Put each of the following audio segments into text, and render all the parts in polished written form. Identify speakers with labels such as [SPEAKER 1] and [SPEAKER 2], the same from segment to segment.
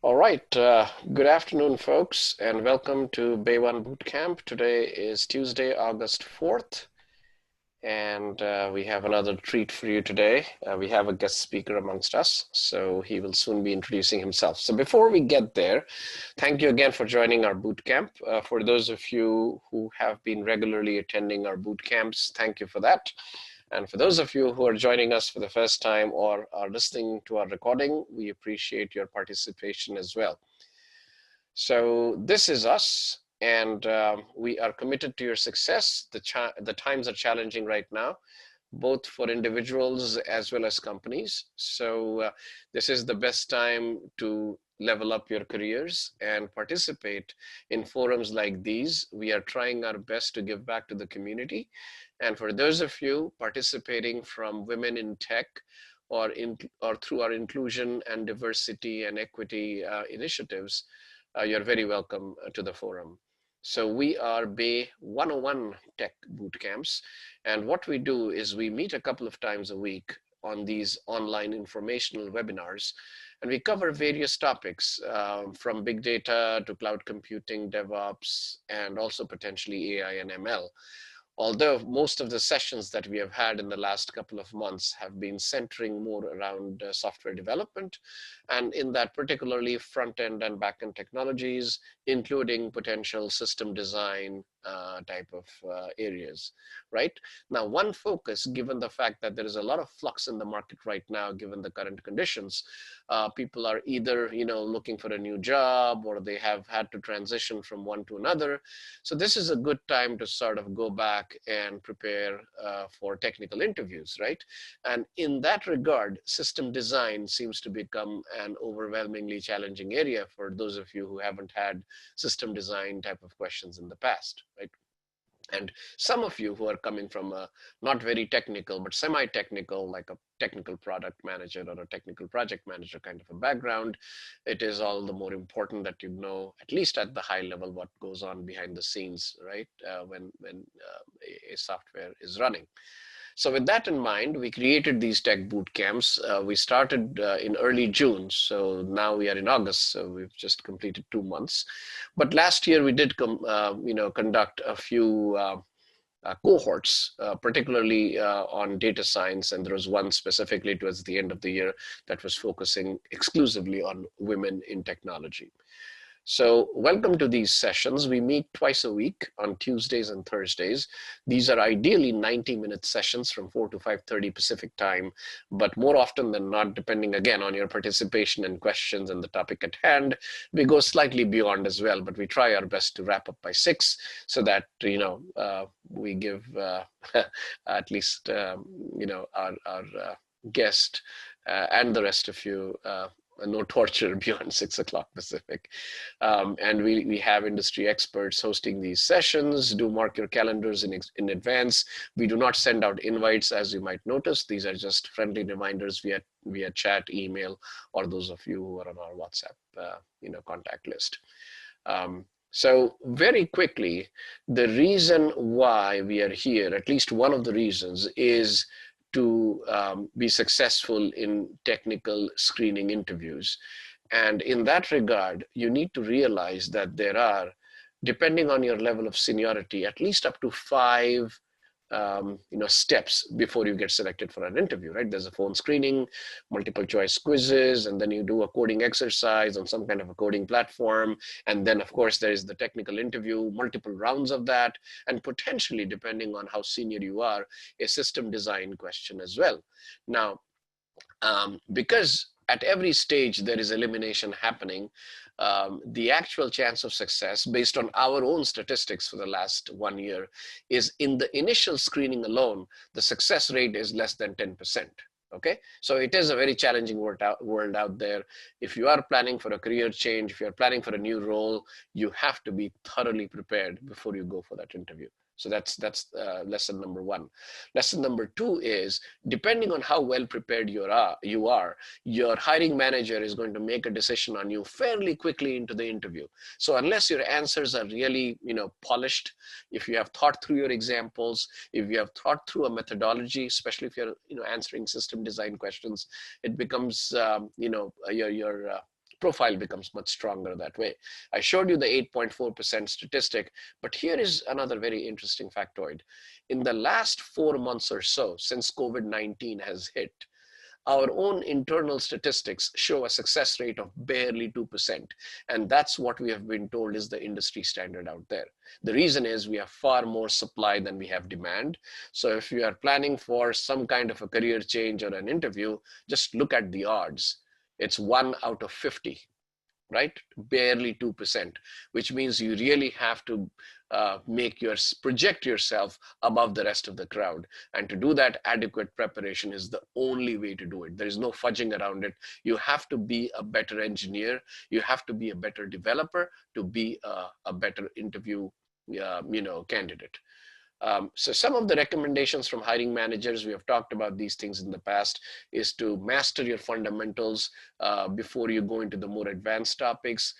[SPEAKER 1] All right. Good afternoon, folks, and welcome to BayOne Bootcamp. Today is Tuesday, August 4th, and we have another treat for you today. We have a guest speaker amongst us, so he will soon be introducing himself. So before we get there, thank you again for joining our bootcamp. For those of you who have been regularly attending our bootcamps, thank you for that. And for those of you who are joining us for the first time or are listening to our recording, we appreciate your participation as well. So this is us, and we are committed to your success. The times are challenging right now, both for individuals as well as companies. So this is the best time to level up your careers and participate in forums like these. We are trying our best to give back to the community. And for those of you participating from Women in Tech or through our inclusion and diversity and equity initiatives, you're very welcome to the forum. So we are Bay 101 Tech Bootcamps. And what we do is we meet a couple of times a week on these online informational webinars. And we cover various topics from big data to cloud computing, DevOps, and also potentially AI and ML. Although most of the sessions that we have had in the last couple of months have been centering more around software development, and in that particularly front-end and back-end technologies, including potential system design type of areas, right? Now, one focus, given the fact that there is a lot of flux in the market right now, given the current conditions, people are either looking for a new job or they have had to transition from one to another. So this is a good time to sort of go back and prepare for technical interviews, right? And in that regard, system design seems to become an overwhelmingly challenging area for those of you who haven't had system design type of questions in the past, right? And some of you who are coming from a not very technical, but semi-technical, like a technical product manager or a technical project manager kind of a background, it is all the more important that you know, at least at the high level, what goes on behind the scenes, right? When a software is running. So with that in mind, we created these tech boot camps. We started in early June, so now we are in August, so we've just completed 2 months. But last year we did conduct a few cohorts, particularly on data science, and there was one specifically towards the end of the year that was focusing exclusively on women in technology. So welcome to these sessions. We meet twice a week on Tuesdays and Thursdays. These are ideally 90-minute sessions from 4 to 5:30 Pacific time, but more often than not, depending again on your participation and questions and the topic at hand, we go slightly beyond as well, but we try our best to wrap up by 6 so that, we give at least, our guest and the rest of you no torture beyond 6 o'clock Pacific. And we have industry experts hosting these sessions. Do mark your calendars in advance. We do not send out invites, as you might notice. These are just friendly reminders via chat, email, or those of you who are on our WhatsApp contact list. So very quickly, the reason why we are here, at least one of the reasons, is to be successful in technical screening interviews. And in that regard, you need to realize that there are, depending on your level of seniority, at least up to 5 steps before you get selected for an interview, right? There's a phone screening, multiple choice quizzes, and then you do a coding exercise on some kind of a coding platform. And then, of course, there is the technical interview, multiple rounds of that, and potentially, depending on how senior you are, a system design question as well. Now, because at every stage there is elimination happening, the actual chance of success based on our own statistics for the last 1 year is in the initial screening alone, the success rate is less than 10%. Okay, so it is a very challenging world out there. If you are planning for a career change, if you're planning for a new role, you have to be thoroughly prepared before you go for that interview. So that's lesson number 1. Lesson number 2 is, depending on how well prepared you are, your hiring manager is going to make a decision on you fairly quickly into the interview. So unless your answers are really, polished, if you have thought through your examples, if you have thought through a methodology, especially if you're, answering system design questions, it becomes, your profile becomes much stronger that way. I showed you the 8.4% statistic, but here is another very interesting factoid. In the last 4 months or so, since COVID-19 has hit, our own internal statistics show a success rate of barely 2%. And that's what we have been told is the industry standard out there. The reason is we have far more supply than we have demand. So if you are planning for some kind of a career change or an interview, just look at the odds. It's 1 out of 50, right? Barely 2%, which means you really have to project yourself above the rest of the crowd. And to do that, adequate preparation is the only way to do it. There is no fudging around it. You have to be a better engineer. You have to be a better developer to be a better interview candidate. So some of the recommendations from hiring managers, we have talked about these things in the past, is to master your fundamentals before you go into the more advanced topics.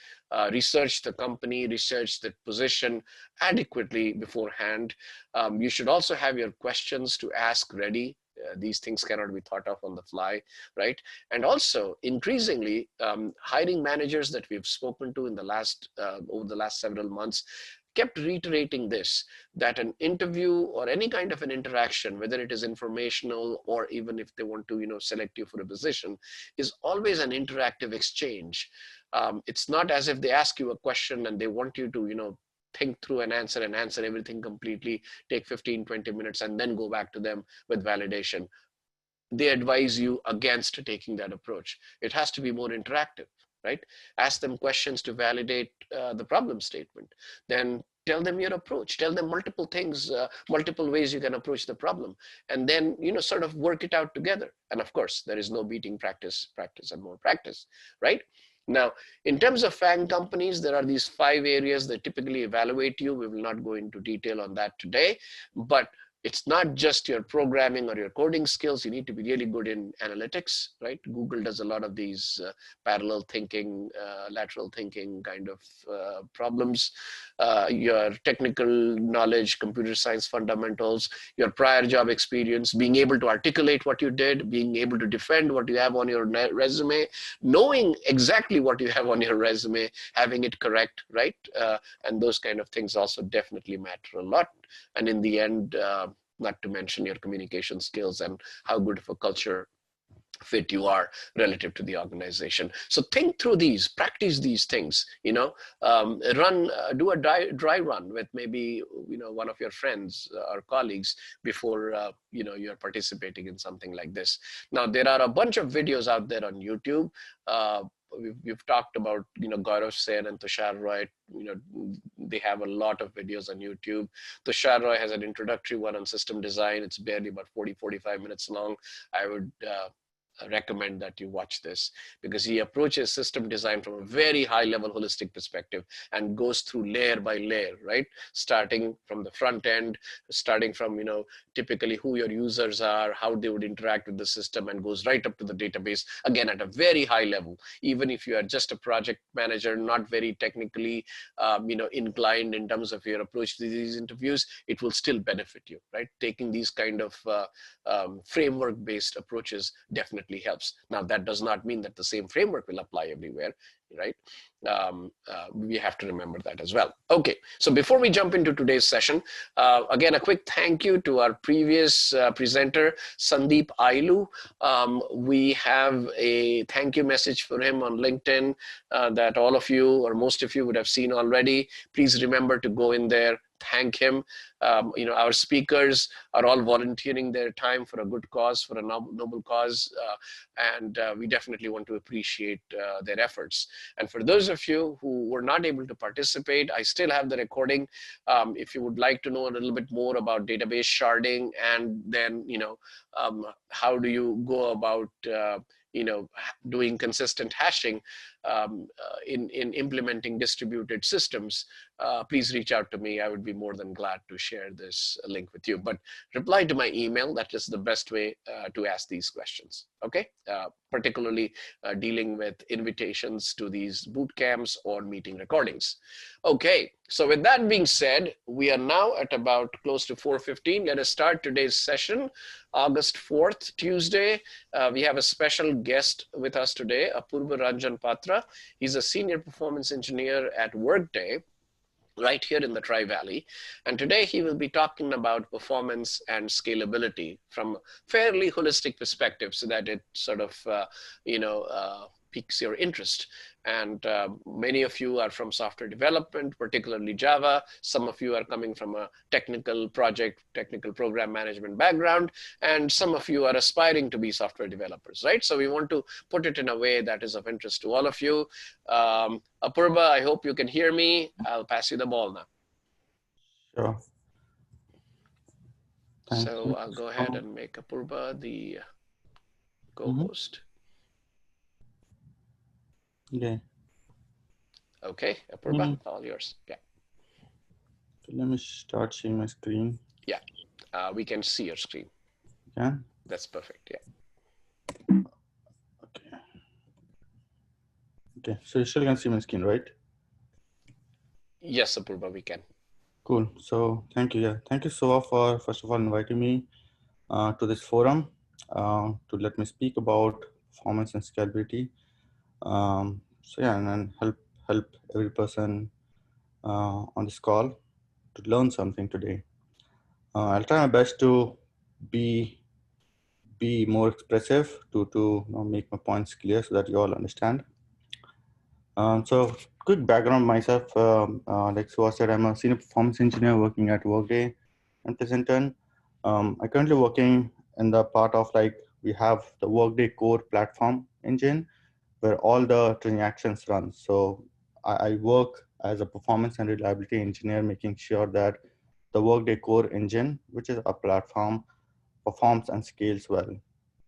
[SPEAKER 1] Research the company, research the position adequately beforehand. You should also have your questions to ask ready. These things cannot be thought of on the fly, right? And also, increasingly, hiring managers that we've spoken to in the last over the last several months kept reiterating this, that an interview or any kind of an interaction, whether it is informational or even if they want to select you for a position, is always an interactive exchange. It's not as if they ask you a question and they want you to think through and answer everything completely, take 15-20 minutes and then go back to them with validation. They advise you against taking that approach. It has to be more interactive, right? Ask them questions to validate the problem statement. Then tell them your approach. Tell them multiple things, multiple ways you can approach the problem, and then sort of work it out together. And of course, there is no beating practice, and more practice, right? Now, in terms of FANG companies, there are these 5 areas that typically evaluate you. We will not go into detail on that today, but it's not just your programming or your coding skills. You need to be really good in analytics, right? Google does a lot of these parallel thinking, lateral thinking kind of problems. Your technical knowledge, computer science fundamentals, your prior job experience, being able to articulate what you did, being able to defend what you have on your resume, knowing exactly what you have on your resume, having it correct, right? And those kind of things also definitely matter a lot. And in the end, not to mention your communication skills and how good of a culture fit you are relative to the organization. So think through these, practice these things, do a dry run with maybe, one of your friends or colleagues before, you're participating in something like this. Now, there are a bunch of videos out there on YouTube. We've talked about, Gaurav Sen and Tushar Roy. They have a lot of videos on YouTube. Tushar Roy has an introductory one on system design. It's barely about 40-45 minutes long. I would recommend that you watch this, because he approaches system design from a very high level holistic perspective and goes through layer by layer, right? Starting from the front end, starting from, typically who your users are, how they would interact with the system, and goes right up to the database, again, at a very high level. Even if you are just a project manager, not very technically, inclined in terms of your approach to these interviews, it will still benefit you, right? Taking these kind of framework-based approaches definitely helps. Now, that does not mean that the same framework will apply everywhere, right? We have to remember that as well. Okay, so before we jump into today's session, again, a quick thank you to our previous presenter, Sandeep Ailu. We have a thank you message for him on LinkedIn that all of you or most of you would have seen already. Please remember to go in there, thank him. Our speakers are all volunteering their time for a good cause, for a noble cause, and we definitely want to appreciate their efforts. And for those of you who were not able to participate, I still have the recording. If you would like to know a little bit more about database sharding, and then how do you go about doing consistent hashing in implementing distributed systems, please reach out to me. I would be more than glad to share this link with you. But reply to my email. That is the best way to ask these questions, okay? Particularly dealing with invitations to these boot camps or meeting recordings. Okay, so with that being said, we are now at about close to 4:15. Let us start today's session. August 4th, Tuesday. We have a special guest with us today, Apurba Patra. He's a senior performance engineer at Workday, right here in the Tri-Valley. And today he will be talking about performance and scalability from a fairly holistic perspective so that it sort of, piques your interest. And many of you are from software development, particularly Java. Some of you are coming from a technical project, technical program management background, and some of you are aspiring to be software developers, right? So we want to put it in a way that is of interest to all of you. Apurba, I hope you can hear me. I'll pass you the ball now.
[SPEAKER 2] Sure.
[SPEAKER 1] So I'll go ahead and make Apurba the co-host.
[SPEAKER 2] Okay.
[SPEAKER 1] Okay, Apurba, all yours. Yeah.
[SPEAKER 2] So let me start sharing my screen.
[SPEAKER 1] Yeah, we can see your screen.
[SPEAKER 2] Yeah.
[SPEAKER 1] That's perfect. Yeah.
[SPEAKER 2] Okay. Okay. So you still can see my screen, right?
[SPEAKER 1] Yes, Apurba, we can.
[SPEAKER 2] Cool. So thank you. Yeah. Thank you, Suva, for first of all inviting me to this forum to let me speak about performance and scalability. So yeah, and then help every person on this call to learn something today. I'll try my best to be more expressive to make my points clear so that you all understand. So quick background myself, like Suha said, I'm a senior performance engineer working at Workday and Pleasanton. I currently working in the part of like, we have the Workday core platform engine where all the transactions run. So I work as a performance and reliability engineer, making sure that the Workday core engine, which is a platform, performs and scales well.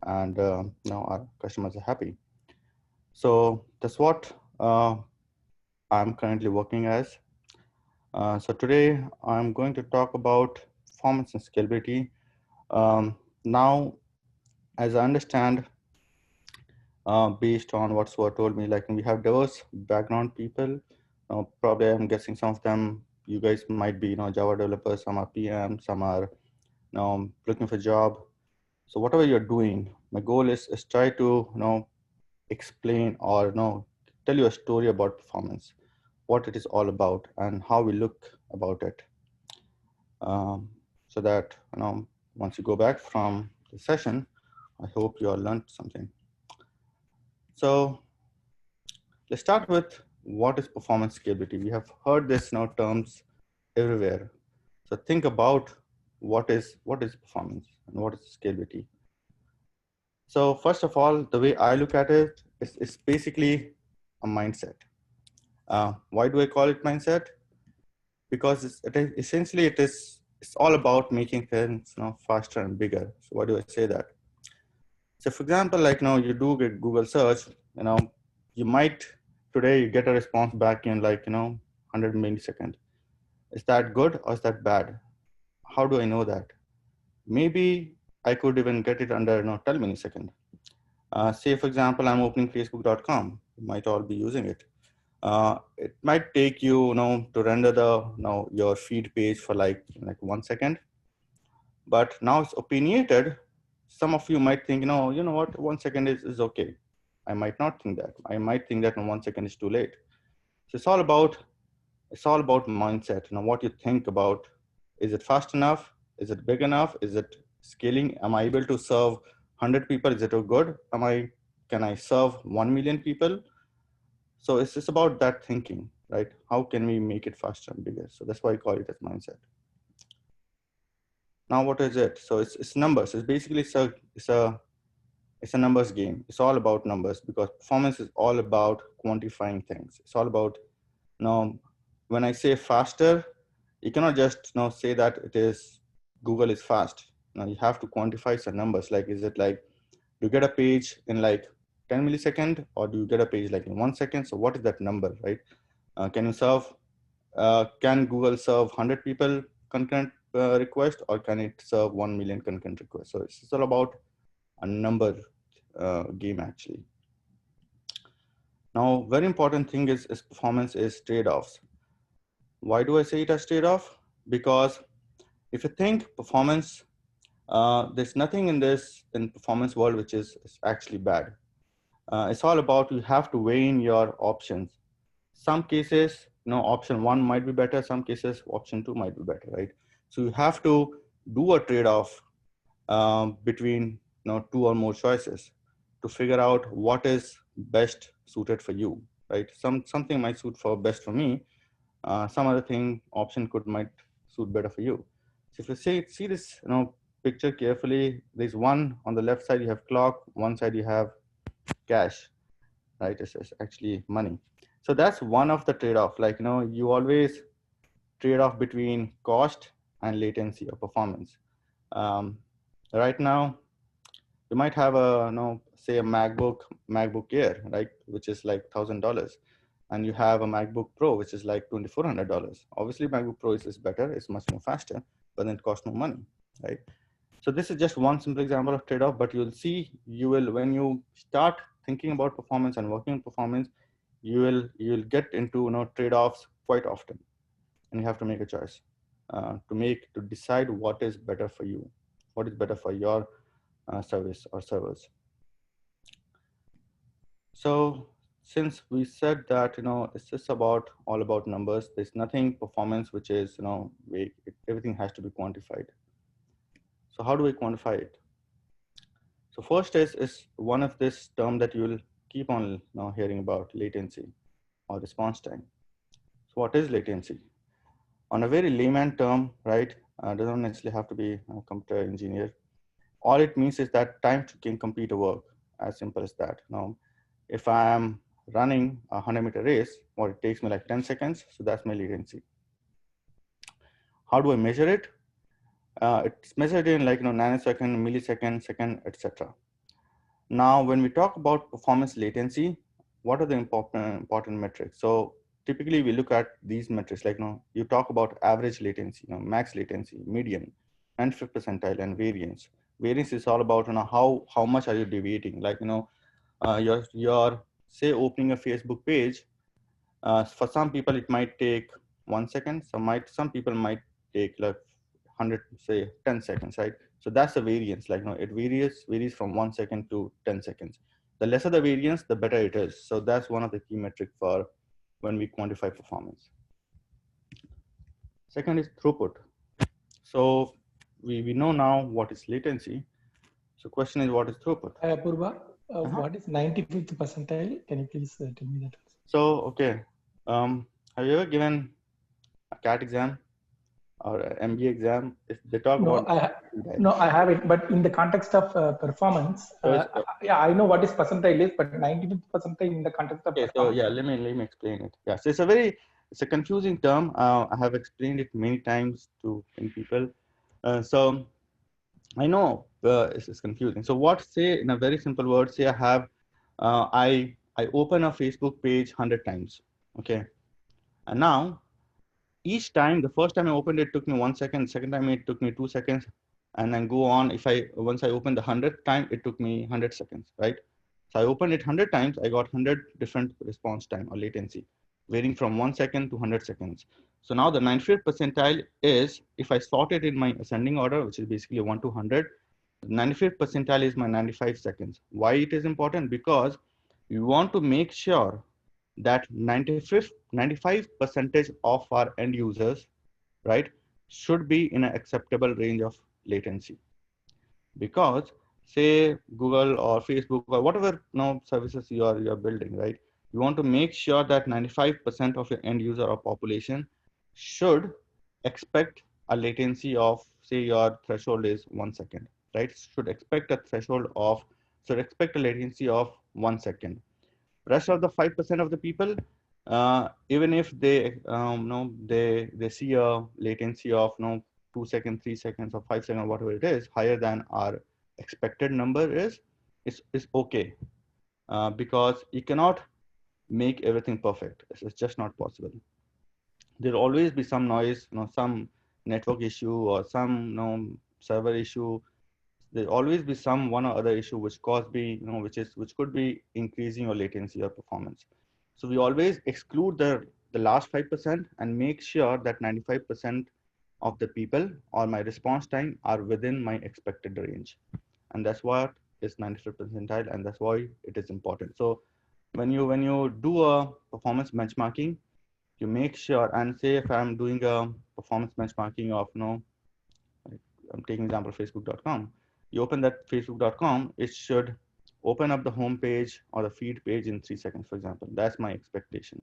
[SPEAKER 2] And now our customers are happy. So that's what I'm currently working as. So today I'm going to talk about performance and scalability. Now, as I understand, based on what Swat told me, like we have diverse background people. Probably I'm guessing some of them, you guys might be, Java developers, some are PM, some are looking for a job. So whatever you're doing, my goal is try to, explain or, tell you a story about performance, what it is all about and how we look about it. So that, once you go back from the session, I hope you all learned something. So let's start with what is performance scalability. We have heard this terms everywhere. So think about what is performance and what is scalability. So first of all, the way I look at it is basically a mindset. Why do I call it mindset? Because essentially it's all about making things faster and bigger. So why do I say that? So for example, like you do get Google search, you might today you get a response back in like 100 milliseconds. Is that good or is that bad? How do I know that? Maybe I could even get it under 10 milliseconds. Say for example, I'm opening facebook.com. You might all be using it. It might take you, to render the your feed page for like 1 second, but now it's opinionated. Some of you might think, you know what, 1 second is okay. I might not think that. I might think that 1 second is too late. So it's all about mindset. What you think about. Is it fast enough? Is it big enough? Is it scaling? Am I able to serve 100 people? Is it good? Can I serve 1 million people? So it's just about that thinking, right? How can we make it faster and bigger? So that's why I call it as mindset. Now, what is it? So it's numbers. It's basically it's a numbers game. It's all about numbers because performance is all about quantifying things. It's all about when I say faster, you cannot just say that it is Google is fast. Now you have to quantify some numbers. Like, is it like you get a page in like 10 millisecond or do you get a page like in 1 second? So what is that number, right? Can Google serve 100 people concurrent request or can it serve 1 million concurrent requests? So it's all about a number game actually. Now, very important thing is performance is trade-offs. Why do I say it as trade-off? Because if you think performance There's nothing in performance world which is actually bad. It's all about you have to weigh in your options. Some cases, option one might be better. Some cases, option two might be better, right? So you have to do a trade-off between two or more choices to figure out what is best suited for you, right? Something might suit for best for me. Some other thing option might suit better for you. So if you see this picture carefully, there's one on the left side you have clock, one side you have cash, right? It's actually money. So that's one of the trade-off. Like you always trade off between cost and latency or performance. Um, right now, you might have a say a MacBook Air, right, which is like $1,000, and you have a MacBook Pro, which is like $2,400. Obviously, MacBook Pro is better; it's much more faster, but then it costs more money, right? So this is just one simple example of trade-off, but you'll see when you start thinking about performance and working on performance, you'll get into trade-offs quite often, and you have to make a choice to decide what is better for you, what is better for your service or servers. So since we said that it's just all about numbers, there's nothing performance which is everything has to be quantified. So how do we quantify it? So first is one of this term that you will keep on hearing about, latency or response time. So what is latency? On a very layman term, right? Doesn't necessarily have to be a computer engineer. All it means is that time to complete a work, as simple as that. Now, if I am running a 100-meter race, or it takes me like 10 seconds, so that's my latency. How do I measure it? It's measured in like nanosecond, millisecond, second, etc. Now, when we talk about performance latency, what are the important metrics? So typically we look at these metrics, like you talk about average latency, max latency, median, 95th percentile, and variance. Variance is all about how much are you deviating? Like you're say opening a Facebook page. For some people it might take 1 second. Some people might take like 100, say 10 seconds, right? So that's the variance. Like it varies from 1 second to 10 seconds. The lesser the variance, the better it is. So that's one of the key metrics for when we quantify performance. Second is throughput. So we know now what is latency. So question is, what is throughput?
[SPEAKER 3] Apurba, what is 95th percentile? Can you please tell me that?
[SPEAKER 2] So, okay. Have you ever given a CAT exam or an MBA exam? If they talk about
[SPEAKER 3] no, I haven't. But in the context of performance, yeah, I know what is percentile is, but 95th percentile in the context of performance.
[SPEAKER 2] So yeah, let me explain it. Yeah, so it's a confusing term. I have explained it many times to people. So I know it's confusing. So say in a very simple word, say I have I open a Facebook page 100 times. Okay, and now each time, the first time I opened it took me 1 second, second time it took me 2 seconds, and then go on. Once I opened the 100th time, it took me 100 seconds, right? So I opened it 100 times, I got 100 different response time or latency, varying from 1 second to 100 seconds. So now the 95th percentile is, if I sort it in my ascending order, which is basically 1 to 100, 95th percentile is my 95 seconds. Why it is important? Because you want to make sure that 95% of our end users, right, should be in an acceptable range of latency. Because say Google or Facebook or whatever services you are building, right, you want to make sure that 95% of your end user or population should expect a latency of, say your threshold is 1 second, right? Should expect a latency of 1 second. Rest of the 5% of the people, even if they they see a latency of 2 seconds, 3 seconds, or 5 seconds, whatever it is, higher than our expected number is okay, because you cannot make everything perfect. It's just not possible. There'll always be some noise, some network issue or some server issue. There'll always be some one or other issue which which could be increasing your latency or performance. So we always exclude the last 5% and make sure that 95% of the people or my response time are within my expected range. And that's what is 95th percentile, and that's why it is important. So when you do a performance benchmarking, you make sure, and say if I'm doing a performance benchmarking of, like I'm taking example Facebook.com, you open that Facebook.com, it should open up the home page or the feed page in 3 seconds, for example. That's my expectation.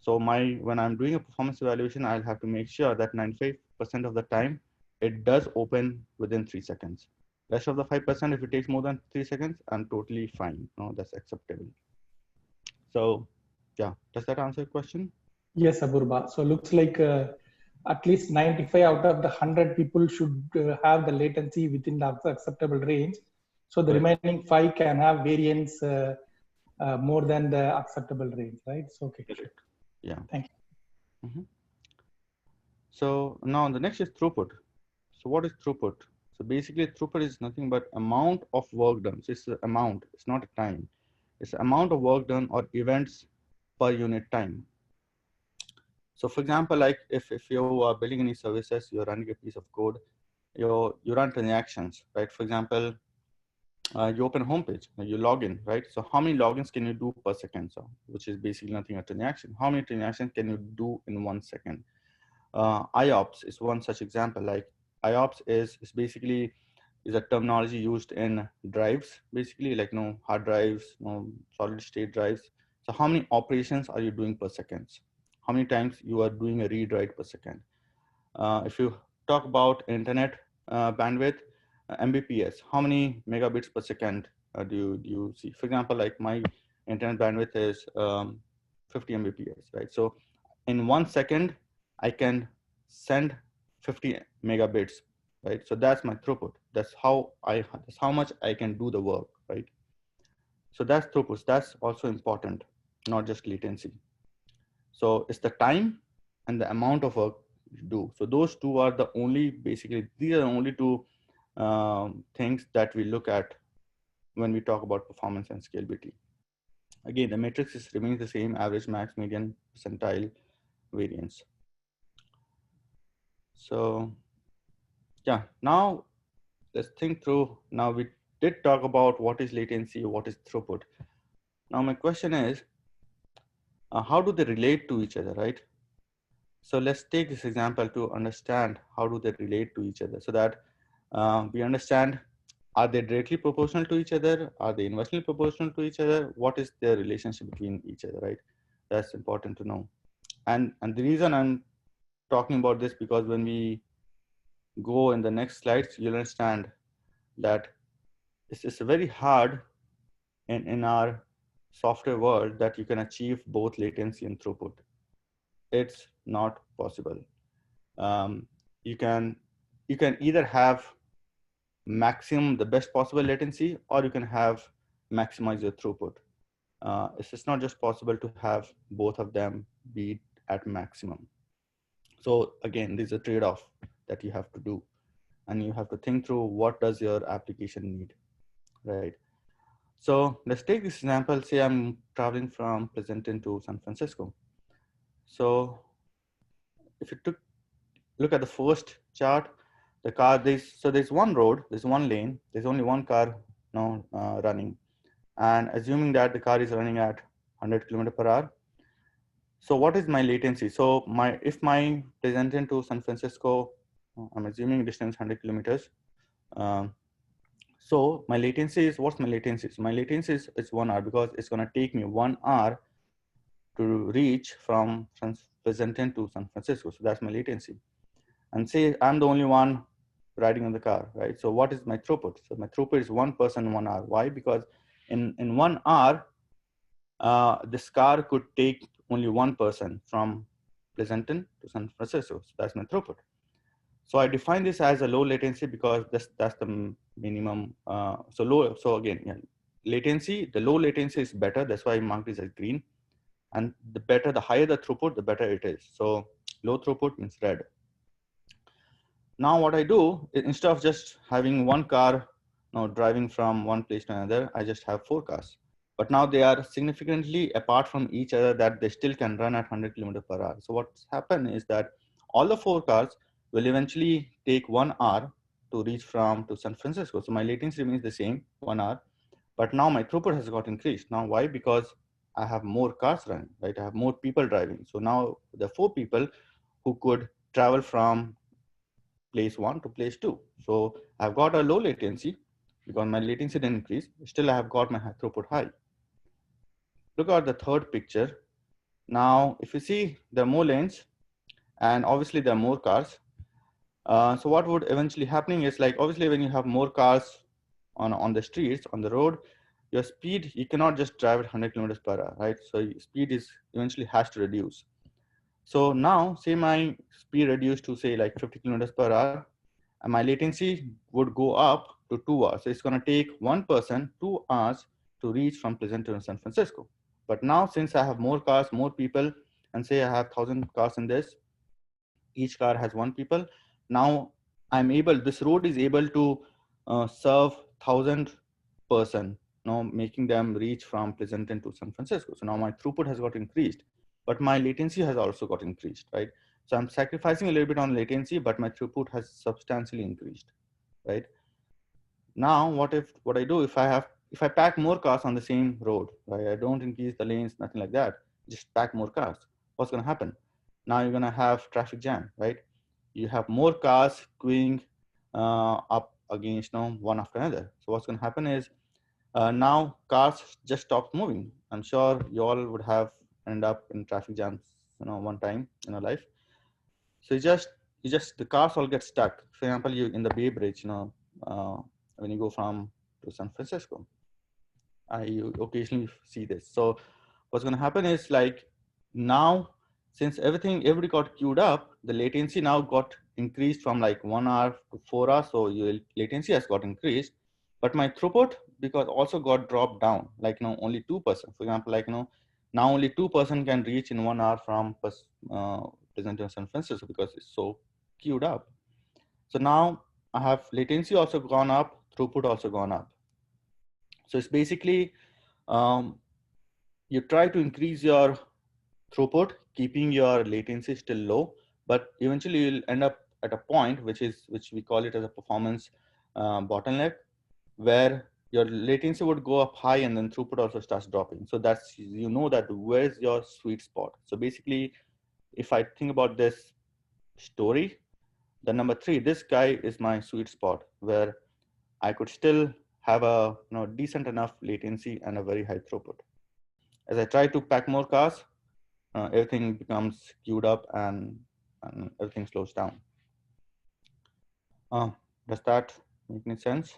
[SPEAKER 2] So when I'm doing a performance evaluation, I'll have to make sure that 95% of the time it does open within 3 seconds. Rest of the 5%, if it takes more than 3 seconds, I'm totally fine. No, that's acceptable. So yeah, does that answer your question?
[SPEAKER 3] Yes, Apurba. So looks like at least 95 out of the 100 people should have the latency within the acceptable range. So the remaining 5 can have variance more than the acceptable range, right? So okay, sure.
[SPEAKER 2] Yeah.
[SPEAKER 3] Thank you.
[SPEAKER 2] Mm-hmm. So now the next is throughput. So what is throughput? So basically throughput is nothing but amount of work done. So it's the amount, it's not a time. It's the amount of work done or events per unit time. So for example, like if you are building any services, you're running a piece of code, you run transactions, right? For example, you open a homepage, you log in, right? So how many logins can you do per second? So which is basically nothing a transaction. How many transactions can you do in 1 second? IOPS is one such example. Like IOPS is basically a terminology used in drives, basically like hard drives, solid state drives. So how many operations are you doing per second? How many times you are doing a read write per second? If you talk about internet bandwidth, Mbps, how many megabits per second do you see? For example, like my internet bandwidth is 50 Mbps, right? So in 1 second, I can send 50 megabits, right? So that's my throughput. That's how much I can do the work, right? So that's throughput. That's also important, not just latency. So it's the time and the amount of work you do. So those two are the only, basically, these are the only two things that we look at when we talk about performance and scalability. Again, the matrix remains the same: average, max, median, percentile, variance. So yeah, now let's think through. Now we did talk about what is latency, what is throughput. Now my question is, how do they relate to each other, right? So let's take this example to understand how do they relate to each other, so that we understand, are they directly proportional to each other? Are they inversely proportional to each other? What is their relationship between each other, right? That's important to know. And the reason I'm talking about this, because when we go in the next slides, you'll understand that it's very hard in our software world that you can achieve both latency and throughput. It's not possible. You can either have maximum, the best possible latency, or you can have maximize your throughput. It's just not just possible to have both of them be at maximum. So again, there's a trade-off that you have to do, and you have to think through what does your application need, right? So let's take this example. Say I'm traveling from Pleasanton to San Francisco. So if you look at the first chart, the car, there's one road, there's one lane, there's only one car now running. And assuming that the car is running at 100 km/h. So what is my latency? So if my Pleasanton to San Francisco, I'm assuming distance 100 kilometers. So my latency is, what's my latency? So my latency is 1 hour, because it's going to take me 1 hour to reach from Pleasanton to San Francisco. So that's my latency. And say I'm the only one riding in the car, right? So what is my throughput? So my throughput is 1 person, 1 hour. Why? Because in 1 hour, this car could take only one person from Pleasanton to San Francisco. So that's my throughput. So I define this as a low latency because that's the minimum. So again, yeah, latency, the low latency is better. That's why I marked this as green. And the higher the throughput, the better it is. So low throughput means red. Now what I do, instead of just having one car driving from one place to another, I just have 4 cars. But now they are significantly apart from each other, that they still can run at 100 km/h. So what's happened is that all the 4 cars will eventually take 1 hour to reach from to San Francisco. So my latency remains the same, 1 hour, but now my throughput has got increased. Now, why? Because I have more cars running, right? I have more people driving. So now there are 4 people who could travel from place 1 to place 2. So I've got a low latency because my latency didn't increase. Still, I have got my throughput high. Look at the third picture. Now, if you see, there are more lanes, and obviously there are more cars. So what would eventually happening is, like, obviously when you have more cars on the streets, on the road, your speed, you cannot just drive at 100 kilometers per hour, right? So speed is eventually has to reduce. So now, say my speed reduced to say like 50 kilometers per hour, and my latency would go up to 2 hours. So it's going to take one person 2 hours to reach from Pleasanton to San Francisco. But now, since I have more cars, more people, and say I have 1,000 cars in this, each car has 1 people. Now I'm able, this road is able to serve 1,000 person, making them reach from Pleasanton to San Francisco. So now my throughput has got increased, but my latency has also got increased, right? So I'm sacrificing a little bit on latency, but my throughput has substantially increased, right? Now, what I do if I pack more cars on the same road, right? I don't increase the lanes, nothing like that. Just pack more cars. What's going to happen? Now you're going to have traffic jam, right? You have more cars queuing up against one after another. So what's going to happen is now cars just stop moving. I'm sure you all would have ended up in traffic jams, one time in your life. So you just the cars all get stuck. For example, you in the Bay Bridge, when you go from to San Francisco, you occasionally see this. So what's going to happen is, like, now, since everybody got queued up, the latency now got increased from like 1 hour to 4 hours. So your latency has got increased, but my throughput because also got dropped down, like, only 2%. For example, like, now only 2% can reach in 1 hour from Pleasanton to San Francisco because it's so queued up. So now I have latency also gone up, throughput also gone up. So it's basically you try to increase your throughput, keeping your latency still low, but eventually you'll end up at a point which we call it as a performance bottleneck, where your latency would go up high and then throughput also starts dropping. So that's, that where's your sweet spot. So basically, if I think about this story, the number 3, this guy is my sweet spot where I could still have a decent enough latency and a very high throughput. As I try to pack more cars, everything becomes queued up and everything slows down. Does that make any sense?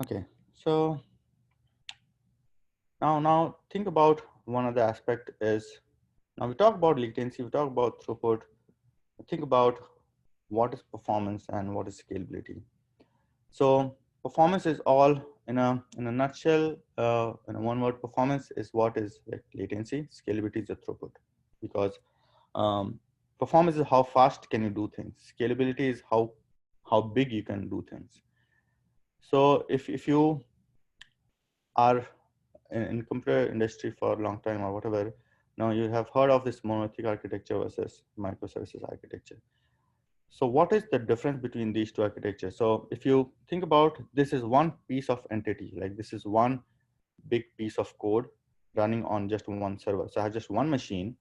[SPEAKER 2] Okay, so now think about one other aspect is, now we talk about latency, we talk about throughput, think about what is performance and what is scalability. So performance is all in a nutshell, in a one word, performance is what is like latency, scalability is the throughput, because performance is how fast can you do things. Scalability is how big you can do things. So if you are in computer industry for a long time or whatever, now you have heard of this monolithic architecture versus microservices architecture. So what is the difference between these two architectures? So if you think about, this is one piece of entity, like this is one big piece of code running on just one server. So I have just one machine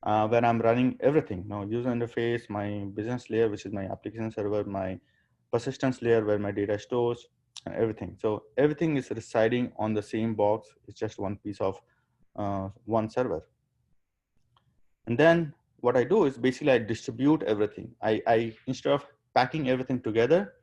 [SPEAKER 2] where I'm running everything. Now user interface, my business layer, which is my application server, my persistence layer where my data stores, and everything. So everything is residing on the same box. It's just one piece of one server. And then what I do is basically I distribute everything. I instead of packing everything together,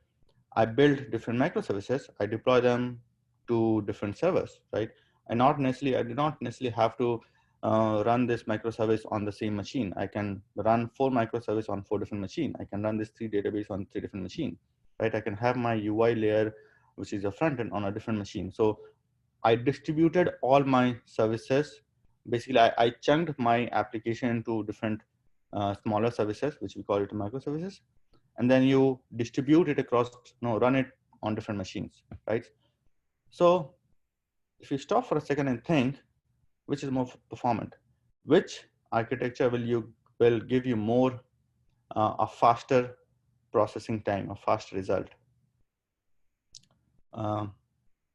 [SPEAKER 2] I build different microservices. I deploy them to different servers, right? I do not necessarily have to run this microservice on the same machine. I can run 4 microservices on 4 different machines. I can run this 3 database on 3 different machines, right? I can have my UI layer, which is a front end, on a different machine. So I distributed all my services. Basically, I chunked my application into different smaller services, which we call it microservices. And then you distribute it across, run it on different machines, right? So if you stop for a second and think, which is more performant? Which architecture will you will give you more, a faster processing time, a faster result.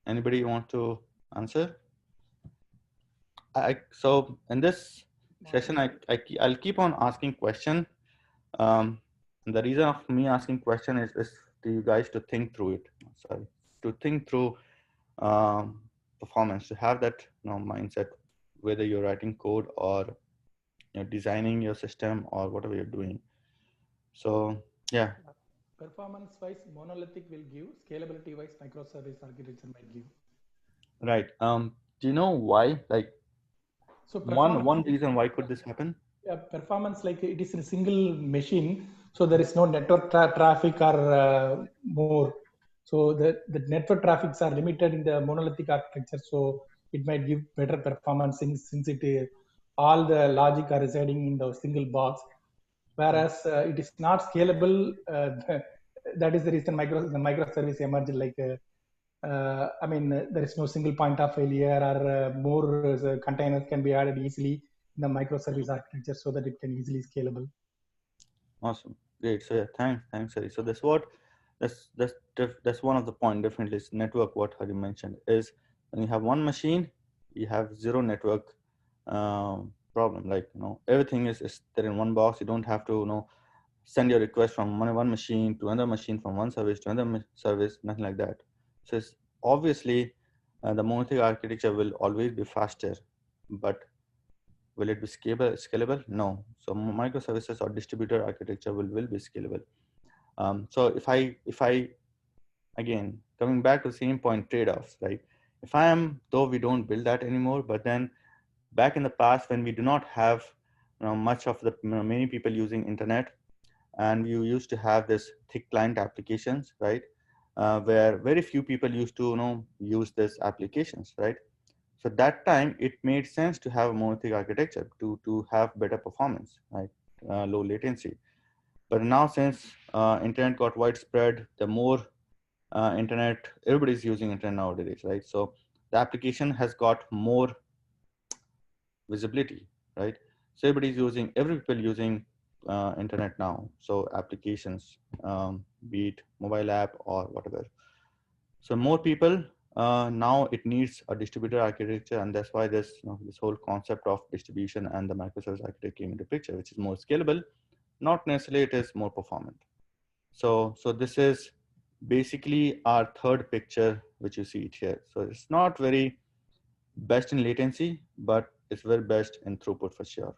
[SPEAKER 2] Anybody want to answer? So in this session, I'll keep on asking question. And the reason of me asking question is to you guys to think through it. Sorry, to think through performance, to have that mindset, whether you're writing code or designing your system or whatever you're doing. So yeah.
[SPEAKER 3] Performance wise, monolithic will give. Scalability wise, microservice architecture might give.
[SPEAKER 2] Right. Do you know why? Like,
[SPEAKER 3] so
[SPEAKER 2] one reason why could this happen?
[SPEAKER 3] Yeah, performance, like it is a single machine, so there is no network traffic or more. So the network traffics are limited in the monolithic architecture, so it might give better performance since all the logic are residing in the single box. Whereas it is not scalable. That is the reason the microservice emerged. Like I mean, there is no single point of failure, or more containers can be added easily in the microservice architecture so that it can easily scalable.
[SPEAKER 2] Awesome, great. So yeah, thanks, Hari. So that's one of the point. Definitely, is network. What Hari mentioned is when you have one machine, you have zero network problem. Like everything is there in one box. You don't have to send your request from one machine to another machine, from one service to another service, nothing like that. So it's obviously the monolithic architecture will always be faster, but will it be scalable? No. So microservices or distributed architecture will be scalable. So if I again coming back to the same point, trade-offs, right? Though we don't build that anymore, but then back in the past when we do not have much of the many people using internet, and you used to have this thick client applications, right? Where very few people used to use these applications, right? So that time it made sense to have a monolithic architecture to have better performance, right? Low latency. But now since internet got widespread, the more internet, everybody's using internet nowadays, right? So the application has got more visibility, right? So every people using internet now. So applications, be it mobile app or whatever. So more people, now it needs a distributed architecture, and that's why this whole concept of distribution and the microservice architecture came into picture, which is more scalable. Not necessarily it is more performant. So this is basically our third picture, which you see it here. So it's not very best in latency, but it's very best in throughput for sure.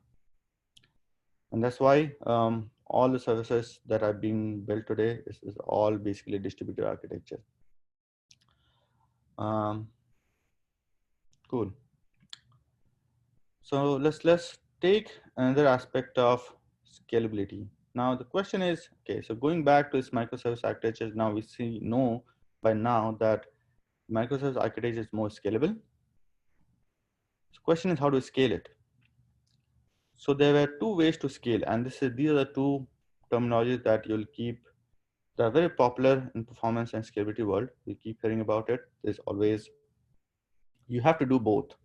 [SPEAKER 2] And that's why all the services that are being built today is all basically distributed architecture. Cool. So let's take another aspect of scalability. Now the question is, okay, so going back to this microservice architecture, now we know by now that microservice architecture is more scalable. So question is, how do we scale it? So there were two ways to scale, and these are the two terminologies that you'll keep. They're very popular in performance and scalability world. You keep hearing about it. There's always, you have to do both.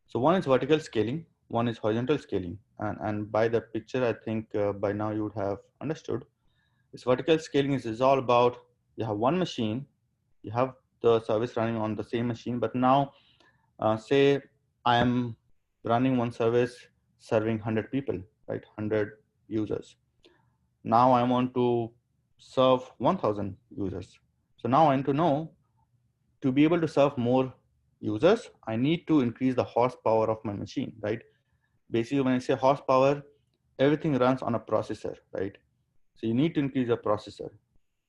[SPEAKER 2] So one is vertical scaling, one is horizontal scaling. And by the picture, I think by now you would have understood. This vertical scaling is all about, you have one machine, you have the service running on the same machine, but now say I am running one service serving 100 people, right? 100 users. Now I want to serve 1000 users. So now I need to know, to be able to serve more users, I need to increase the horsepower of my machine, right? Basically, when I say horsepower, everything runs on a processor, right? So you need to increase the processor.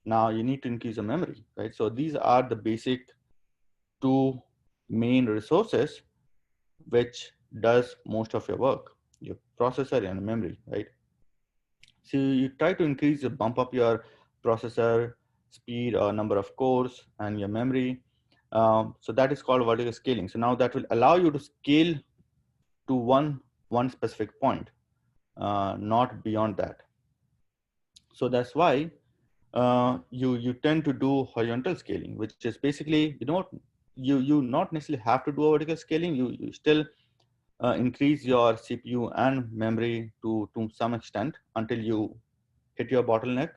[SPEAKER 2] Now you need to increase the memory, right? So these are the basic two main resources which does most of your work, your processor and memory, right? So you try to bump up your processor speed or number of cores and your memory. So that is called vertical scaling. So now that will allow you to scale to one specific point, not beyond that. So that's why you tend to do horizontal scaling, which is basically you not necessarily have to do a vertical scaling. You still increase your CPU and memory to some extent until you hit your bottleneck,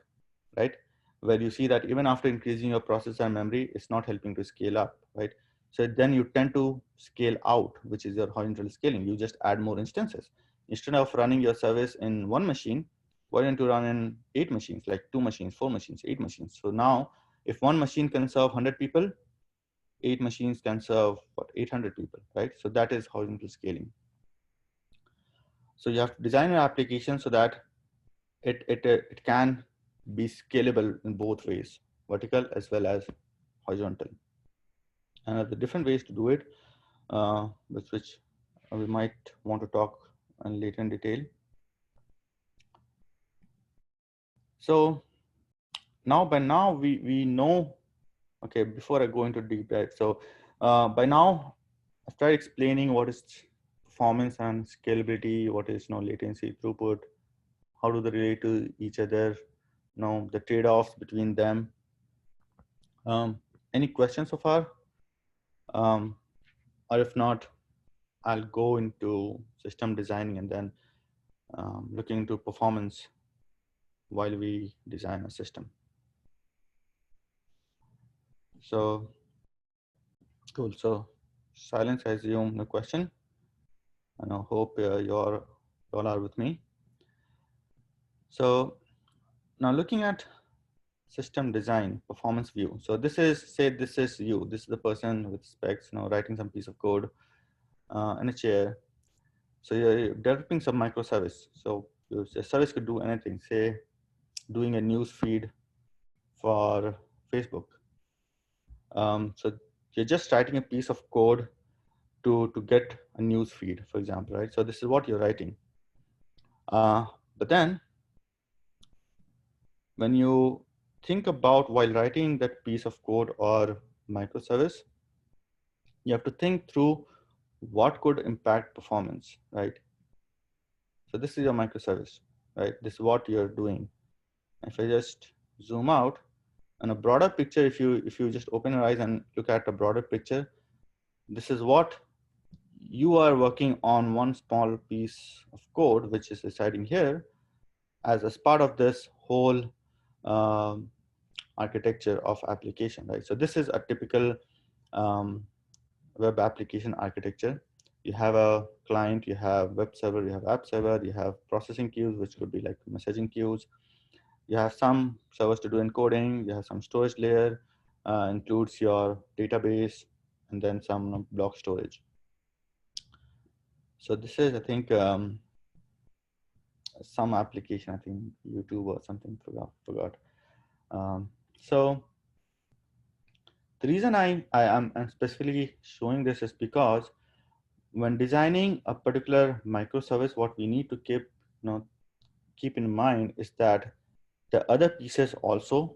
[SPEAKER 2] right? Where you see that even after increasing your processor and memory, it's not helping to scale up, right? So then you tend to scale out, which is your horizontal scaling. You just add more instances. Instead of running your service in one machine, why don't you run in 8 machines, like 2 machines, 4 machines, 8 machines? So now if one machine can serve 100 people, 8 machines can serve what, 800 people, right? So that is horizontal scaling. So you have to design your application so that it can be scalable in both ways, vertical as well as horizontal. And the different ways to do it, with which we might want to talk later in detail. So by now we know, okay, before I go into deep dive. So by now I've tried explaining what is performance and scalability, what is latency, throughput, how do they relate to each other, the trade-offs between them. Any questions so far? Or if not, I'll go into system designing and then looking into performance while we design a system. So cool. So silence, I assume, no question. And I hope you all are with me. So now looking at system design performance view. So this is, say this is you. This is the person with specs, writing some piece of code in a chair. So you're developing some microservice. So your service could do anything. Say doing a news feed for Facebook. So you're just writing a piece of code to get a news feed, for example, right? So this is what you're writing. But then when you think about while writing that piece of code or microservice, you have to think through what could impact performance, right? So this is your microservice, right? This is what you're doing. If I just zoom out on a broader picture, if you just open your eyes and look at a broader picture, this is what you are working on, one small piece of code, which is residing here as part of this whole architecture of application, right? So this is a typical web application architecture. You have a client, you have web server, you have app server, you have processing queues, which could be like messaging queues. You have some servers to do encoding, you have some storage layer, includes your database, and then some block storage. So this is, I think, some application, I think YouTube or something, forgot. So the reason I'm specifically showing this is because when designing a particular microservice, what we need to keep in mind is that the other pieces also,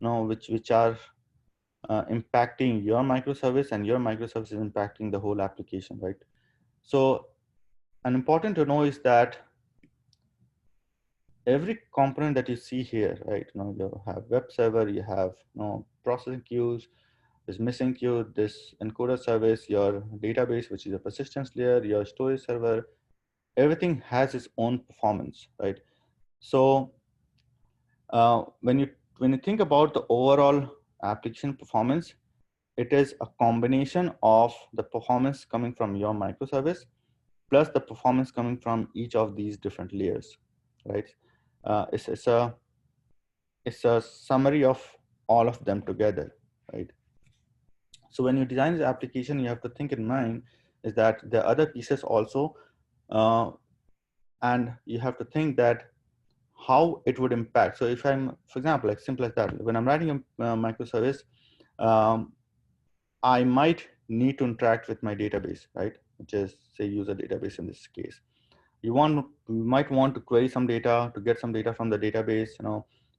[SPEAKER 2] which are impacting your microservice, and your microservice is impacting the whole application, right? So, and important to know is that every component that you see here, right? You have web server, you have processing queues, this missing queue, this encoder service, your database, which is a persistence layer, your storage server, everything has its own performance, right? So when you think about the overall application performance, it is a combination of the performance coming from your microservice plus the performance coming from each of these different layers, right? It's a summary of all of them together, right? So when you design the application, you have to think in mind is that the other pieces also, and you have to think that how it would impact. So if I'm, for example, like simple as that, when I'm writing a microservice, I might need to interact with my database, right? Which is, say, user database in this case. You might want to query some data to get some data from the database.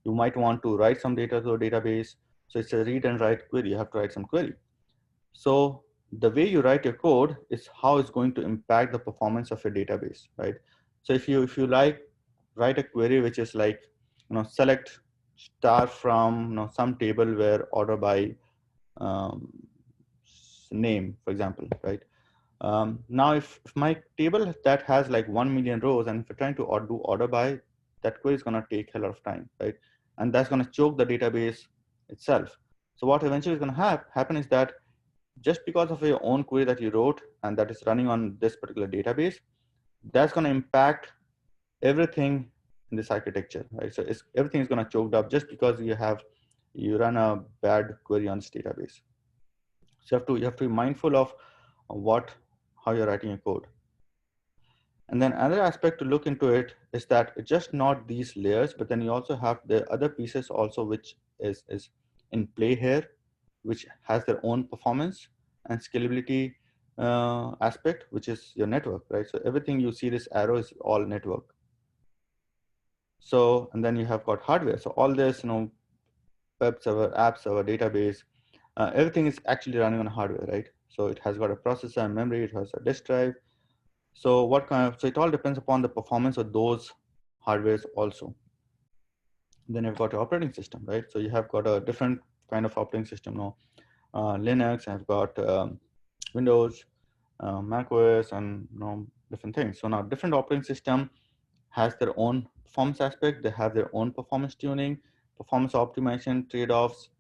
[SPEAKER 2] You might want to write some data to a database. So it's a read and write query. You have to write some query. So the way you write your code is how it's going to impact the performance of your database, right? So if you write a query which is like, select star from some table where order by name, for example, right? Now, if my table that has like 1 million rows, and if you're trying to do order by, that query is going to take a lot of time, right? And that's going to choke the database itself. So what eventually is going to happen is that just because of your own query that you wrote and that is running on this particular database, that's going to impact everything in this architecture, right? So everything is going to choked up just because you run a bad query on this database. So you have to be mindful of how you're writing your code. And then another aspect to look into it is that it's just not these layers, but then you also have the other pieces also, which is in play here, which has their own performance and scalability aspect, which is your network, right? So everything you see this arrow is all network. So, and then you have got hardware. So all this, web server, app server, database, everything is actually running on hardware, right? So it has got a processor and memory, it has a disk drive. So so it all depends upon the performance of those hardwares also. Then you've got your operating system, right? So you have got a different kind of operating system now. Linux, I've got Windows, Mac OS, and different things. So now different operating system has their own performance aspect. They have their own performance tuning, performance optimization, trade-offs.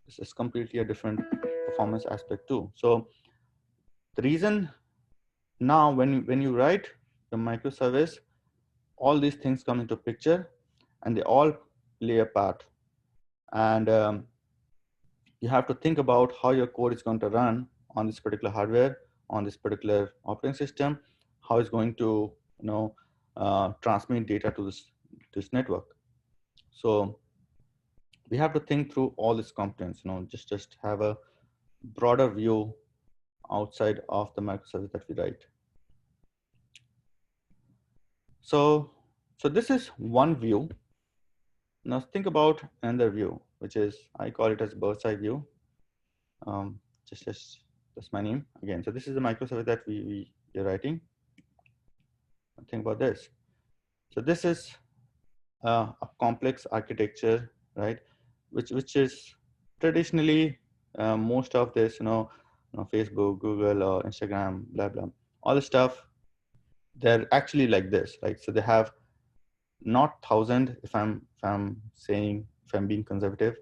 [SPEAKER 2] This is completely a different performance aspect too. So the reason now when you write the microservice, all these things come into picture and they all play a part. And you have to think about how your code is going to run on this particular hardware, on this particular operating system, how it's going to transmit data to this network. So we have to think through all these components, just have a broader view outside of the microservice that we write. So this is one view. Now think about another view, which is, I call it as bird's eye view. That's my name again. So this is the microservice that we're writing. Think about this. So this is a complex architecture, right? Which is traditionally most of this, Facebook, Google, or Instagram, blah blah, all the stuff. They're actually like this, right? So they have not 1,000, if I'm being conservative,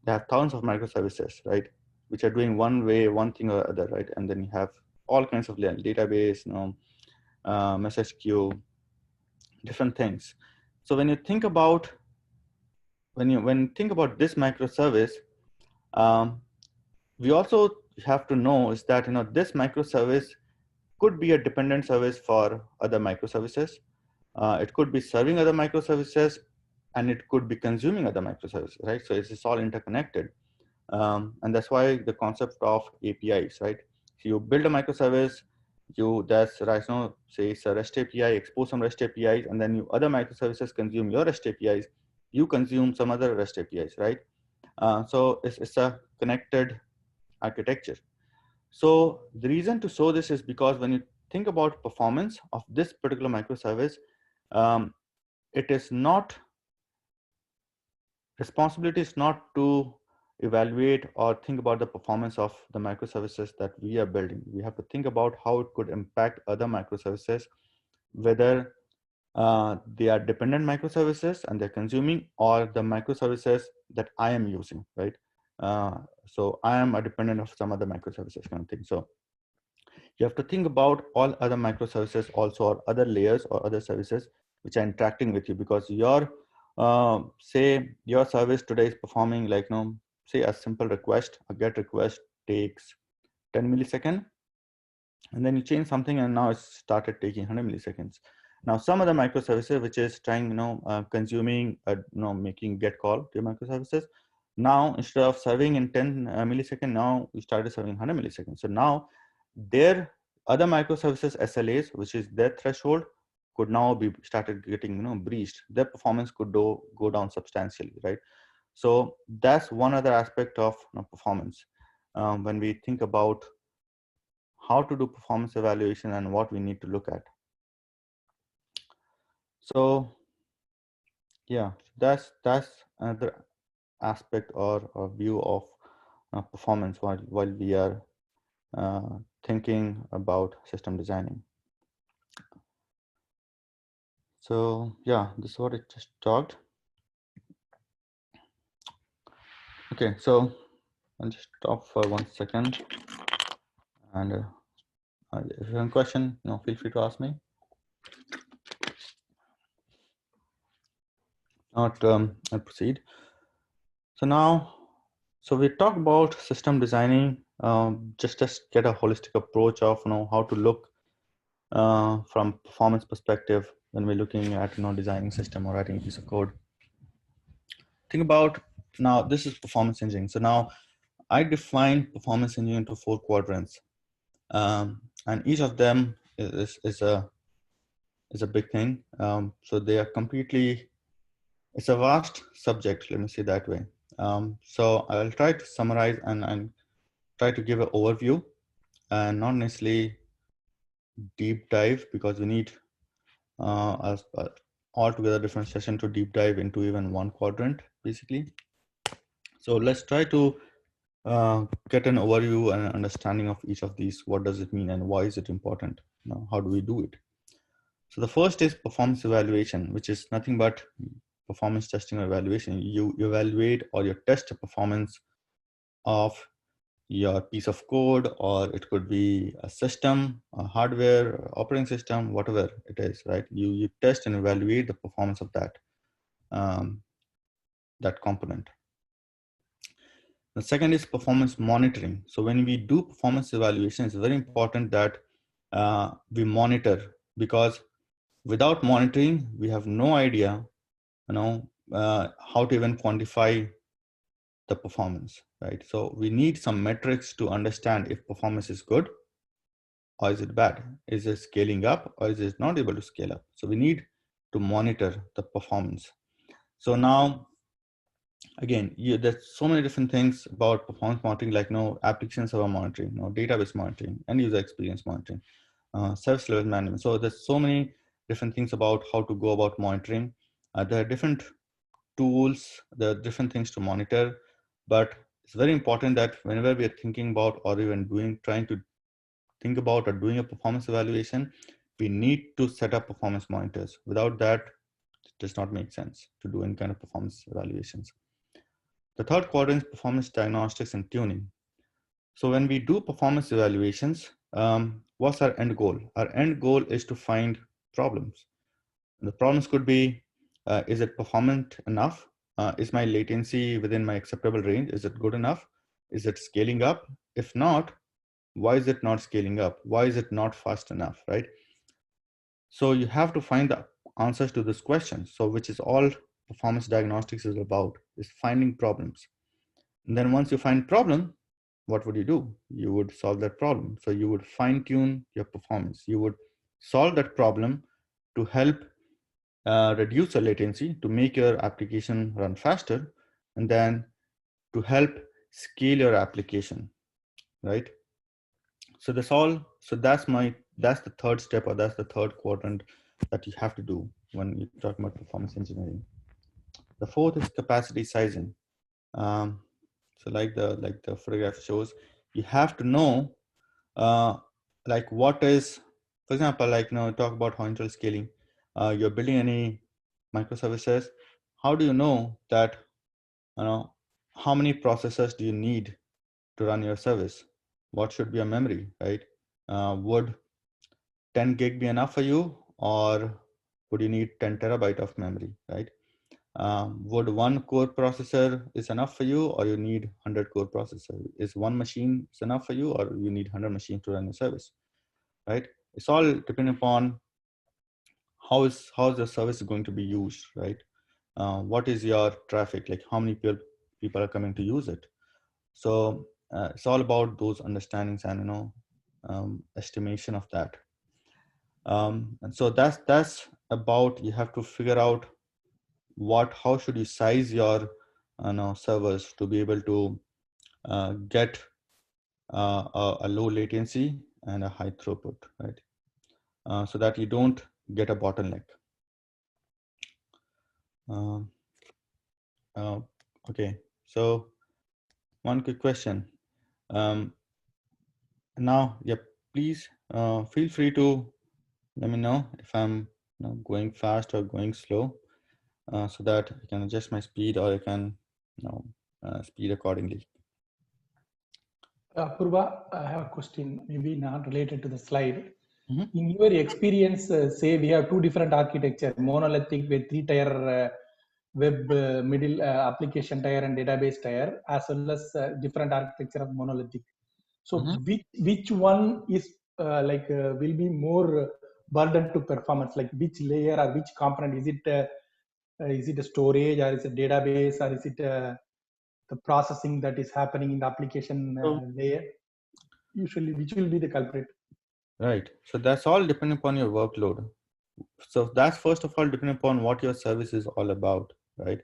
[SPEAKER 2] they have thousands of microservices, right? Which are doing one thing or other, right? And then you have all kinds of database, message queue, different things. So when you think about when you think about this microservice, we also have to know is that this microservice could be a dependent service for other microservices. It could be serving other microservices, and it could be consuming other microservices, right? So it's all interconnected. And that's why the concept of APIs, right? So you build a microservice, that's right now, say it's a REST API, expose some REST APIs, and then other microservices consume your REST APIs, you consume some other REST APIs, right? So it's a connected architecture. So the reason to show this is because when you think about performance of this particular microservice, it is not, responsibility is not to evaluate or think about the performance of the microservices that we are building. We have to think about how it could impact other microservices, whether they are dependent microservices and they're consuming, or the microservices that I am using, right? So I am a dependent of some other microservices kind of thing. So you have to think about all other microservices also, or other layers or other services which are interacting with you, because your say your service today is performing like say a simple request, a GET request takes 10 milliseconds, and then you change something and now it's started taking 100 milliseconds. Now some other microservices which is trying consuming making GET call to your microservices, now instead of serving in 10 milliseconds, now you started serving 100 milliseconds. So now their other microservices SLAs, which is their threshold, could now be started getting breached. Their performance could go down substantially, right? So that's one other aspect of performance when we think about how to do performance evaluation and what we need to look at. So yeah, that's another aspect or view of performance while we are thinking about system designing. So yeah, this is what I just talked. Okay, so I'll just stop for 1 second, and if you have a question, feel free to ask me. Not, I'll proceed. So now, we talk about system designing, just get a holistic approach of how to look from performance perspective when we're looking at designing system or writing a piece of code. Think about now, this is performance engineering. So now I define performance engineering into 4 quadrants, and each of them is a big thing. So they are completely, it's a vast subject, let me say that way. So I'll try to summarize and try to give an overview and not necessarily deep dive, because we need altogether different session to deep dive into even 1 quadrant, basically. So let's try to get an overview and an understanding of each of these. What does it mean and why is it important? How do we do it? So the first is performance evaluation, which is nothing but performance testing or evaluation. You evaluate or you test the performance of your piece of code, or it could be a system, a hardware, operating system, whatever it is, right? You test and evaluate the performance of that, that component. The second is performance monitoring. So when we do performance evaluation, it's very important that we monitor, because without monitoring, we have no idea, how to even quantify the performance, right? So we need some metrics to understand if performance is good or is it bad? Is it scaling up or is it not able to scale up? So we need to monitor the performance. So now, again, there's so many different things about performance monitoring, like application server monitoring, database monitoring, and user experience monitoring, service level management. So there's so many different things about how to go about monitoring. There are different tools, there are different things to monitor, but it's very important that whenever we are thinking about or even trying to think about or doing a performance evaluation, we need to set up performance monitors. Without that, it does not make sense to do any kind of performance evaluations. The third quadrant is performance diagnostics and tuning. So when we do performance evaluations, what's our end goal? Our end goal is to find problems. And the problems could be, is it performant enough? Is my latency within my acceptable range? Is it good enough? Is it scaling up? If not, why is it not scaling up? Why is it not fast enough, right? So you have to find the answers to this question. So which is all performance diagnostics is about, is finding problems. And then once you find problem, what would you do? You would solve that problem. So you would fine tune your performance. You would solve that problem to help reduce the latency, to make your application run faster, and then to help scale your application, right? So that's all. So that's the third step, or that's the third quadrant that you have to do when you talk about performance engineering. The fourth is capacity sizing. So like the photograph shows, you have to know like what is, for example, like talk about horizontal scaling. You're building any microservices. How do you know that how many processors do you need to run your service? What should be your memory, right? Would 10 gig be enough for you, or would you need 10 terabyte of memory, right? Would one core processor is enough for you, or you need 100 core processor? Is one machine is enough for you, or you need 100 machines to run your service, right? It's all depending upon how is the service going to be used, right? What is your traffic, like how many people are coming to use it? So it's all about those understandings and estimation of that. And so that's about, you have to figure out how should you size your servers to be able to get a low latency and a high throughput, right? So that you don't get a bottleneck. Okay, so one quick question. Now, yep, please feel free to let me know if I'm going fast or going slow, so that I can adjust my speed, or I can speed accordingly.
[SPEAKER 3] Apurba, I have a question, maybe not related to the slide.
[SPEAKER 2] Mm-hmm.
[SPEAKER 3] In your experience, say we have two different architecture, monolithic with 3-tier web middle application tier and database tier, as well as different architecture of monolithic. So which one is will be more burden to performance? Like which layer or which component? Is it a storage, or is it database, or is it the processing that is happening in the application layer? Usually, which will be the culprit?
[SPEAKER 2] Right. So that's all depending upon your workload. So that's first of all depending upon what your service is all about, right?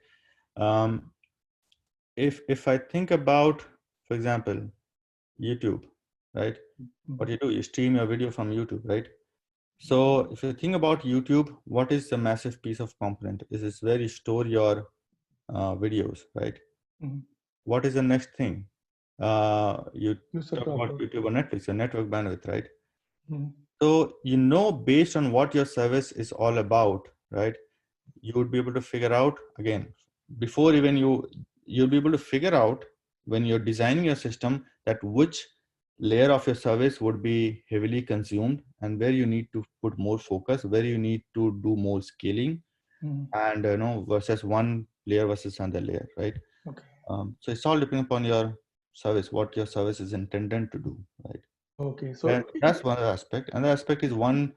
[SPEAKER 2] If I think about, for example, YouTube, right? What you do, you stream your video from YouTube, right? So if you think about YouTube, what is the massive piece of component? Is where you store your videos, right? What is the next thing? You talk about YouTube or Netflix, your network bandwidth, right? So based on what your service is all about, right? You would be able to figure out, again, before even you'll be able to figure out when you're designing your system that which layer of your service would be heavily consumed and where you need to put more focus, where you need to do more scaling, and versus one layer versus another layer, right?
[SPEAKER 3] Okay.
[SPEAKER 2] So it's all depending upon your service, what your service is intended to do, right?
[SPEAKER 3] Okay, so
[SPEAKER 2] and that's one aspect. Another aspect is one.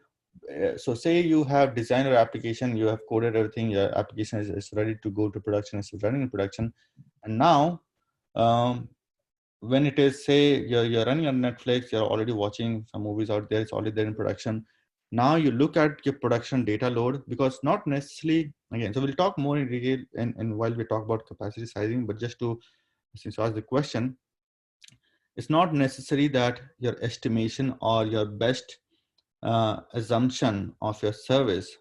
[SPEAKER 2] So say you have designed your application, you have coded everything, your application is ready to go to production, it's running in production, and now when it is, say you're running on Netflix, you're already watching some movies out there, it's already there in production. Now you look at your production data load, because not necessarily, again, so we'll talk more in detail and while we talk about capacity sizing, but just to, since you asked the question, it's not necessary that your estimation or your best assumption of your service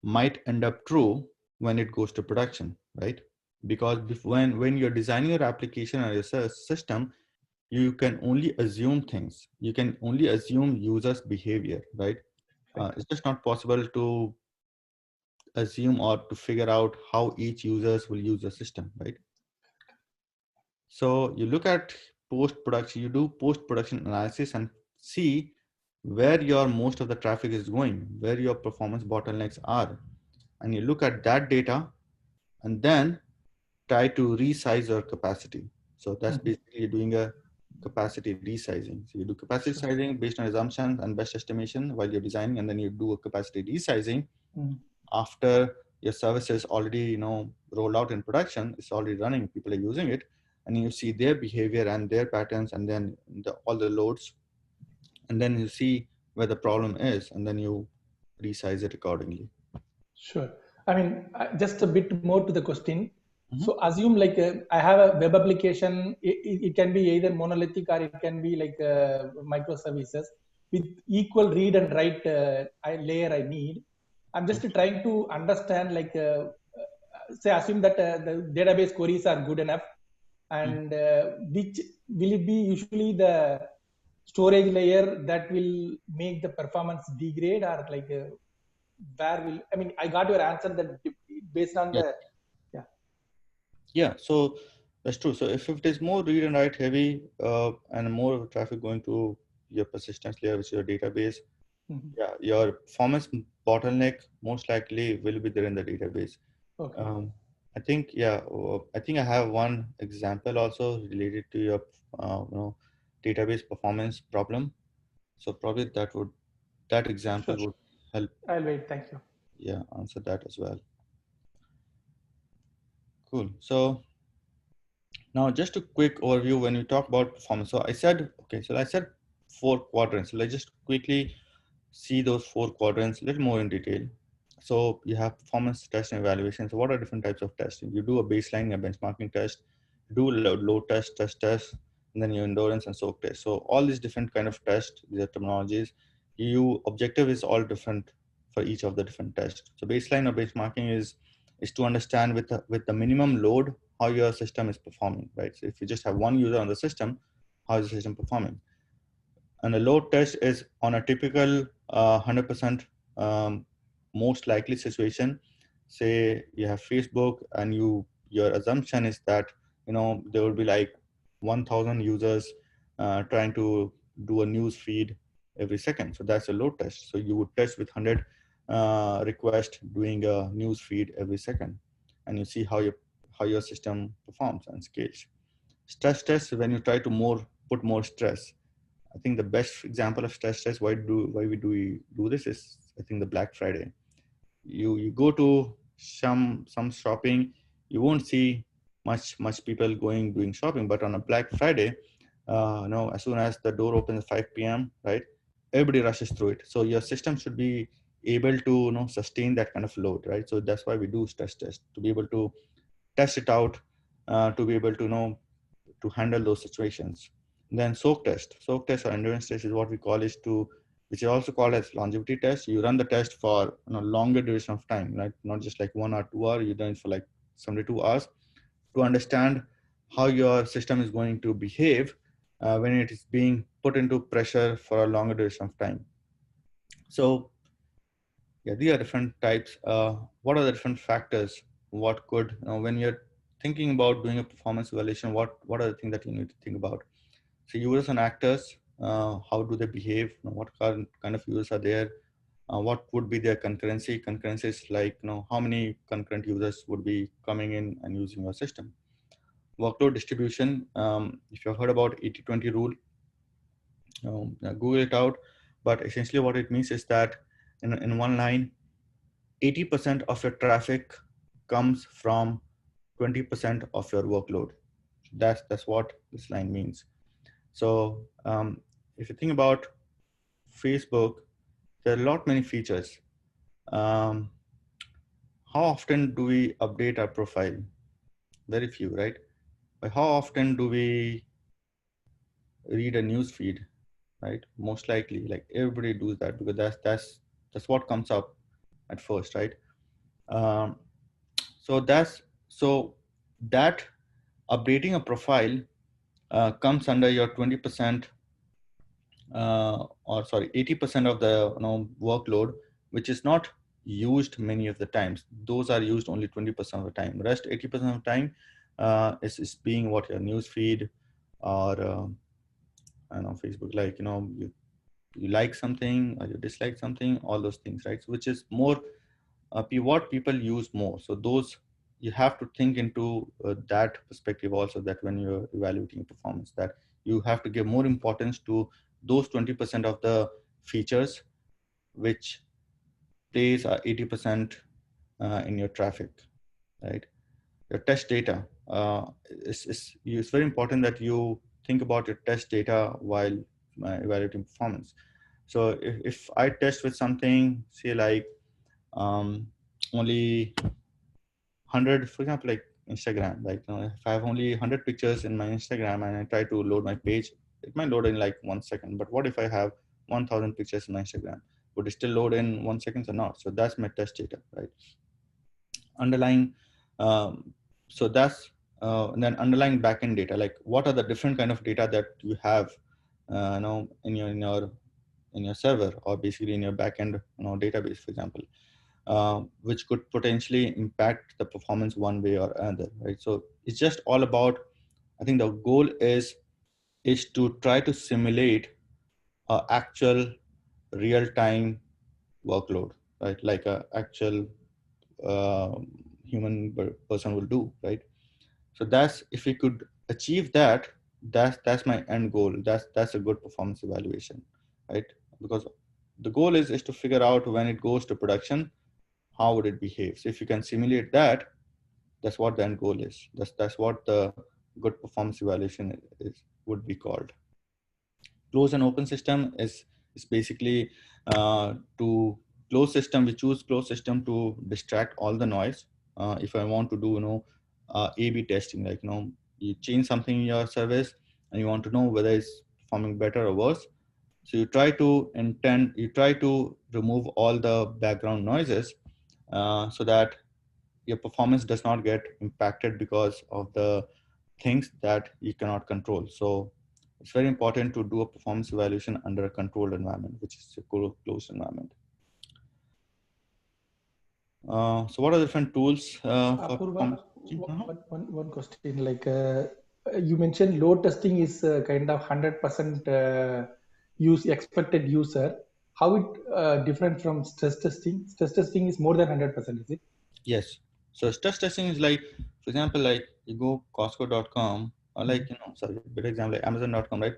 [SPEAKER 2] might end up true when it goes to production, right? Because when you're designing your application or your system, you can only assume things. You can only assume users' behavior, right? It's just not possible to assume or to figure out how each users will use the system, right? So you look at post-production, you do post-production analysis and see where your most of the traffic is going, where your performance bottlenecks are. And you look at that data and then try to resize your capacity. So that's basically doing a capacity resizing. So you do capacity sizing based on assumptions and best estimation while you're designing, and then you do a capacity resizing after your service is already rolled out in production, it's already running, people are using it, and you see their behavior and their patterns, and then all the loads, and then you see where the problem is, and then you resize it accordingly.
[SPEAKER 3] Sure. I mean, just a bit more to the question. So assume I have a web application. It can be either monolithic or it can be like microservices with equal read and write layer I need. I'm just trying to understand, say, assume that the database queries are good enough, and which will it be usually the storage layer that will make the performance degrade, or where will, I mean, I got your answer that based on the
[SPEAKER 2] so that's true. So if it is more read and write heavy and more traffic going to your persistence layer, which is your database, your performance bottleneck most likely will be there in the database. I think I have one example also related to your database performance problem. So probably that example would help.
[SPEAKER 3] I'll wait. Thank you.
[SPEAKER 2] Yeah, answer that as well. Cool. So now just a quick overview when we talk about performance. So I said 4 quadrants. So let's just quickly see those 4 quadrants a little more in detail. So you have performance test and evaluation. So what are different types of testing? You do a baseline, a benchmarking test, do load test, and then your endurance and soak test. So all these different kind of tests, these are terminologies. Your objective is all different for each of the different tests. So baseline or benchmarking is to understand with the minimum load how your system is performing, right? So if you just have one user on the system, how is the system performing? And a load test is on a typical 100% most likely situation. Say you have Facebook and your assumption is that there will be like 1,000 users trying to do a news feed every second. So that's a load test. So you would test with 100 requests doing a news feed every second, and you see how your system performs and scales. Stress test, when you try to put more stress. I think the best example of stress test, we do this is, I think, the Black Friday. You go to some shopping, you won't see much people doing shopping, but on a Black Friday, as soon as the door opens at 5 p.m., right, everybody rushes through it. So your system should be able to sustain that kind of load, right? So that's why we do stress test, to be able to test it out, to be able to to handle those situations. Then soak test or endurance test is what we call is which is also called as longevity test. You run the test for longer duration of time, right? Not just like 1 or 2 hours. You done it for like 72 hours to understand how your system is going to behave when it is being put into pressure for a longer duration of time. So yeah, these are different types. What are the different factors? What could, when you're thinking about doing a performance evaluation, what are the things that you need to think about? So users and actors, how do they behave? What kind of users are there? What would be their concurrency? Concurrency is like, how many concurrent users would be coming in and using your system. Workload distribution, if you've heard about 80-20 rule, Google it out. But essentially what it means is that in one line, 80% of your traffic comes from 20% of your workload. That's what this line means. So if you think about Facebook, there are a lot many features. How often do we update our profile? Very few, right? But how often do we read a news feed? Right? Most likely, like everybody does that because that's what comes up at first, right? Um, so that updating a profile comes under your 20% or sorry 80% of the workload, which is not used many of the times. Those are used only 20% of the time. Rest 80% of the time is being what your news feed or I know Facebook, like you like something or you dislike something, all those things, right? So which is more what people use more. So those you have to think into that perspective also, that when you're evaluating performance, that you have to give more importance to those 20% of the features which plays 80% in your traffic, right? Your test data it's very important that you think about your test data while evaluating performance. So if I test with something, say like only 100, for example, like Instagram, like if I have only 100 pictures in my Instagram and I try to load my page, it might load in like 1 second. But what if I have 1,000 pictures in my Instagram? Would it still load in 1 second or not? So that's my test data, right? Underlying, so that's and then underlying backend data, like what are the different kind of data that you have in your server, or basically in your backend database, for example, which could potentially impact the performance one way or another, right? So it's just all about, I think the goal is to try to simulate actual real-time workload, right? Like a actual uh, human person will do, right? So that's, if we could achieve that, that's my end goal. That's a good performance evaluation, right? Because the goal is to figure out when it goes to production, how would it behave. So if you can simulate that, that's what the end goal is. That's what the good performance evaluation would be called. Closed and open system is basically to closed system. We choose closed system to distract all the noise. If I want to do A/B testing, like you change something in your service and you want to know whether it's performing better or worse. So you try to remove all the background noises so that your performance does not get impacted because of the things that you cannot control. So it's very important to do a performance evaluation under a controlled environment, which is a closed environment. So what are the different tools for
[SPEAKER 3] Apurba,
[SPEAKER 2] performance?
[SPEAKER 3] one question, like you mentioned load testing is kind of 100% expected user. How it different from stress testing? Stress testing is more than 100%, is it?
[SPEAKER 2] Yes. So stress testing is like, for example, like you go Costco.com or like, sorry, better example, like Amazon.com, right?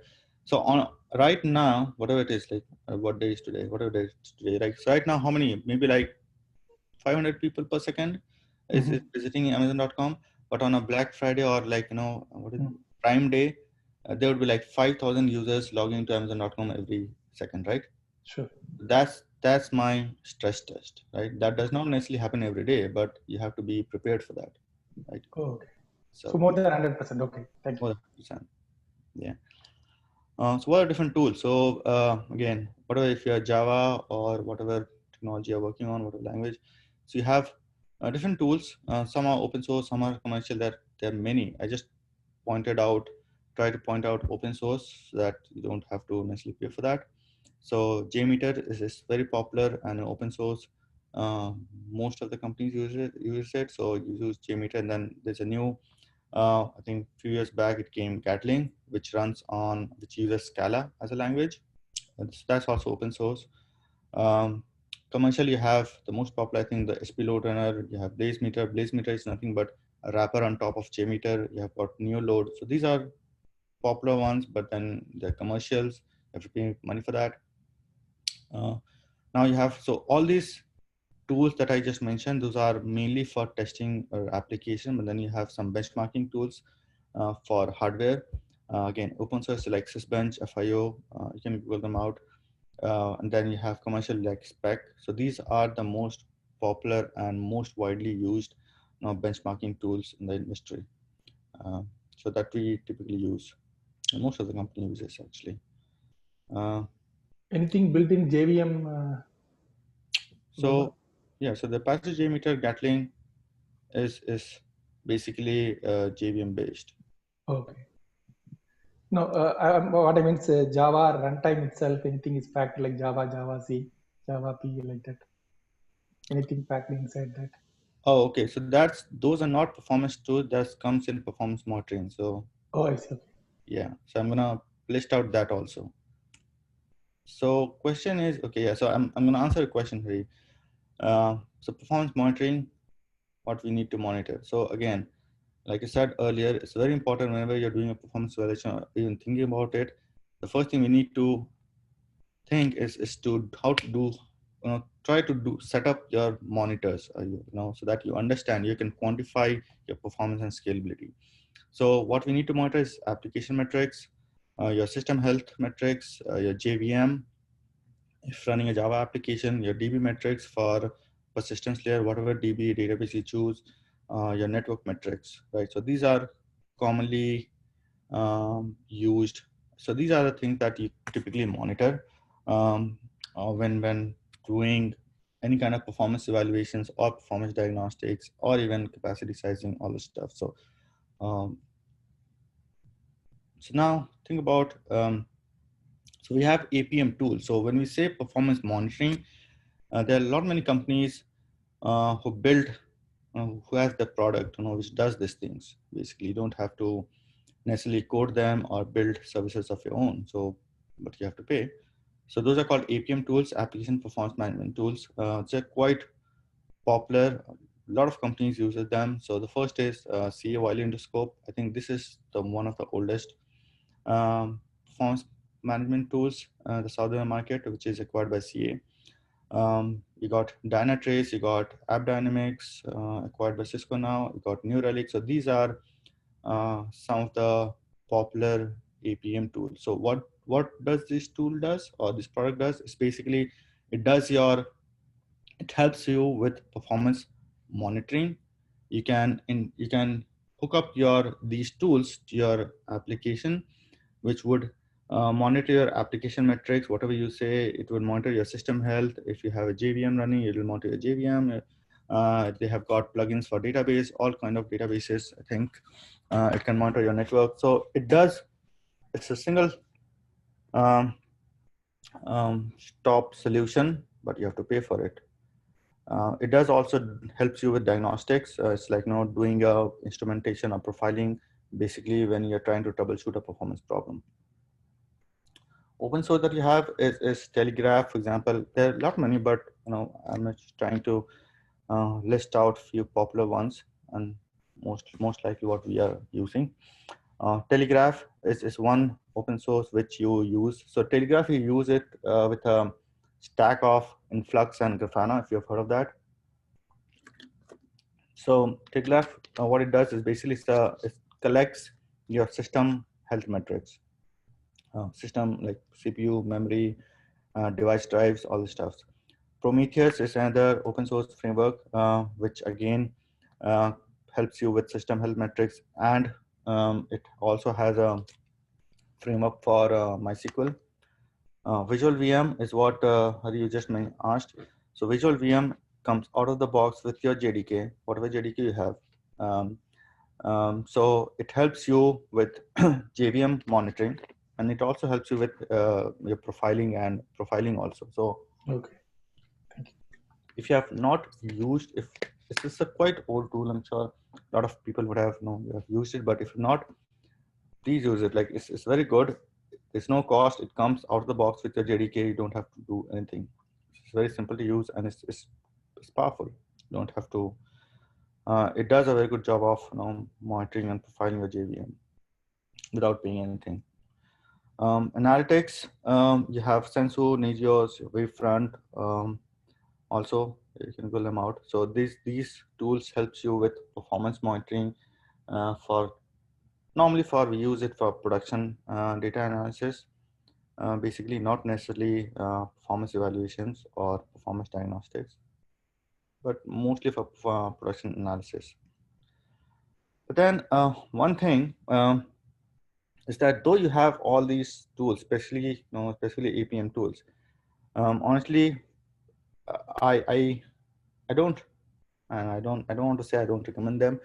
[SPEAKER 2] So on right now, whatever it is, like what day is today, whatever day is today, like so right now, how many? Maybe like 500 people per second is visiting Amazon.com. But on a Black Friday or like, what is Prime Day, there would be like 5,000 users logging into Amazon.com every second, right?
[SPEAKER 3] Sure.
[SPEAKER 2] That's my stress test, right? That does not necessarily happen every day, but you have to be prepared for that, right?
[SPEAKER 3] Oh, okay. So
[SPEAKER 2] So
[SPEAKER 3] more than 100%. Okay, thank you.
[SPEAKER 2] more than 100%. Yeah. So what are different tools? So again, whatever, if you're Java or whatever technology you're working on, whatever language, so you have different tools. Some are open source, some are commercial. There are many. I just try to point out open source so that you don't have to necessarily pay for that. So JMeter is very popular and open source. Most of the companies use it. So you use JMeter, and then there's a new. I think a few years back it came Gatling, which uses Scala as a language. That's also open source. Commercial, you have the most popular, I think, the SP load runner. You have BlazeMeter. BlazeMeter is nothing but a wrapper on top of JMeter. You have got NeoLoad. So these are popular ones, but then the commercials, you have to pay money for that. Now you have, so all these tools that I just mentioned, those are mainly for testing or application, but then you have some benchmarking tools for hardware. Again, open source like Sysbench, FIO, you can Google them out. And then you have commercial like Spec. So these are the most popular and most widely used benchmarking tools in the industry. So that we typically use. And most of the company uses actually.
[SPEAKER 3] Anything built in JVM?
[SPEAKER 2] So yeah, so the Apache JMeter Gatling is basically JVM based.
[SPEAKER 3] Okay. No, what I mean is Java runtime itself. Anything is packed like Java, Java C, Java P, like that. Anything packed inside that.
[SPEAKER 2] Oh, okay. So those are not performance tools. That comes in performance monitoring. So
[SPEAKER 3] oh, I see. Okay.
[SPEAKER 2] Yeah. So I'm gonna list out that also. So question is, okay, yeah. So I'm gonna answer a question here. So performance monitoring, what we need to monitor. So again, like I said earlier, it's very important whenever you're doing a performance evaluation or even thinking about it. The first thing we need to think is to how to do, try to set up your monitors, so that you understand, you can quantify your performance and scalability. So what we need to monitor is application metrics, your system health metrics, your JVM, if running a Java application, your DB metrics for persistence layer, whatever DB database you choose, your network metrics, right? So these are commonly used. So these are the things that you typically monitor when doing any kind of performance evaluations or performance diagnostics or even capacity sizing, all this stuff. So so now think about, so we have APM tools. So when we say performance monitoring, there are a lot many companies who build, who has the product, which does these things. Basically, you don't have to necessarily code them or build services of your own. So, but you have to pay. So those are called APM tools, application performance management tools. They're quite popular. A lot of companies uses them. So the first is CA Wiley Endoscope. I think this is one of the oldest performance management tools, the southern market, which is acquired by CA. You got Dynatrace, you got AppDynamics, acquired by Cisco now, you got New Relic. So these are some of the popular APM tools. So what does this tool does, or this product does, is basically it helps you with performance monitoring. You can hook up these tools to your application, which would monitor your application metrics, whatever you say. It will monitor your system health. If you have a JVM running, it will monitor your JVM. They have got plugins for database, all kind of databases. I think it can monitor your network. So it does it's a single um, stop solution, but you have to pay for it. It does also helps you with diagnostics. It's like doing a instrumentation or profiling, basically when you're trying to troubleshoot a performance problem. Open source that you have is Telegraph, for example. There are a lot many, but I'm just trying to list out few popular ones and most likely what we are using. Telegraph is one open source which you use. So Telegraph, you use it with a stack of Influx and Grafana, if you've heard of that. So Telegraph, what it does is basically it collects your system health metrics, system like CPU, memory, device drives, all the stuff. Prometheus is another open source framework, which again helps you with system health metrics, and it also has a framework for MySQL. Visual VM is what Hari you just asked. So Visual VM comes out of the box with your JDK, whatever JDK you have. So it helps you with JVM monitoring, and it also helps you with your profiling also. So
[SPEAKER 3] Okay, thank you.
[SPEAKER 2] if you have not used, if this is a quite old tool, I'm sure a lot of people would have used it, but if not, please use it. Like it's very good. There's no cost. It comes out of the box with your JDK. You don't have to do anything. It's very simple to use, and it's powerful. You don't have to. It does a very good job of monitoring and profiling your JVM without paying anything. Analytics, you have Sensu, Nagios, Wavefront. Also, you can pull them out. So these tools helps you with performance monitoring. Normally we use it for production data analysis. Basically, not necessarily performance evaluations or performance diagnostics, but mostly for production analysis. But then one thing is that though you have all these tools, especially APM tools, honestly, I don't, and I don't want to say I don't recommend them.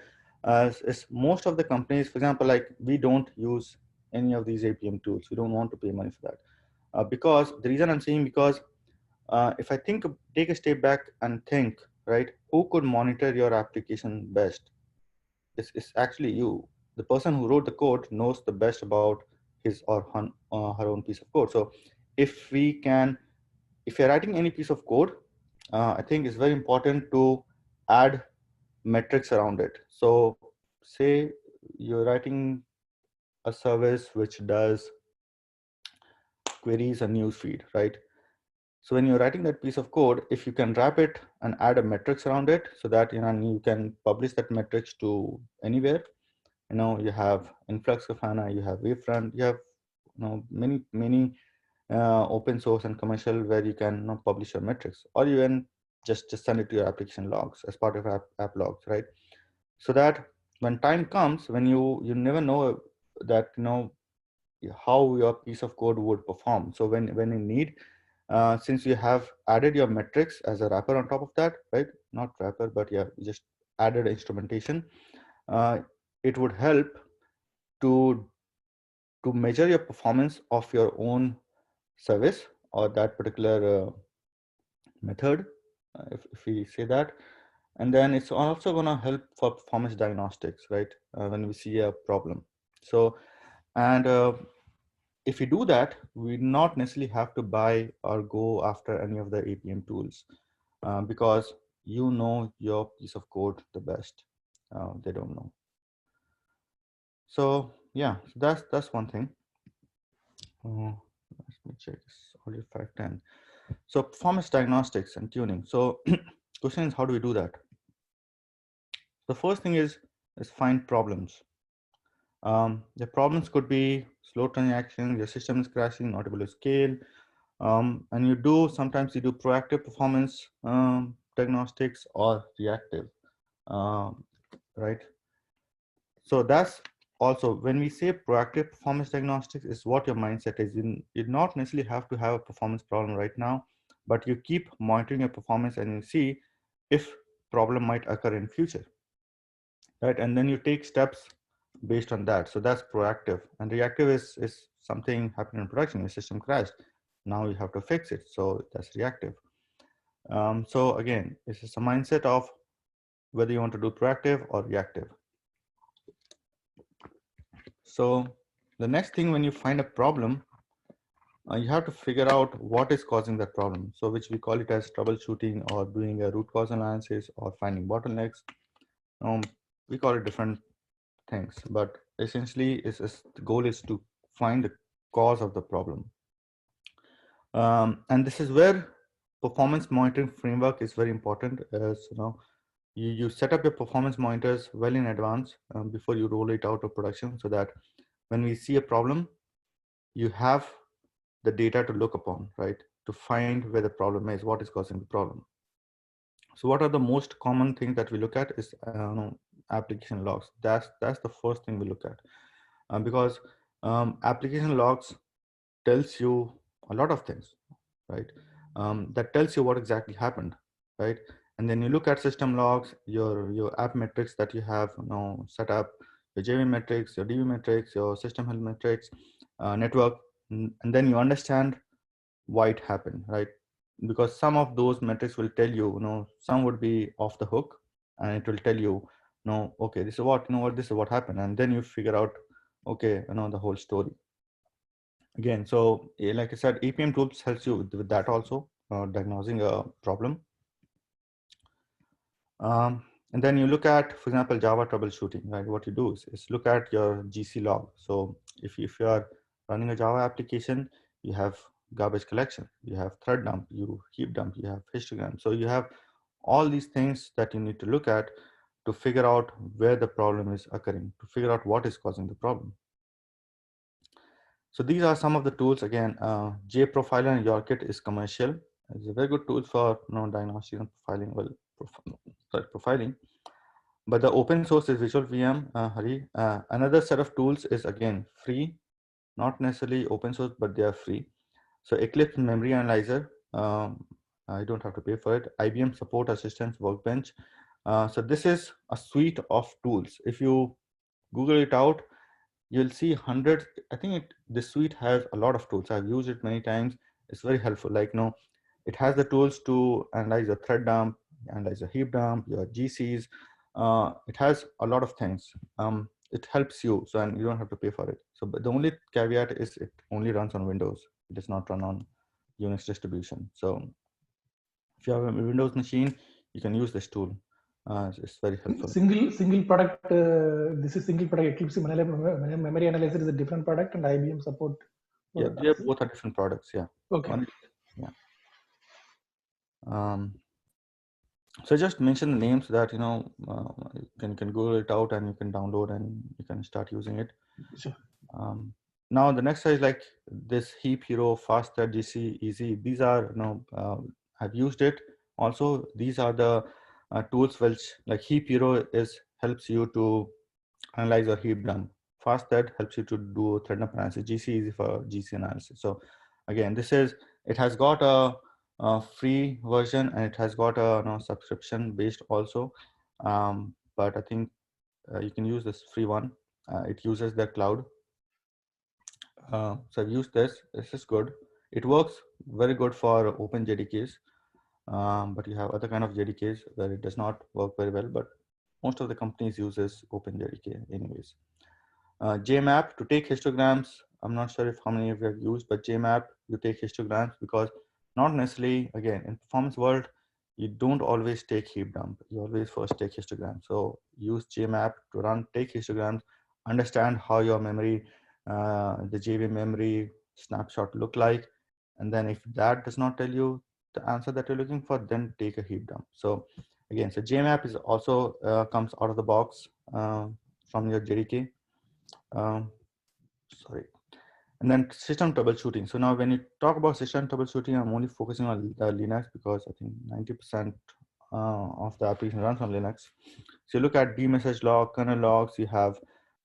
[SPEAKER 2] As most of the companies, for example, like we don't use any of these APM tools. We don't want to pay money for that because the reason I'm saying, because if I take a step back and think, right, who could monitor your application best? It's actually you. The person who wrote the code knows the best about his or her own piece of code. So if you're writing any piece of code, I think it's very important to add metrics around it. So say you're writing a service which does queries and newsfeed, right? So when you're writing that piece of code, if you can wrap it and add a metrics around it, so that you can publish that metrics to anywhere. You have Influx Grafana, you have Wavefront, you have many open source and commercial where you can publish your metrics, or even just send it to your application logs as part of app logs, right? So that when time comes, when you never know that how your piece of code would perform. So when you need, since you have added your metrics as a wrapper on top of that, right? Not wrapper, but yeah, you just added instrumentation. It would help to measure your performance of your own service or that particular method, if we say that. And then it's also going to help for performance diagnostics, right? When we see a problem. So, and if we do that, we not necessarily have to buy or go after any of the APM tools because your piece of code the best. They don't know. So yeah, so that's one thing. Let me check this audio 510. So performance diagnostics and tuning. So question is, how do we do that? The first thing is find problems. The problems could be slow transactions, your system is crashing, not able to scale. And sometimes you do proactive performance diagnostics or reactive, right? So that's also, when we say proactive performance diagnostics, is what your mindset is. You not necessarily have to have a performance problem right now, but you keep monitoring your performance and you see if problem might occur in future, right? And then you take steps based on that. So that's proactive. And reactive is something happened in production, your system crashed. Now you have to fix it. So that's reactive. So again, it's just a mindset of whether you want to do proactive or reactive. So the next thing, when you find a problem, you have to figure out what is causing that problem. So which we call it as troubleshooting or doing a root cause analysis or finding bottlenecks. We call it different things, but essentially the goal is to find the cause of the problem. And this is where performance monitoring framework is very important. As you set up your performance monitors well in advance before you roll it out of production, so that when we see a problem, you have the data to look upon, right? To find where the problem is, what is causing the problem. So what are the most common things that we look at is application logs. That's the first thing we look at, because application logs tells you a lot of things, right? That tells you what exactly happened, right? And then you look at system logs, your app metrics that you have set up, your JV metrics, your DB metrics, your system health metrics, network, and then you understand why it happened, right? Because some of those metrics will tell you, some would be off the hook, and it will tell you, no, okay, this is what, this is what happened, and then you figure out, okay, the whole story. Again, so like I said, APM tools helps you with that also, diagnosing a problem. And then you look at, for example, Java troubleshooting, right? What you do is look at your GC log. So if you are running a Java application, you have garbage collection, you have thread dump, you heap dump, you have histogram. So you have all these things that you need to look at to figure out where the problem is occurring, to figure out what is causing the problem. So these are some of the tools. Again, JProfiler and YourKit is commercial. It's a very good tool for diagnostic and profiling. Well, profiling. But the open source is Visual VM, Hari. Another set of tools is again free, not necessarily open source, but they are free. So Eclipse Memory Analyzer, I don't have to pay for it. IBM Support Assistance Workbench. So this is a suite of tools. If you Google it out, you'll see hundreds. I think this suite has a lot of tools. I've used it many times. It's very helpful. Like, it has the tools to analyze a thread dump, analyze a heap dump, your GCs. It has a lot of things. It helps you, so and you don't have to pay for it. So, but the only caveat is it only runs on Windows. It does not run on Unix distribution. So, if you have a Windows machine, you can use this tool. It's very helpful.
[SPEAKER 3] Single product. This is single product. Eclipse Memory Analyzer is a different product, and IBM Support.
[SPEAKER 2] Yeah, they both are different products. Yeah.
[SPEAKER 3] Okay.
[SPEAKER 2] Yeah. So I just mention the names so that you can Google it out and you can download and you can start using it.
[SPEAKER 3] Sure.
[SPEAKER 2] Now the next is like this Heap Hero, Faster, GC, Easy. These are I've used it. Also, these are the tools which, like, Heap Hero helps you to analyze your heap dump. Fast helps you to do thread dump analysis. GC Easy for GC analysis. So again, it has got a free version and it has got a subscription based also. But I think you can use this free one. It uses the cloud. So I've used this. This is good. It works very good for open JDKs, but you have other kind of JDKs where it does not work very well. But most of the companies uses open JDK anyways. JMap to take histograms. I'm not sure if how many of you have used, but JMap, you take histograms because not necessarily, again, in performance world, you don't always take heap dump. You always first take histogram. So use JMap to take histograms, understand how your memory, the JV memory snapshot look like. And then if that does not tell you the answer that you're looking for, then take a heap dump. So again, so JMap is also comes out of the box from your JDK. Sorry. And then system troubleshooting. So now when you talk about system troubleshooting, I'm only focusing on Linux because I think 90% of the application runs on Linux. So you look at vmessage log, kernel logs, you have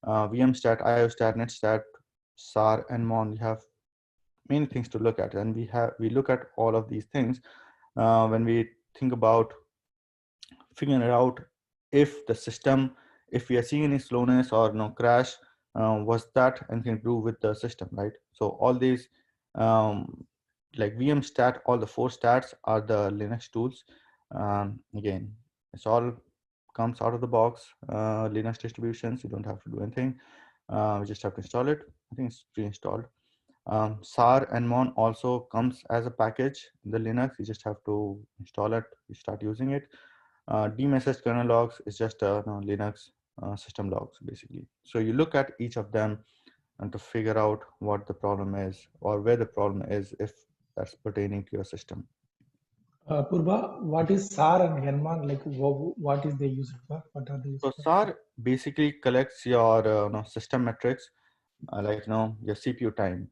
[SPEAKER 2] vmstat, iostat, netstat, SAR, and mon. You have many things to look at, and we look at all of these things when we think about figuring out if the system if we are seeing any slowness or no crash, was that anything to do with the system, right? So all these like VM stat, all the 4 stats are the Linux tools. Again, it's all comes out of the box, Linux distributions. You don't have to do anything. We just have to install it. I think it's pre-installed. SAR and Mon also comes as a package in the Linux. You just have to install it, you start using it. Demessaged kernel logs is just Linux system logs basically. So you look at each of them and to figure out what the problem is or where the problem is if that's pertaining to your system.
[SPEAKER 3] Purba, what is SAR and Henman? Like, what is they used for? What are they used
[SPEAKER 2] So
[SPEAKER 3] for?
[SPEAKER 2] SAR basically collects your system metrics, like your CPU time,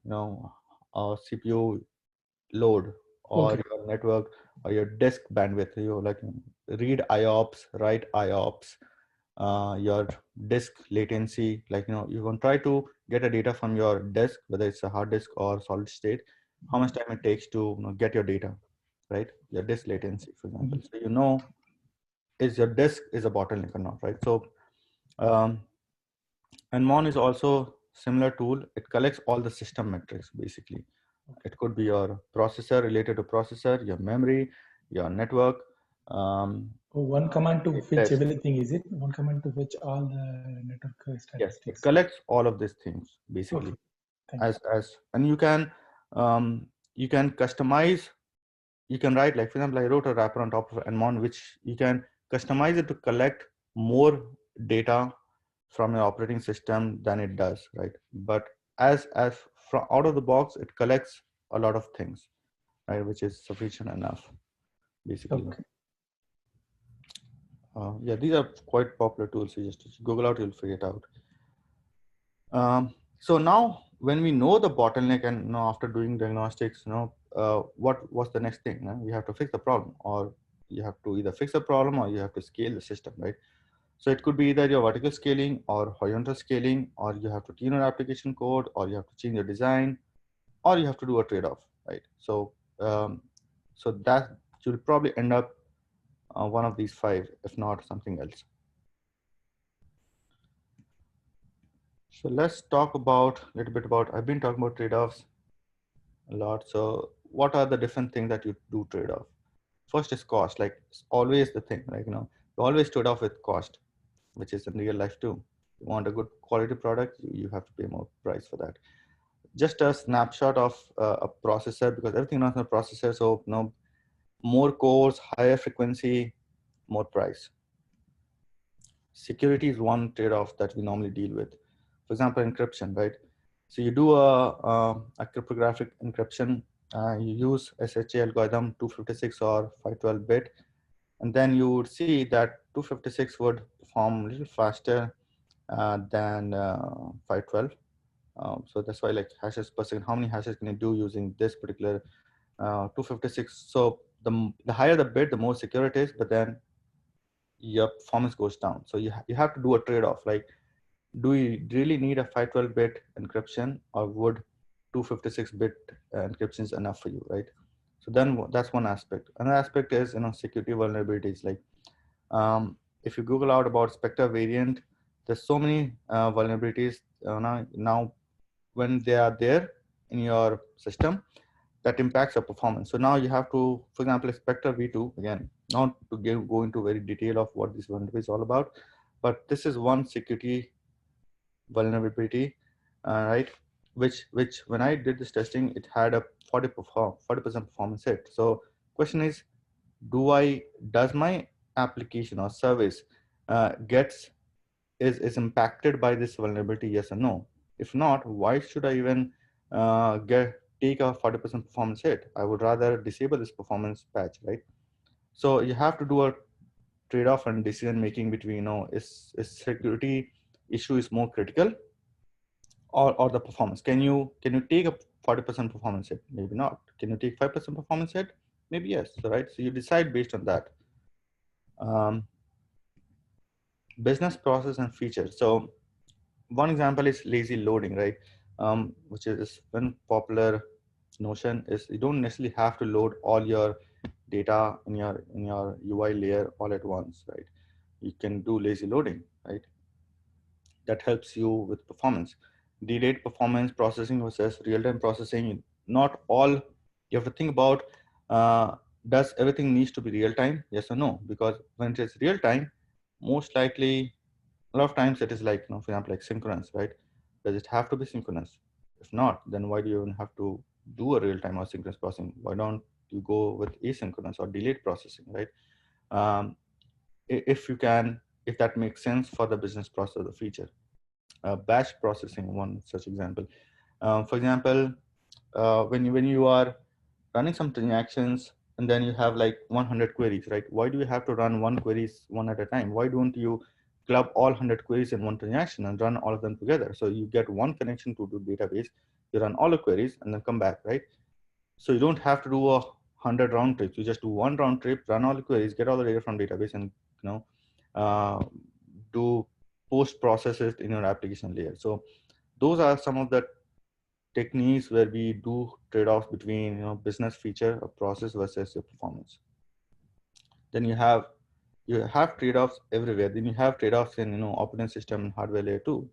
[SPEAKER 2] CPU load, or
[SPEAKER 3] Okay.
[SPEAKER 2] your network, or your disk bandwidth. You like read IOPS, write IOPS, your disk latency. Like you can try to get a data from your disk, whether it's a hard disk or solid state. How much time it takes to get your data, right? Your disk latency, for example. So is your disk is a bottleneck or not, right? So and Mon is also similar tool. It collects all the system metrics basically. It could be your processor, related to processor, your memory, your network.
[SPEAKER 3] One command to fetch
[SPEAKER 2] Test.
[SPEAKER 3] everything, is it? One command to fetch all the network
[SPEAKER 2] Yes, it
[SPEAKER 3] statistics.
[SPEAKER 2] collects all of these things basically.
[SPEAKER 3] Okay.
[SPEAKER 2] And you can customize. You can write, like for example, I wrote a wrapper on top of Nmon, which you can customize it to collect more data from your operating system than it does, right? But as from out of the box, it collects a lot of things, right, which is sufficient enough basically.
[SPEAKER 3] Okay.
[SPEAKER 2] Yeah, these are quite popular tools. You just Google out, you'll figure it out. So now when we know the bottleneck and after doing diagnostics, what was the next thing? We have to fix the problem, or you have to either fix the problem or you have to scale the system, right? So it could be either your vertical scaling or horizontal scaling, or you have to tune your application code, or you have to change your design, or you have to do a trade-off, right? So that you'll probably end up one of these 5, if not something else. So let's talk about a little bit about, I've been talking about trade-offs a lot. So what are the different things that you do trade-off? First is cost. Like it's always the thing, like, you always trade off with cost, which is in real life too. You want a good quality product, you have to pay more price for that. Just a snapshot of a processor, because everything runs on a processor. So more cores, higher frequency, more price. Security is one trade-off that we normally deal with. For example, encryption, right? So you do a cryptographic encryption. You use SHA algorithm 256 or 512 bit, and then you would see that 256 would perform a little faster than 512. So that's why, like, hashes per second, how many hashes can you do using this particular 256? So the higher the bit, the more secure it is, but then your performance goes down. So you have to do a trade-off. Like, do you really need a 512-bit encryption, or would 256-bit encryption is enough for you, right? So then that's one aspect. Another aspect is security vulnerabilities. Like if you Google out about Spectre variant, there's so many vulnerabilities now when they are there in your system that impacts your performance. So now you have to, for example, Spectre v2, again, not to go into very detail of what this vulnerability is all about, but this is one security vulnerability, right? Which when I did this testing, it had a 40% performance hit. So question is, does my application or service is impacted by this vulnerability? Yes or no? If not, why should I even take a 40% performance hit? I would rather disable this performance patch, right? So you have to do a trade-off and decision making between, is security issue is more critical, or the performance. Can you take a 40% performance hit? Maybe not. Can you take 5% performance hit? Maybe yes, right? So you decide based on that. Business process and features. So one example is lazy loading, right? Which is one popular notion is you don't necessarily have to load all your data in your UI layer all at once, right? You can do lazy loading, right? that helps you with performance. Delayed performance processing versus real-time processing. Not all, you have to think about, does everything needs to be real-time? Yes or no? Because when it is real-time, most likely, a lot of times it is like, for example, like synchronous, right? Does it have to be synchronous? If not, then why do you even have to do a real-time or synchronous processing? Why don't you go with asynchronous or delayed processing, right? Um, if you can, if that makes sense for the business process of the feature. Batch processing, one such example. For example, when you are running some transactions and then you have like 100 queries, right? Why do you have to run one queries one at a time? Why don't you club all 100 queries in one transaction and run all of them together? So you get one connection to the database, you run all the queries and then come back, right? So you don't have to do 100 round trips. You just do one round trip, run all the queries, get all the data from database, and uh, do post processes in your application layer. So those are some of the techniques where we do trade-offs between business feature or process versus your performance. Then you have trade-offs everywhere. Then you have trade-offs in operating system and hardware layer too.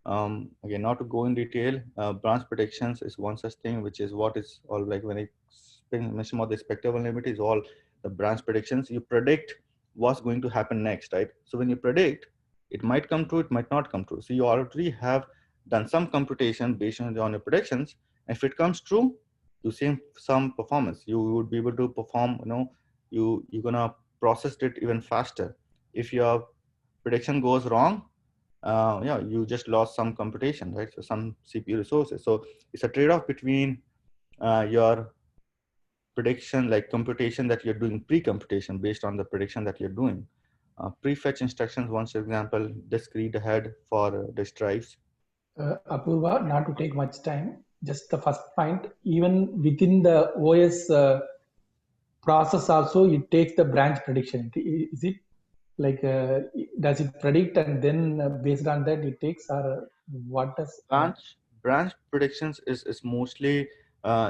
[SPEAKER 2] Again, not to go in detail, branch predictions is one such thing, which is what is all like when I mention about the spectral vulnerability is all the branch predictions. You predict what's going to happen next, right? So when you predict, it might come true, it might not come true. So you already have done some computation based on your predictions. If it comes true, you see some performance. You would be able to perform, you're gonna process it even faster. If your prediction goes wrong, you just lost some computation, right? So some CPU resources. So it's a trade-off between your prediction, like computation that you're doing pre-computation based on the prediction that you're doing. Prefetch instructions, one example, disk read ahead for disk drives.
[SPEAKER 3] Apurva, not to take much time, just the first point, even within the OS process also, it takes the branch prediction. Is it like, does it predict and then based on that it takes, or what does?
[SPEAKER 2] Branch predictions is mostly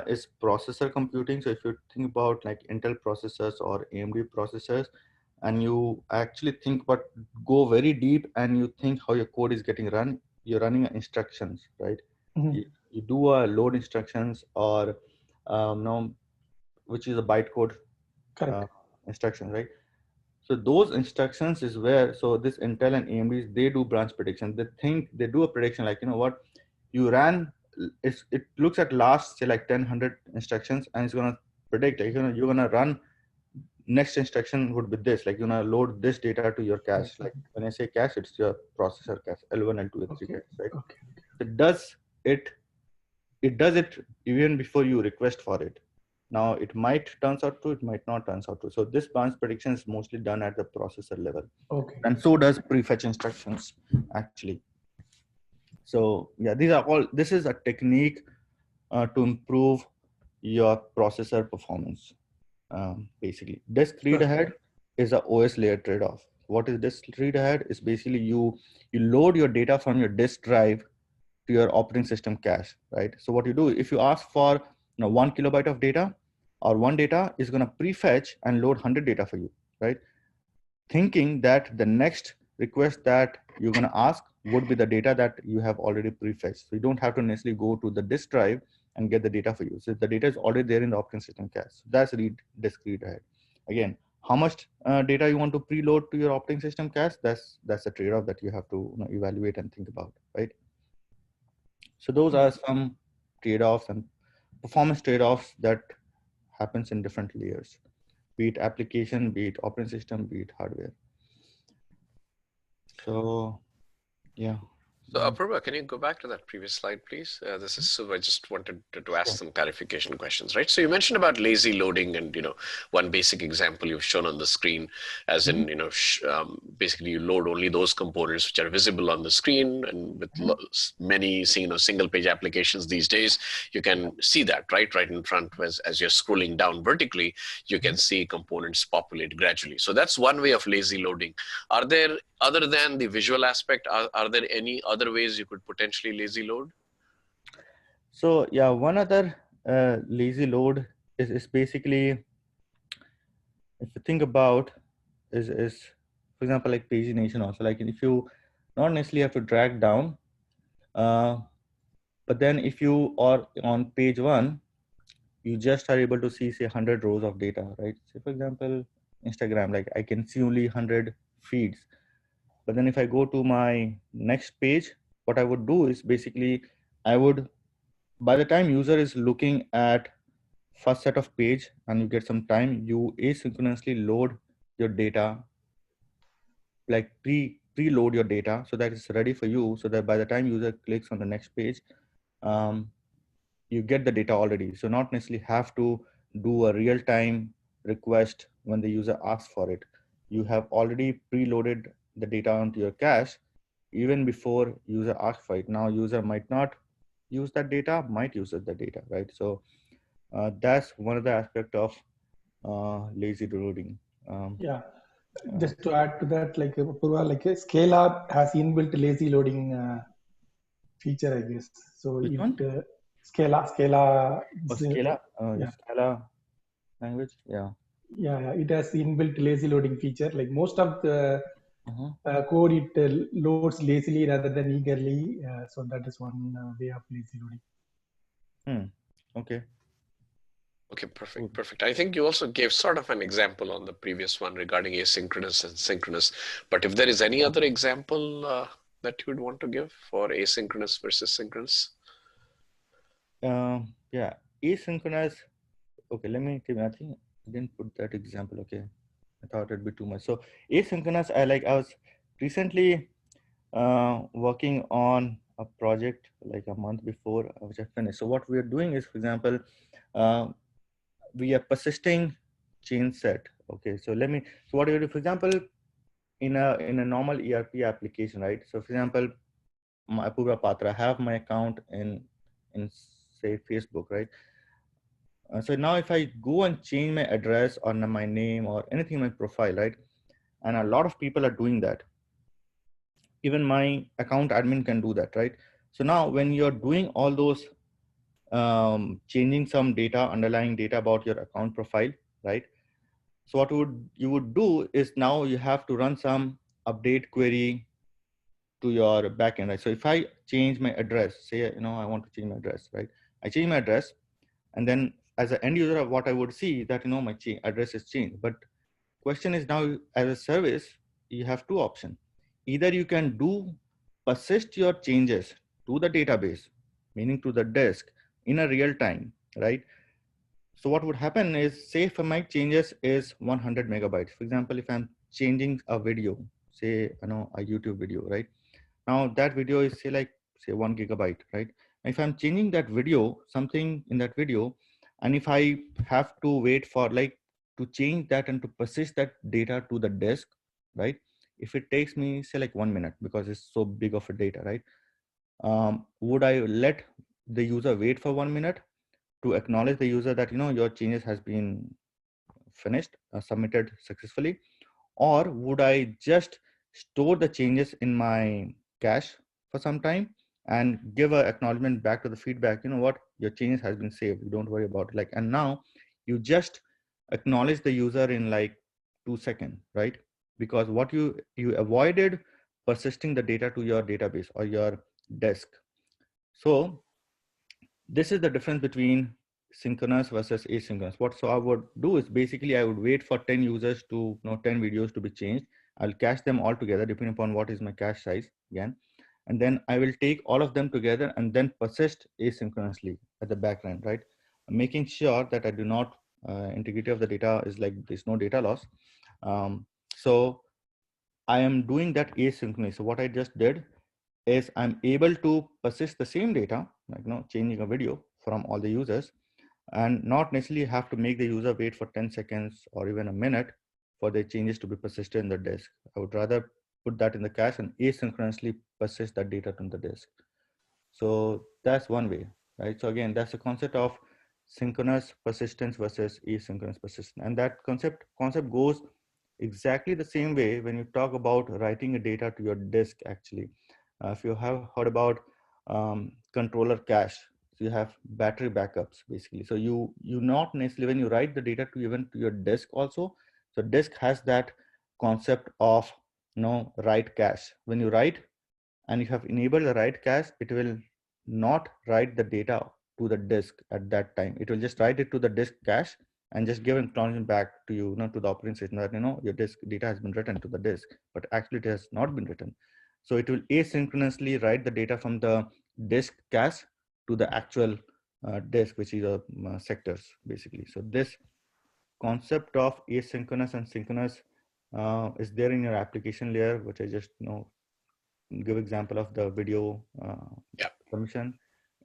[SPEAKER 2] is processor computing. So if you think about like Intel processors or AMD processors, and you actually think about, go very deep and you think how your code is getting run, you're running instructions, right?
[SPEAKER 3] Mm-hmm.
[SPEAKER 2] You do a load instructions or no, which is a bytecode instruction, right? So those instructions is where, so this Intel and AMD, they do branch prediction. They do a prediction like, what you ran, it looks at last, say like 100 instructions, and it's going to predict, like, you're going to run next instruction would be this, like, you're going to load this data to your cache. Like when I say cache, it's your processor cache, L1, L2, L3 cache, right? It does it even before you request for it. Now it might turns out true, it might not turns out true. So this branch prediction is mostly done at the processor level. And so does prefetch instructions actually. So yeah, this is a technique to improve your processor performance. Basically, disk read ahead is a OS layer trade-off. What is disk read ahead? Is basically you load your data from your disk drive to your operating system cache, right? So what you do, if you ask for 1 kilobyte of data, or one data is going to prefetch and load 100 data for you, right? Thinking that the next request that you're going to ask would be the data that you have already prefetched. So you don't have to necessarily go to the disk drive and get the data for you. So the data is already there in the operating system cache. So that's disk read ahead. Again, how much data you want to preload to your operating system cache, that's a trade-off that you have to evaluate and think about, right? So those are some trade-offs and performance trade-offs that happens in different layers, be it application, be it operating system, be it hardware. So, yeah.
[SPEAKER 1] So Apurba, can you go back to that previous slide, please? This is Suva. I just wanted to ask some clarification questions, right? So you mentioned about lazy loading, and one basic example you've shown on the screen, as in basically you load only those components which are visible on the screen, and with many single-page applications these days, you can see that right in front as you're scrolling down vertically, you can see components populate gradually. So that's one way of lazy loading. Are there, other than the visual aspect, are there any other ways you could potentially lazy load?
[SPEAKER 2] So yeah, one other lazy load is basically, if you think about, is for example like pagination also. Like if you not necessarily have to drag down. But then if you are on page 1, you just are able to see, say, 100 rows of data, right? Say, for example, Instagram, like I can see only 100 feeds. But then if I go to my next page, what I would do is basically, I would, by the time user is looking at first set of page and you get some time, you asynchronously load your data, like preload your data so that it's ready for you, so that by the time user clicks on the next page, you get the data already. So not necessarily have to do a real-time request when the user asks for it. You have already preloaded the data onto your cache even before user asks for it. Now user might not use that data, might use the data, right? So that's one of the aspect of lazy loading.
[SPEAKER 3] Yeah, just to add to that, like Apurva, like Scala has inbuilt lazy loading feature, I guess. So
[SPEAKER 2] Which
[SPEAKER 3] it
[SPEAKER 2] one?
[SPEAKER 3] Scala,
[SPEAKER 2] Oh, Scala,
[SPEAKER 3] yeah,
[SPEAKER 2] Scala language. Yeah.
[SPEAKER 3] yeah, it has inbuilt lazy loading feature. Like most of the
[SPEAKER 2] Uh-huh.
[SPEAKER 3] code, it loads lazily rather than eagerly. So that is one way of lazy loading.
[SPEAKER 2] Okay.
[SPEAKER 1] Okay, perfect, perfect. I think you also gave sort of an example on the previous one regarding asynchronous and synchronous. But if there is any other example that you would want to give for asynchronous versus synchronous?
[SPEAKER 2] Yeah, asynchronous. Okay, let me give. I think I didn't put that example. Okay, I thought it'd be too much. So asynchronous, I was recently working on a project like a month before which I finished. So what we are doing is, for example, uh, we are persisting chain set. Okay, so let me. So what do you do? For example, in a normal ERP application, right? So for example, my Apurba Patra, I have my account in say Facebook, right? So now if I go and change my address or my name or anything in my profile, right? And a lot of people are doing that. Even my account admin can do that, right? So now when you're doing all those changing some data, underlying data about your account profile, right? So what you would do is now you have to run some update query to your backend, right? So if I change my address, say, I want to change my address, right? I change my address, and then as an end user, what I would see that, my address is changed. But question is now, as a service, you have two options. Either you can persist your changes to the database, meaning to the disk in a real time, right? So what would happen is, say if my changes is 100 megabytes, for example, if I'm changing a video, say, a YouTube video, right? Now that video is say 1 gigabyte, right? If I'm changing that video, something in that video, and if I have to wait for to change that and to persist that data to the disk, right? If it takes me say 1 minute because it's so big of a data, right? Would I let the user wait for 1 minute to acknowledge the user that your changes has been finished, submitted successfully? Or would I just store the changes in my cache for some time and give an acknowledgement back to the feedback, what, your changes has been saved, you don't worry about it. And now you just acknowledge the user in 2 seconds, right? Because what you avoided persisting the data to your database or your disk. So this is the difference between synchronous versus asynchronous. What so I would do is basically I would wait for 10 users to 10 videos to be changed. I'll cache them all together depending upon what is my cache size again. And then I will take all of them together and then persist asynchronously at the background, right? Making sure that I do not integrity of the data is there's no data loss. So I am doing that asynchronously. So what I just did is I'm able to persist the same data, changing a video from all the users, and not necessarily have to make the user wait for 10 seconds or even a minute for the changes to be persisted in the disk. I would rather put that in the cache and asynchronously persist that data to the disk. So that's one way, right? So again, that's the concept of synchronous persistence versus asynchronous persistence. And that concept goes exactly the same way when you talk about writing a data to your disk, actually. If you have heard about controller cache, so you have battery backups basically. So you not necessarily, when you write the data to even to your disk also, so disk has that concept of write cache. When you write and you have enabled the write cache, it will not write the data to the disk at that time. It will just write it to the disk cache and just give acknowledgement back to you, to the operating system that, your disk data has been written to the disk, but actually it has not been written. So it will asynchronously write the data from the disk cache to the actual disk, which is sectors basically. So this concept of asynchronous and synchronous is there in your application layer, which I just give example of the video permission.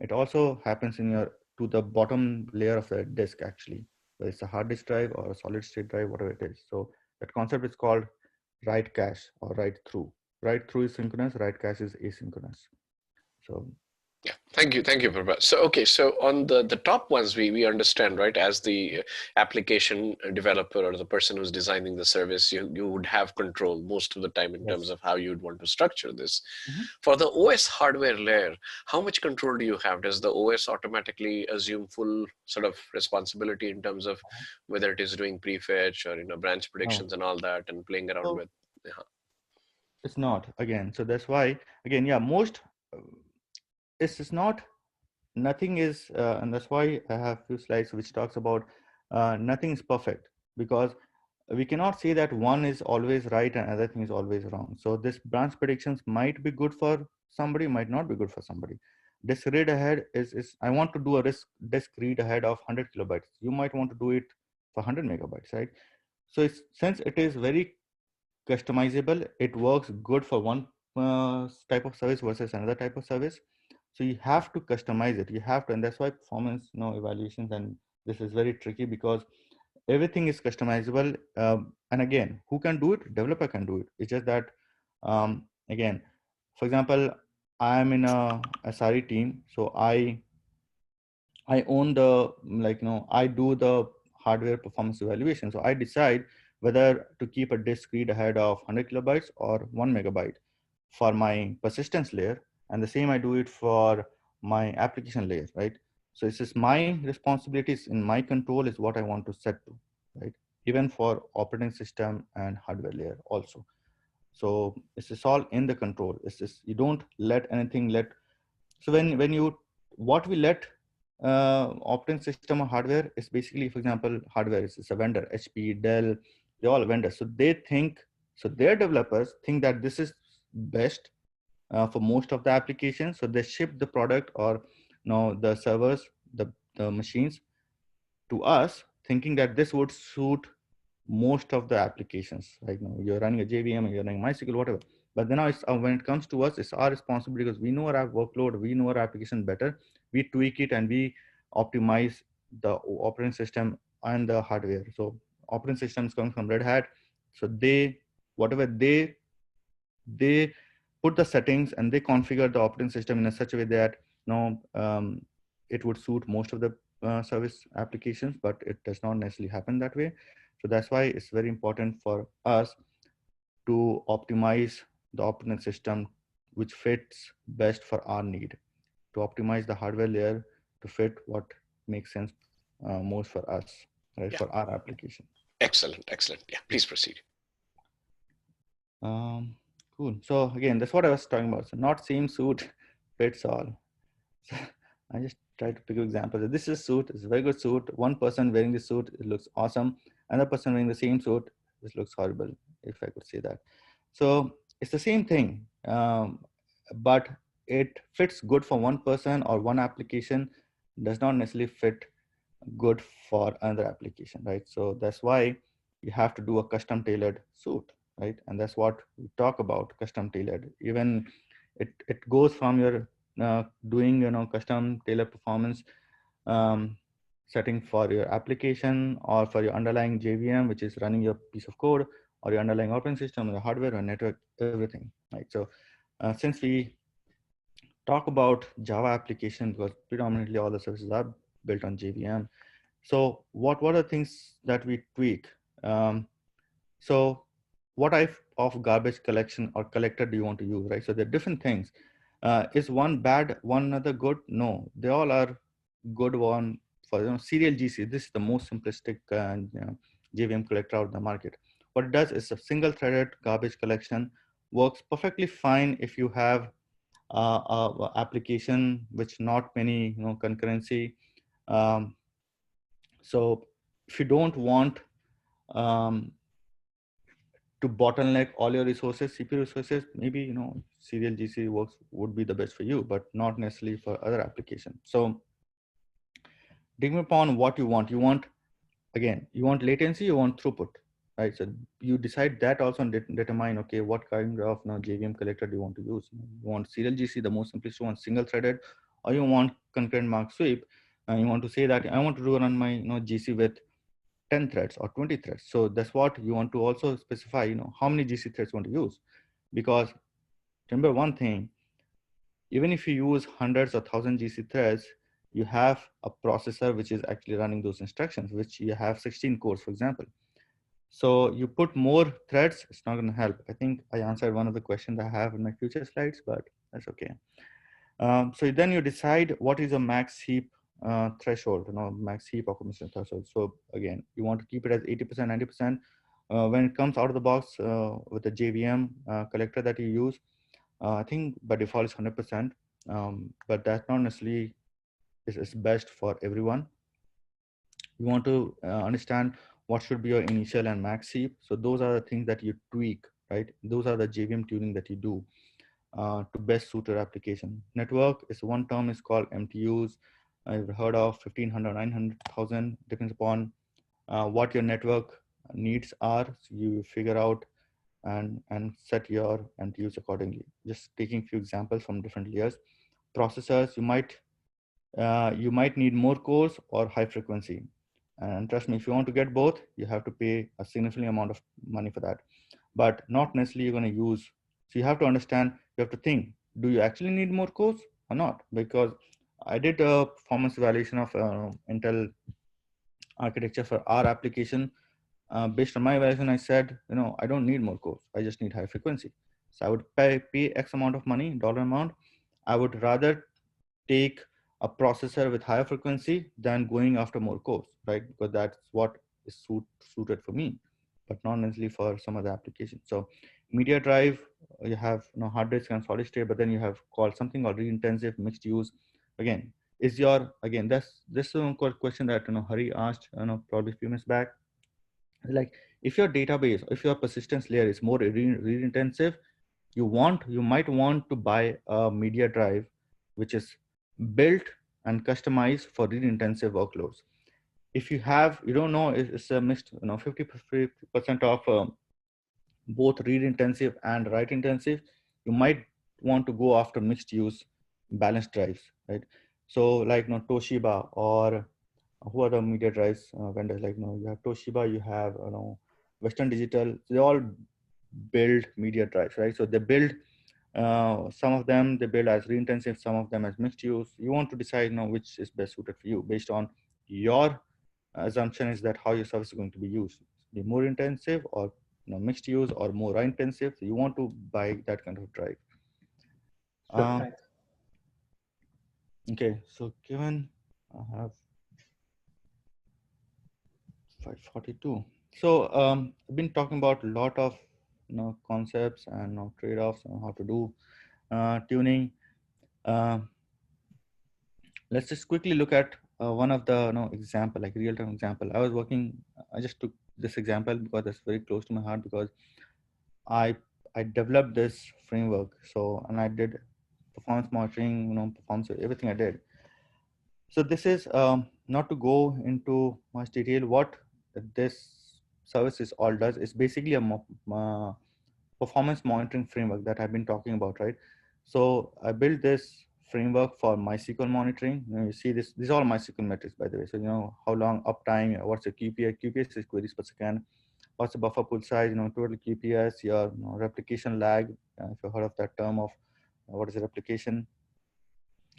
[SPEAKER 2] It also happens in your to the bottom layer of the disk actually, whether it's a hard disk drive or a solid state drive, whatever it is. So that concept is called write cache or write through. Write through is synchronous, write cache is asynchronous. So
[SPEAKER 1] yeah, thank you, Prabha. So okay, so on the top ones, we understand, right? As the application developer or the person who's designing the service, you would have control most of the time in terms of how you'd want to structure this. For the OS hardware layer, how much control do you have? Does the OS automatically assume full sort of responsibility in terms of whether it is doing prefetch or branch predictions and all that and playing around with?
[SPEAKER 2] It's not, again. So that's why, again, yeah, most it's not, nothing is, and that's why I have few slides which talks about nothing is perfect, because we cannot say that one is always right and other thing is always wrong. So this branch predictions might be good for somebody, might not be good for somebody. Disk read ahead is I want to do a disk read ahead of 100 kilobytes. You might want to do it for 100 megabytes, right? So since it is very customizable, it works good for one type of service versus another type of service. So you have to customize it. You have to, and that's why performance evaluations, and this is very tricky because everything is customizable. And again, who can do it? Developer can do it. It's just that, again, for example, I'm in a SRE team, so I own the, I do the hardware performance evaluation. So I decide whether to keep a disk read ahead of 100 kilobytes or 1 megabyte for my persistence layer. And the same I do it for my application layer, right? So it's just my responsibilities in my control is what I want to set to, right? Even for operating system and hardware layer also. So it's just all in the control. It's just, you don't let anything so when you, what we let operating system or hardware is basically, for example, hardware is a vendor, HP, Dell, they're all vendors. So they think, so their developers think that this is best for most of the applications. So they ship the product or the servers, the machines to us, thinking that this would suit most of the applications. Right now, you're running a JVM, you're running MySQL, whatever. But then now it's, when it comes to us, it's our responsibility because we know our workload, we know our application better. We tweak it and we optimize the operating system and the hardware. So operating systems come from Red Hat. So whatever they put the settings and they configure the operating system in such a way that it would suit most of the service applications, but it does not necessarily happen that way. So that's why it's very important for us to optimize the operating system which fits best for our need, to optimize the hardware layer to fit what makes sense most for us, right? For our application.
[SPEAKER 1] Excellent. Yeah, please proceed.
[SPEAKER 2] Cool. So again, that's what I was talking about. So not same suit fits all. So I just try to pick an example. This is a suit. It's a very good suit. One person wearing this suit, it looks awesome. Another person wearing the same suit, this looks horrible, if I could say that. So it's the same thing, but it fits good for one person or one application, does not necessarily fit good for another application, right? So that's why you have to do a custom tailored suit, right? And that's what we talk about, custom tailored. Even it goes from your doing custom tailored performance setting for your application or for your underlying JVM, which is running your piece of code, or your underlying operating system, or your hardware or network, everything, right? So since we talk about Java application, because predominantly all the services are built on JVM. So what are the things that we tweak? So what type of garbage collection or collector do you want to use, right? So there are different things. Is one bad, one another good? No, they all are good. One for serial GC. This is the most simplistic JVM collector out in the market. What it does is a single threaded garbage collection, works perfectly fine if you have application which not many concurrency. So if you don't want to bottleneck all your resources, CPU resources, maybe serial GC works would be the best for you, but not necessarily for other applications. So depending upon what you want, again, you want latency, you want throughput, right? So you decide that also and determine, okay, what kind of JVM collector do you want to use? You want serial GC, the most simplest one, single threaded, or you want concurrent mark sweep, and you want to say that I want to run my GC with 10 threads or 20 threads. So that's what you want to also specify, how many GC threads you want to use. Because remember one thing, even if you use hundreds or thousand GC threads, you have a processor which is actually running those instructions, which you have 16 cores, for example. So you put more threads, it's not going to help. I think I answered one of the questions I have in my future slides, but that's okay. So then you decide what is a max heap threshold, max heap occupation threshold. So again, you want to keep it as 80%, 90%. When it comes out of the box with the JVM collector that you use, I think by default is 100%, but that's not necessarily is best for everyone. You want to understand what should be your initial and max heap. So those are the things that you tweak, right? Those are the JVM tuning that you do to best suit your application. Network is one term is called MTUs. I've heard of 1500, 900,000, depends upon what your network needs are. So you figure out and set your MTUs accordingly. Just taking a few examples from different layers. Processors, you might need more cores or high frequency. And trust me, if you want to get both, you have to pay a significant amount of money for that. But not necessarily you're going to use. So you have to understand, you have to think, do you actually need more cores or not? Because I did a performance evaluation of Intel architecture for our application. Based on my evaluation, I said, I don't need more cores. I just need high frequency. So I would pay X amount of money, dollar amount. I would rather take a processor with higher frequency than going after more cores, right? Because that's what is suited for me, but not necessarily for some other application. So media drive, you have hard disk and solid state, but then you have called something called read-intensive mixed use. Again, that's this is a question that Hari asked probably a few minutes back. Like if your database, if your persistence layer is more read intensive, you might want to buy a media drive which is built and customized for read intensive workloads. If you don't know, it's a mixed 50% of both read intensive and write intensive, you might want to go after mixed use balanced drives, right? So like Toshiba or who are the media drives vendors, like you have Toshiba, you have Western Digital, they all build media drives, right? So they build some of them they build as re-intensive, some of them as mixed use. You want to decide which is best suited for you based on your assumption is that how your service is going to be used, be more intensive or mixed use or more intensive. So you want to buy that kind of drive.
[SPEAKER 3] Sure,
[SPEAKER 2] okay, so given I have 542. So I've been talking about a lot of concepts and trade-offs on how to do tuning. Let's just quickly look at one of the example, like real-time example. I just took this example because that's very close to my heart, because I developed this framework. So, and I did performance monitoring, performance, everything I did. So this is not to go into much detail. What this services all does is basically a performance monitoring framework that I've been talking about, right? So I built this framework for MySQL monitoring. You see this, these are all MySQL metrics, by the way. So how long uptime, what's the QPS? QPS is queries per second. What's the buffer pool size? Total QPS, your replication lag. If you've heard of that term of what is a replication?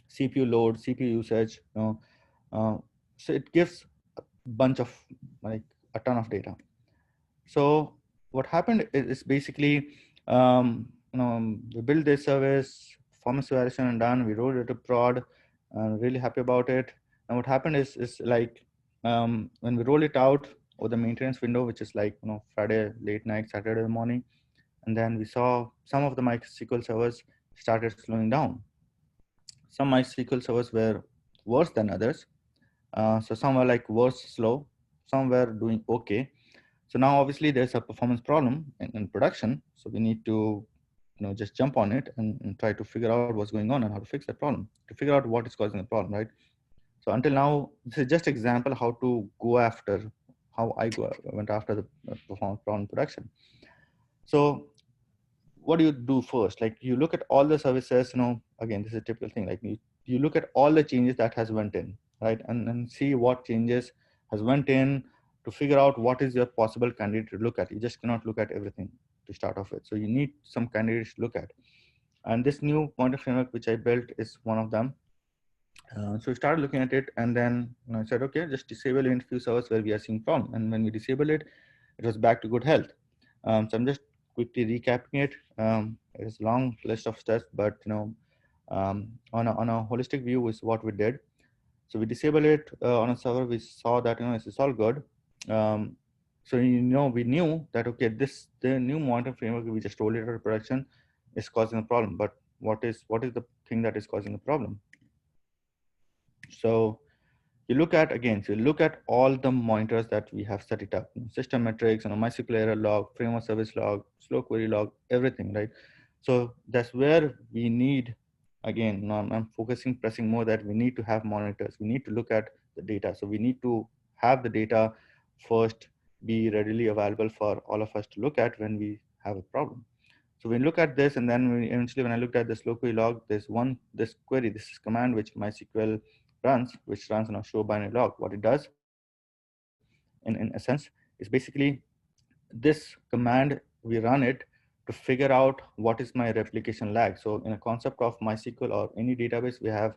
[SPEAKER 2] CPU load, CPU usage. So it gives a bunch of like a ton of data. So what happened is basically, we built this service, performance evaluation and done. We rolled it to prod, really happy about it. And what happened is like when we roll it out over the maintenance window, which is like Friday late night, Saturday morning, and then we saw some of the MySQL servers started slowing down. some MySQL servers were worse than others. So some were like worse slow, some were doing okay. So now obviously there's a performance problem in production. So we need to just jump on it and try to figure out what's going on and how to fix that problem, to figure out what is causing the problem, right? So until now, this is just example how to go after, how went after the performance problem in production. So what do you do first? Like you look at all the services, again, this is a typical thing. Like you look at all the changes that has went in, right? And see what changes has went in to figure out what is your possible candidate to look at. You just cannot look at everything to start off with. So you need some candidates to look at. And this new pointer framework, which I built, is one of them. So we started looking at it, and then I said, okay, just disable in few servers where we are seeing problem. And when we disable it, it was back to good health. So I'm just quickly recapping it. It's a long list of steps, but on a holistic view is what we did. So we disable it on a server. We saw that it's all good. So we knew that okay, the new monitoring framework we just rolled it out of production is causing a problem. But what is the thing that is causing the problem? So you look at all the monitors that we have set it up, system metrics, MySQL error log, framework service log, slow query log, everything, right? So that's where we need, again, I'm pressing more that we need to have monitors. We need to look at the data. So we need to have the data first be readily available for all of us to look at when we have a problem. So we look at this, and then eventually when I looked at the slow query log, there's this command which MySQL runs, which runs on a show binary log. What it does, in essence, is basically this command, we run it to figure out what is my replication lag. So in a concept of MySQL or any database, we have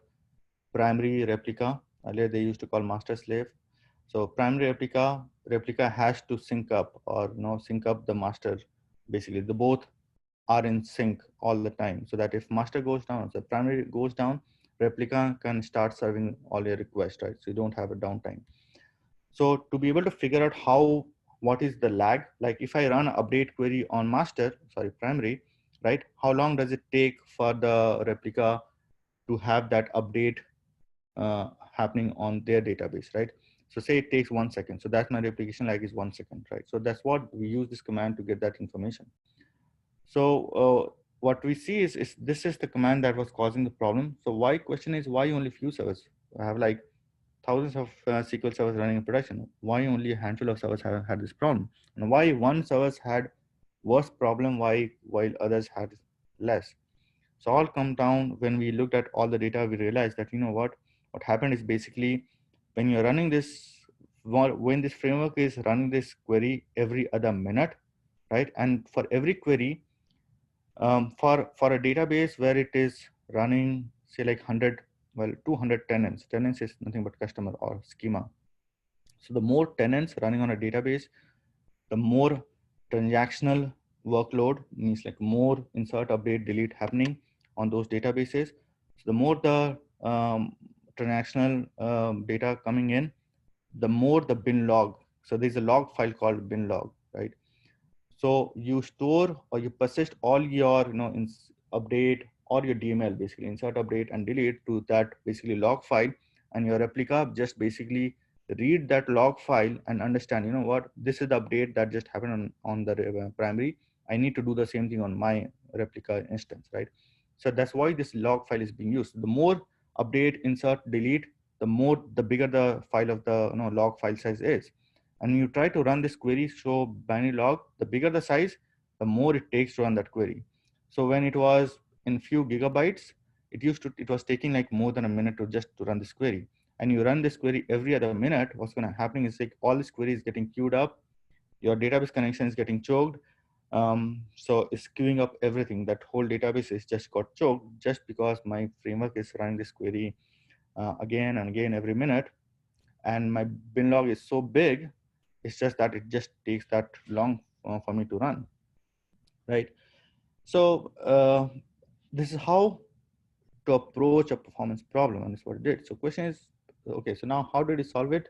[SPEAKER 2] primary, replica. Earlier they used to call master slave. So primary, replica has to sync up, or sync up the master. Basically, the both are in sync all the time, so that if master goes down, so primary goes down, replica can start serving all your requests, right? So you don't have a downtime. So to be able to figure out what is the lag, like if I run an update query on primary, right? How long does it take for the replica to have that update happening on their database, right? So say it takes 1 second. So that's my replication lag is 1 second, right? So that's what we use this command to get that information. So what we see is this is the command that was causing the problem. So question is why only few servers? I have like thousands of SQL servers running in production. Why only a handful of servers have had this problem? And why one servers had worse problem while others had less? So all come down when we looked at all the data, we realized that what happened is basically when you're running this, when this framework is running this query every other minute, right? And for every query, for a database where it is running, say like 200 tenants. Tenants is nothing but customer or schema. So the more tenants running on a database, the more transactional workload, means like more insert, update, delete happening on those databases. So the more the transactional data coming in, the more the bin log. So there's a log file called bin log, right? So you store or you persist all your update or your DML, basically insert, update, and delete to that basically log file, and your replica just basically read that log file and understand, what, this is the update that just happened on the primary. I need to do the same thing on my replica instance, right? So that's why this log file is being used. The more update, insert, delete, the bigger the file of the log file size is. And you try to run this query show binary log, the bigger the size, the more it takes to run that query. So when it was in few gigabytes, it was taking like more than a minute to run this query. And you run this query every other minute, what's going to happen is like all this query is getting queued up, your database connection is getting choked. So it's queuing up everything. That whole database is just got choked just because my framework is running this query again and again every minute. And my bin log is so big, it's just that it just takes that long for me to run, right? So this is how to approach a performance problem, and that's what it did. So question is, okay, so now how did we solve it?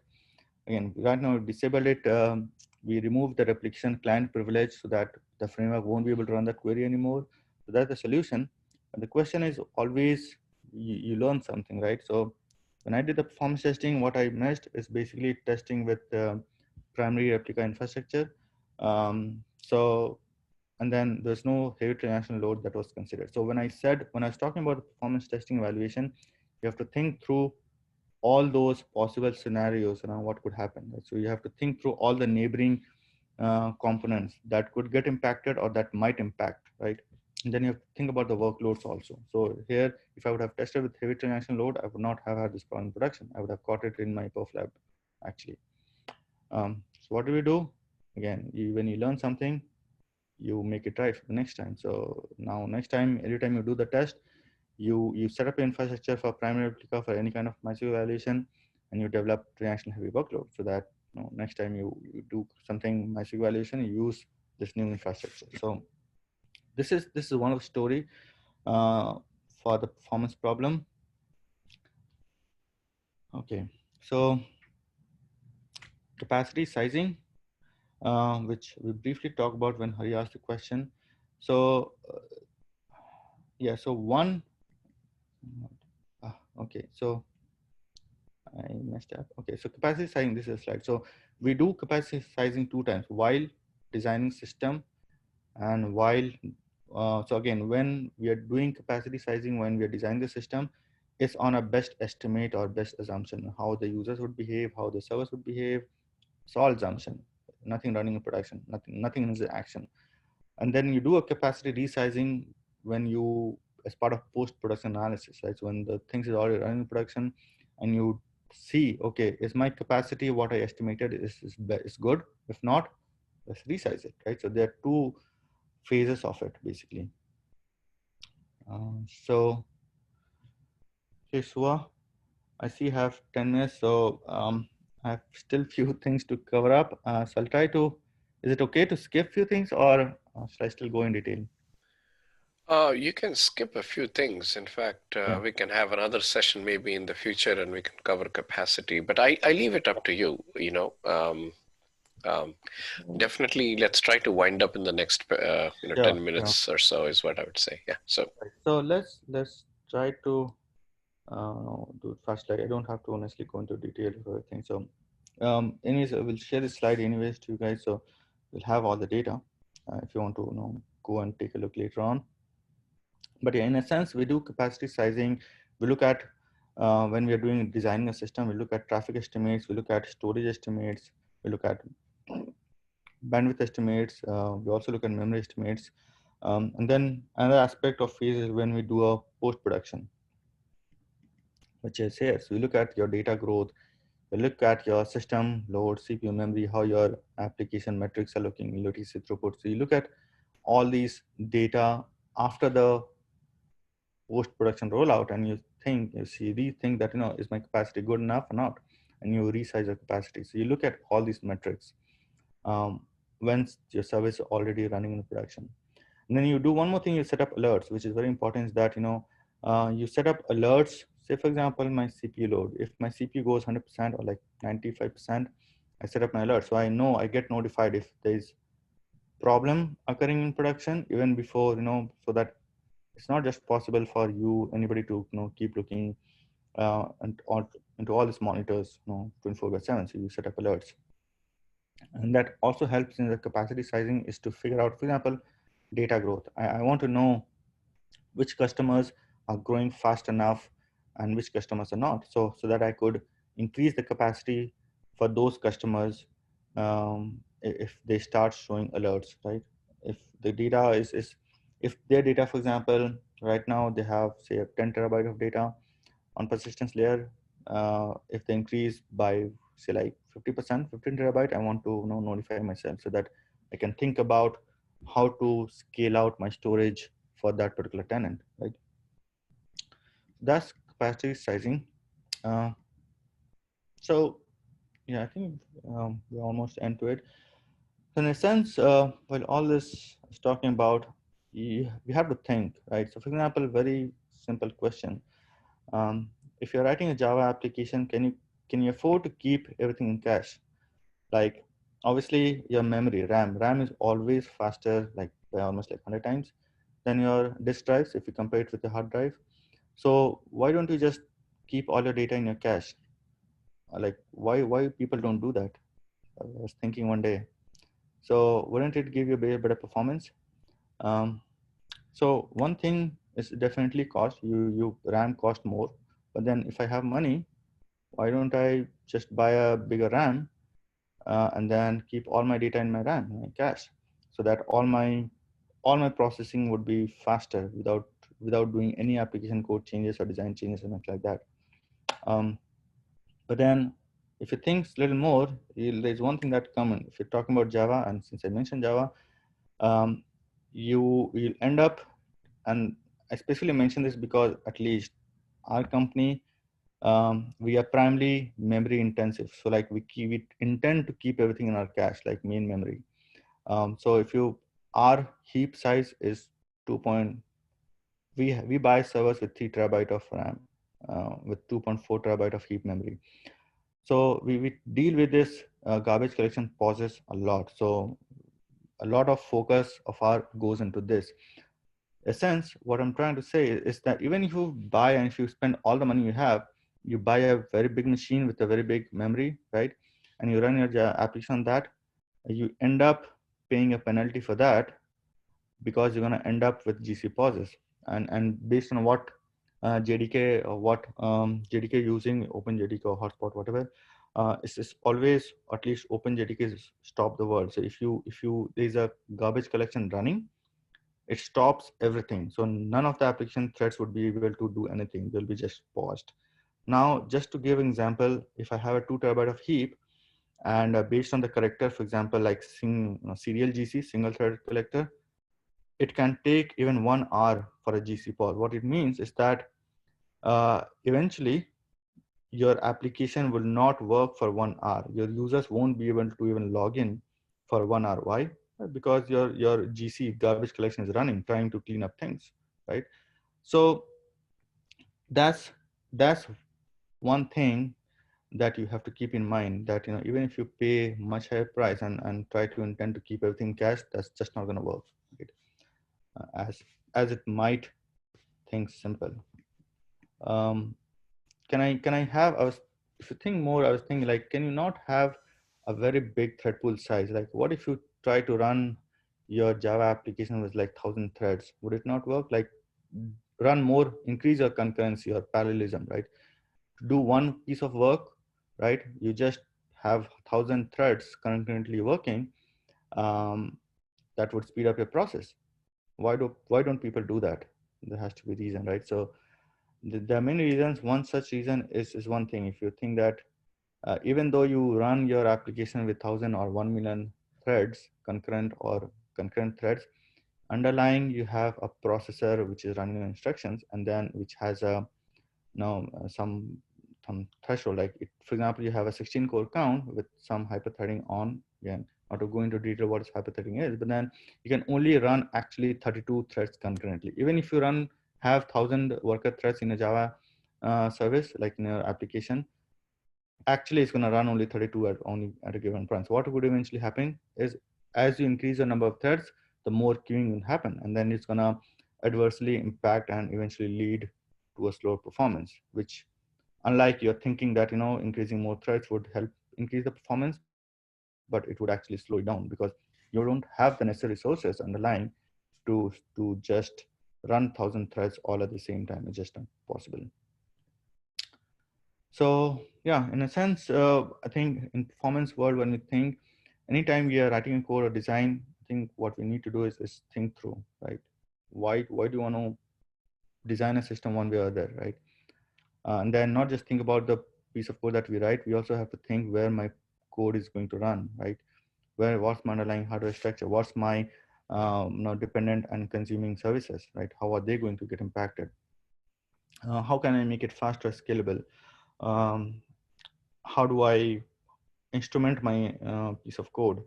[SPEAKER 2] Again, right now we disable it. We remove the replication client privilege so that the framework won't be able to run that query anymore. So that's the solution. And the question is always, you learn something, right? So when I did the performance testing, what I missed is basically testing with primary replica infrastructure. So and then there's no heavy transaction load that was considered. So when I was talking about performance testing evaluation, you have to think through all those possible scenarios around what could happen. Right? So you have to think through all the neighboring components that could get impacted or that might impact, right? And then you have to think about the workloads also. So here, if I would have tested with heavy transaction load, I would not have had this problem in production. I would have caught it in my perf lab, actually. So what do we do? Again, when you learn something, you make it right for the next time. So now next time, every time you do the test, you set up infrastructure for primary replica for any kind of MySQL evaluation, and you develop transaction heavy workload so that next time you do something MySQL evaluation, you use this new infrastructure. So this is one of the story for the performance problem. Okay, so capacity sizing, which we briefly talked about when Hari asked the question. So yeah, so one. Okay, so I messed up. Okay, so capacity sizing, this is a slide. So we do capacity sizing 2 times while designing system and while, so again, when we are doing capacity sizing, when we are designing the system, it's on a best estimate or best assumption, how the users would behave, how the servers would behave. It's all assumption, nothing running in production, nothing is action. And then you do a capacity resizing when you, as part of post-production analysis, right? So when the things is already running in production and you see, okay, is my capacity what I estimated is good? If not, let's resize it, right? So there are 2 phases of it, basically. So, okay, Suva, I see you have 10 minutes, so I have still few things to cover up. So I'll try to, is it okay to skip few things, or should I still go in detail?
[SPEAKER 1] You can skip a few things. In fact,
[SPEAKER 2] Yeah.
[SPEAKER 1] we can have another session maybe in the future and we can cover capacity, but I leave it up to you, definitely let's try to wind up in the next, 10 minutes or so is what I would say. Yeah.
[SPEAKER 2] So let's try to do it fast. Like I don't have to honestly go into detail for everything. So anyways, I will share this slide anyways to you guys. So we'll have all the data if you want to go and take a look later on. But yeah, in a sense, we do capacity sizing. We look at when we are doing designing a system, we look at traffic estimates, we look at storage estimates, we look at bandwidth estimates. We also look at memory estimates. And then another aspect of phase is when we do a post-production, which is here. So we look at your data growth, we look at your system load, CPU memory, how your application metrics are looking, latency, throughput. So you look at all these data after the post-production rollout, and you rethink that, is my capacity good enough or not? And you resize your capacity. So you look at all these metrics once your service is already running in production. And then you do one more thing, you set up alerts, which is very important, is that, you set up alerts. Say, for example, my CPU load. If my CPU goes 100% or like 95%, I set up my alert. So I know I get notified if there's problem occurring in production even before, so that it's not just possible for anybody to, keep looking into all these monitors, 24/7. So you set up alerts. And that also helps in the capacity sizing, is to figure out, for example, data growth. I want to know which customers are growing fast enough and which customers are not, so that I could increase the capacity for those customers if they start showing alerts, right? If the data is if their data, for example, right now they have, say, a 10 terabyte of data on persistence layer, if they increase by, say, like 50%, 15 terabyte, I want to notify myself so that I can think about how to scale out my storage for that particular tenant, right? That's capacity sizing. So yeah, I think we're almost end to it. So in a sense, while all this is talking about, we have to think, right? So for example, very simple question. If you're writing a Java application, can you afford to keep everything in cache? Like, obviously, your memory, RAM is always faster, like by almost like 100 times than your disk drives if you compare it with the hard drive. So why don't you just keep all your data in your cache? Like why people don't do that? I was thinking one day. So wouldn't it give you better performance? Um, so one thing is definitely cost. You RAM cost more, but then if I have money, why don't I just buy a bigger RAM and then keep all my data in my RAM, my cache, so that all my processing would be faster without doing any application code changes or design changes or anything like that. Um, but then if you think a little more, there's one thing that's common. If you're talking about Java, and since I mentioned Java, um, you'll end up, and I especially mention this because at least our company, we are primarily memory intensive. So like we intend to keep everything in our cache, like main memory. So if our heap size is 2. We buy servers with 3 terabyte of RAM, with 2.4 terabyte of heap memory. So we deal with this garbage collection pauses a lot. So a lot of focus of our goes into this. In a sense, what I'm trying to say is that even if you buy and if you spend all the money you have, you buy a very big machine with a very big memory, right? And you run your application on that, you end up paying a penalty for that because you're going to end up with GC pauses. And based on what JDK or what JDK using, OpenJDK or Hotspot, whatever, it's always, at least OpenJDK is stop the world. So if there's a garbage collection running, it stops everything. So none of the application threads would be able to do anything. They'll be just paused. Now, just to give an example, if I have a 2 terabyte of heap, and based on the character, for example, like serial GC, single thread collector, it can take even 1 hour for a GC pause. What it means is that eventually your application will not work for 1 hour. Your users won't be able to even log in for 1 hour. Why? Because your GC, garbage collection, is running, trying to clean up things, right? So that's one thing that you have to keep in mind, that even if you pay much higher price and try to intend to keep everything cash, that's just not going to work, right? As it might think simple. Can I have, if you think more, I was thinking, like, can you not have a very big thread pool size? Like, what if you try to run your Java application with like 1,000 threads? Would it not work? Like, run more, increase your concurrency or parallelism, right? To do one piece of work, right? You just have 1,000 threads concurrently working. That would speed up your process. Why don't people do that? There has to be a reason, right? So there are many reasons. One such reason is one thing. If you think that even though you run your application with 1,000 or 1,000,000 threads, concurrent threads, underlying you have a processor which is running instructions, and then which has some threshold. Like for example, you have a 16 core count with some hyperthreading on. Again, not to go into detail what hyperthreading is, but then you can only run actually 32 threads concurrently. Even if you have 1,000 worker threads in a Java service, like in your application, actually it's going to run only 32 at a given point. So what would eventually happen is, as you increase the number of threads, the more queuing will happen, and then it's going to adversely impact and eventually lead to a slower performance, which, unlike you're thinking that increasing more threads would help increase the performance, but it would actually slow it down, because you don't have the necessary resources underlying to just run 1,000 threads all at the same time. It's just not possible. So yeah, in a sense, I think in performance world, when we think, anytime we are writing a code or design, I think what we need to do is think through, right? Why do you want to design a system one way or other, right? And then not just think about the piece of code that we write, we also have to think where my code is going to run, right? What's my underlying hardware structure? What's my dependent and consuming services, right? How are they going to get impacted? How can I make it faster, scalable? How do I instrument my piece of code?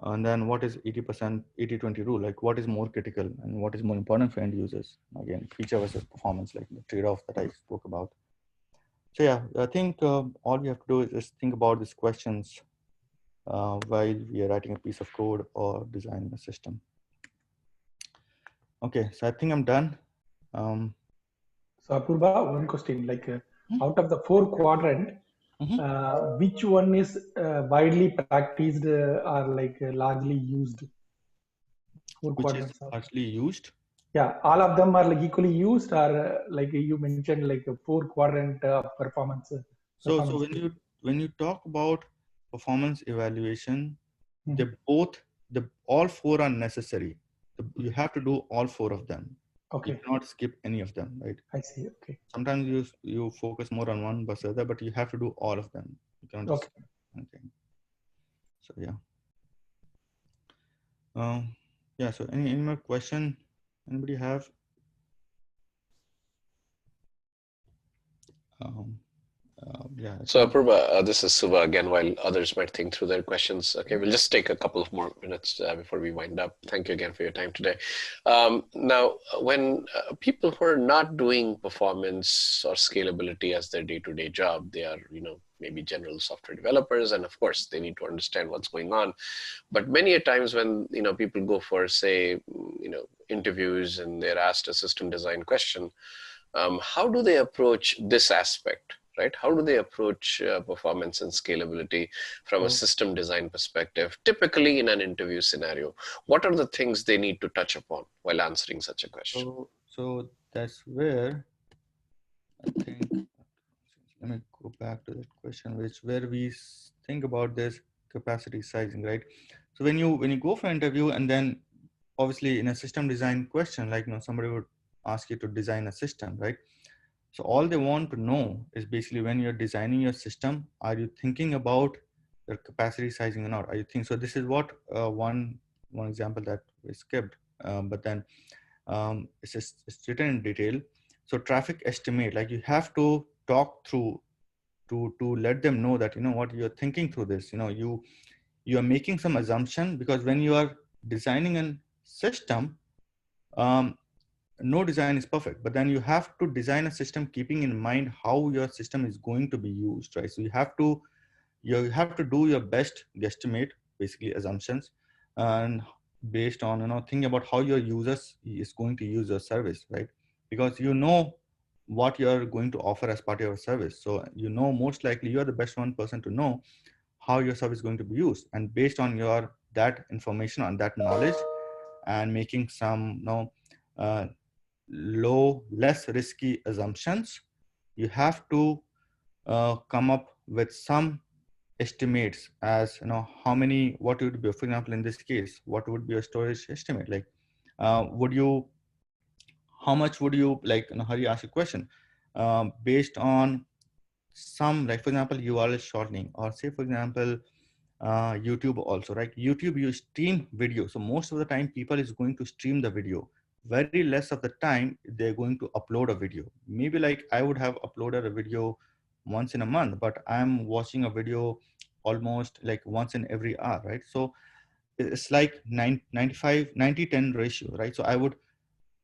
[SPEAKER 2] And then what is 80%, 80-20 rule? Like, what is more critical and what is more important for end users? Again, feature versus performance, like the trade-off that I spoke about. So yeah, I think all we have to do is think about these questions while we are writing a piece of code or designing a system. Okay, so I think I'm done.
[SPEAKER 3] So Apurba, one question, like out of the 4 quadrant, which one is widely practiced or like largely used? 4
[SPEAKER 2] Which is
[SPEAKER 3] quadrants are.
[SPEAKER 2] largely used?
[SPEAKER 3] Yeah, all of them are like equally used, or like you mentioned, like a 4 quadrant performance.
[SPEAKER 2] So
[SPEAKER 3] Performance.
[SPEAKER 2] when you talk about performance evaluation,
[SPEAKER 3] Mhm.
[SPEAKER 2] they both all four are necessary. You have to do all four of them. You
[SPEAKER 3] Okay,
[SPEAKER 2] cannot skip any of them, right?
[SPEAKER 3] I see. Okay,
[SPEAKER 2] Sometimes you focus more on one versus other, but you have to do all of them. You cannot just
[SPEAKER 3] okay.
[SPEAKER 2] skip anything. So yeah. Yeah. So any more question? Anybody have? Yeah. I
[SPEAKER 1] So
[SPEAKER 2] think.
[SPEAKER 1] Apurba, this is Suva again, while others might think through their questions. Okay, we'll just take a couple of more minutes before we wind up. Thank you again for your time today. Now, when people who are not doing performance or scalability as their day-to-day job, they are, maybe general software developers, and of course, they need to understand what's going on. But many a times when, people go for, say, interviews and they're asked a system design question, how do they approach this aspect, right? How do they approach performance and scalability from a
[SPEAKER 2] So,
[SPEAKER 1] system design perspective, typically in an interview scenario? What are the things they need to touch upon while answering such a question?
[SPEAKER 2] so that's where I think, let me go back to that question, where we think about this capacity sizing, right? So when you go for interview, and then obviously in a system design question, like somebody would ask you to design a system, right? So all they want to know is basically, when you're designing your system, are you thinking about your capacity sizing or not? Are you think so? This is what one example that we skipped, but then it's written in detail. So traffic estimate, like you have to talk through to let them know that what you're thinking through this. You are making some assumption, because when you are designing a system, um, no design is perfect, but then you have to design a system keeping in mind how your system is going to be used, right? So you have to do your best guesstimate, basically assumptions, and based on thinking about how your users is going to use your service, right? Because what you're going to offer as part of your service, so most likely you are the best one person to know how your service is going to be used, and based on your that information, on that knowledge, and making some uh, less risky assumptions, you have to come up with some estimates, as how many, what would be, for example, in this case, what would be a storage estimate, like how much would you, like, how do you ask a question based on some, like, for example, URL shortening, or say, for example, YouTube also, right? YouTube, you stream video, so most of the time people is going to stream the video. Very less of the time they're going to upload a video. Maybe like I would have uploaded a video once in a month, but I'm watching a video almost like once in every hour, right? So it's like 90-10 ratio, right? So I would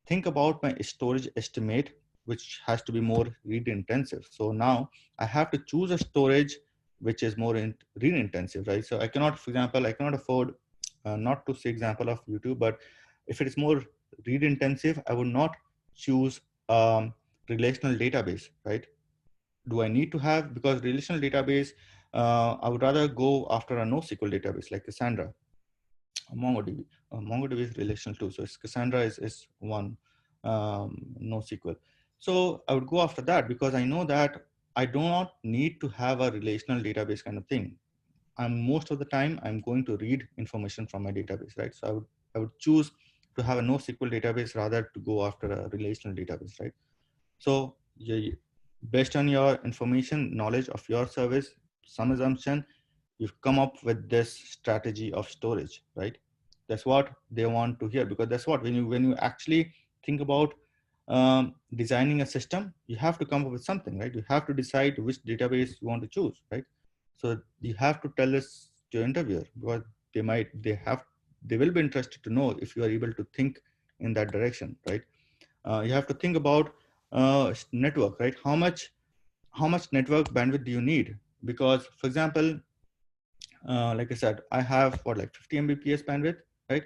[SPEAKER 2] think about my storage estimate, which has to be more read intensive. So now I have to choose a storage which is more read intensive, right? So I cannot, for example, I cannot afford, not to say example of YouTube, but if it is more read intensive, I would not choose relational database, right? Do I need to have, because relational database, I would rather go after a NoSQL database like Cassandra. MongoDB. MongoDB is relational too. So Cassandra is one, NoSQL. So I would go after that, because I know that I do not need to have a relational database kind of thing. Most of the time I'm going to read information from my database, right? So I would choose to have a NoSQL database rather to go after a relational database, right? So based on your information, knowledge of your service, some assumption, you've come up with this strategy of storage, right? That's what they want to hear, because that's what, when you actually think about designing a system, you have to come up with something, right? You have to decide which database you want to choose, right? So you have to tell this to your interviewer, because they will be interested to know if you are able to think in that direction, right? You have to think about network, right? How much network bandwidth do you need? Because, for example, like I said, I have like 50 Mbps bandwidth, right?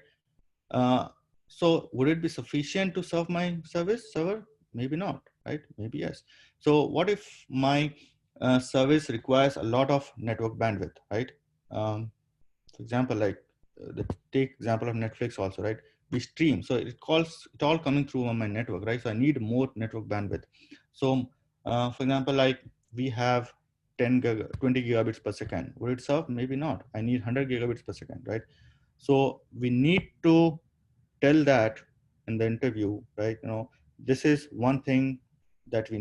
[SPEAKER 2] So would it be sufficient to serve my server? Maybe not, right? Maybe yes. So what if my service requires a lot of network bandwidth, right? For example, like take example of Netflix also, right? We stream, so it all coming through on my network, right? So I need more network bandwidth. So for example, like we have 20 gigabits per second. Would it serve? Maybe not. I need 100 gigabits per second, right? So we need to tell that in the interview, right? This is one thing that we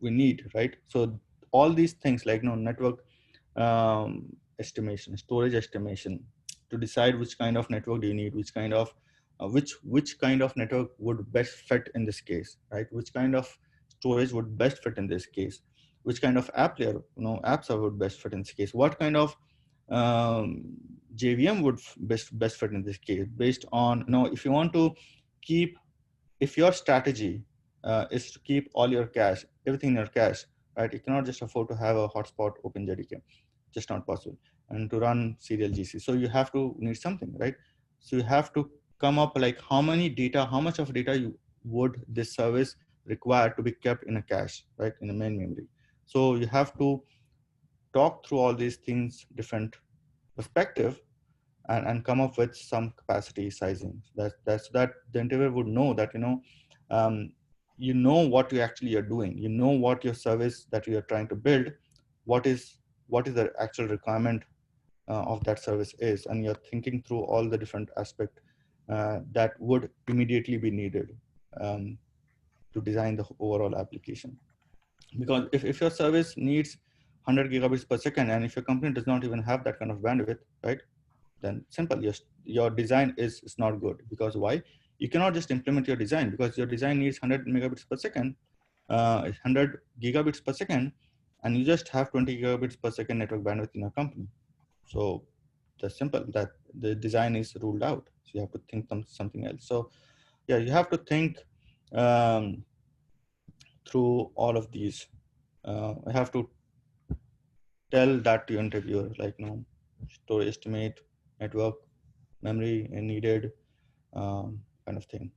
[SPEAKER 2] need, right? So all these things like network estimation, storage estimation, to decide which kind of network do you need, which kind of which kind of network would best fit in this case, right? Which kind of storage would best fit in this case, which kind of app layer, apps would best fit in this case, what kind of JVM would best fit in this case, based on if you want to keep, if your strategy is to keep all your cache, everything in your cache, right? You cannot just afford to have a hotspot open JDK, just not possible, and to run serial GC. So you have to need something, right? So you have to come up like how much of data would this service require to be kept in a cache, right? In a main memory. So you have to talk through all these things, different perspective, and come up with some capacity sizing. That's that the interviewer would know that what you actually are doing. What your service that you are trying to build, what is the actual requirement of that service is, and you're thinking through all the different aspects that would immediately be needed to design the overall application. Because if your service needs 100 gigabits per second, and if your company does not even have that kind of bandwidth, right? Then simple, your design is not good. Because why? You cannot just implement your design, because your design needs 100 megabits per second, 100 gigabits per second, and you just have 20 gigabits per second network bandwidth in your company. So that's simple, that the design is ruled out. So you have to think something else. So yeah, you have to think through all of these. I have to tell that to your interviewer, like storage estimate, network, memory needed, kind of thing.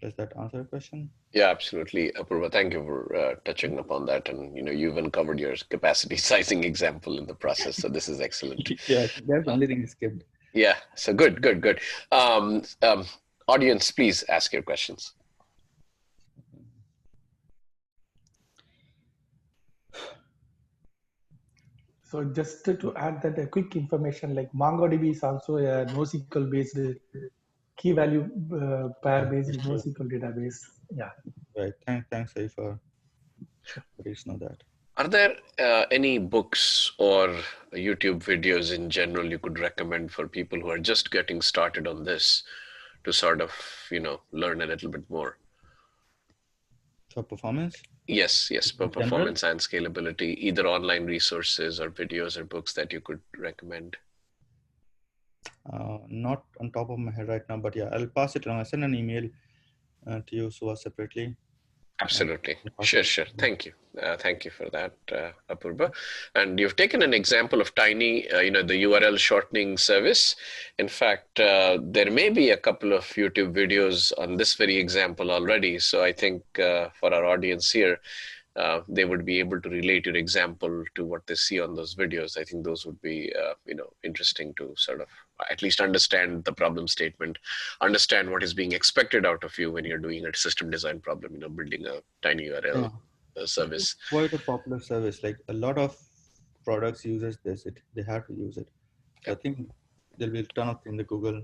[SPEAKER 2] Does that answer the question?
[SPEAKER 1] Yeah, absolutely, Apurva. Thank you for touching upon that, and you even covered your capacity sizing example in the process. So this is excellent.
[SPEAKER 2] Yeah, that's the only thing I skipped.
[SPEAKER 1] Yeah. So good. Audience, please ask your questions.
[SPEAKER 3] So just to add that a quick information, like MongoDB is also a NoSQL based key value pair based NoSQL database. Yeah.
[SPEAKER 2] Right. Thanks, Sai, for letting us know that.
[SPEAKER 1] Are there any books or YouTube videos in general you could recommend for people who are just getting started on this to sort of, learn a little bit more?
[SPEAKER 2] For performance?
[SPEAKER 1] Yes, for
[SPEAKER 2] In general?
[SPEAKER 1] performance and scalability, either online resources or videos or books that you could recommend.
[SPEAKER 2] Not on top of my head right now, but yeah, I'll pass it along. I'll send an email to you, Suva, separately.
[SPEAKER 1] Absolutely. Sure. Thank you. Thank you for that, Apurba. And you've taken an example of Tiny, the URL shortening service. In fact, there may be a couple of YouTube videos on this very example already. So I think for our audience here, they would be able to relate your example to what they see on those videos. I think those would be, interesting to sort of at least understand the problem statement, understand what is being expected out of you when you're doing a system design problem, building a Tiny URL service.
[SPEAKER 2] It's quite a popular service. Like a lot of products uses this. They have to use it. So I think there'll be a ton of in the Google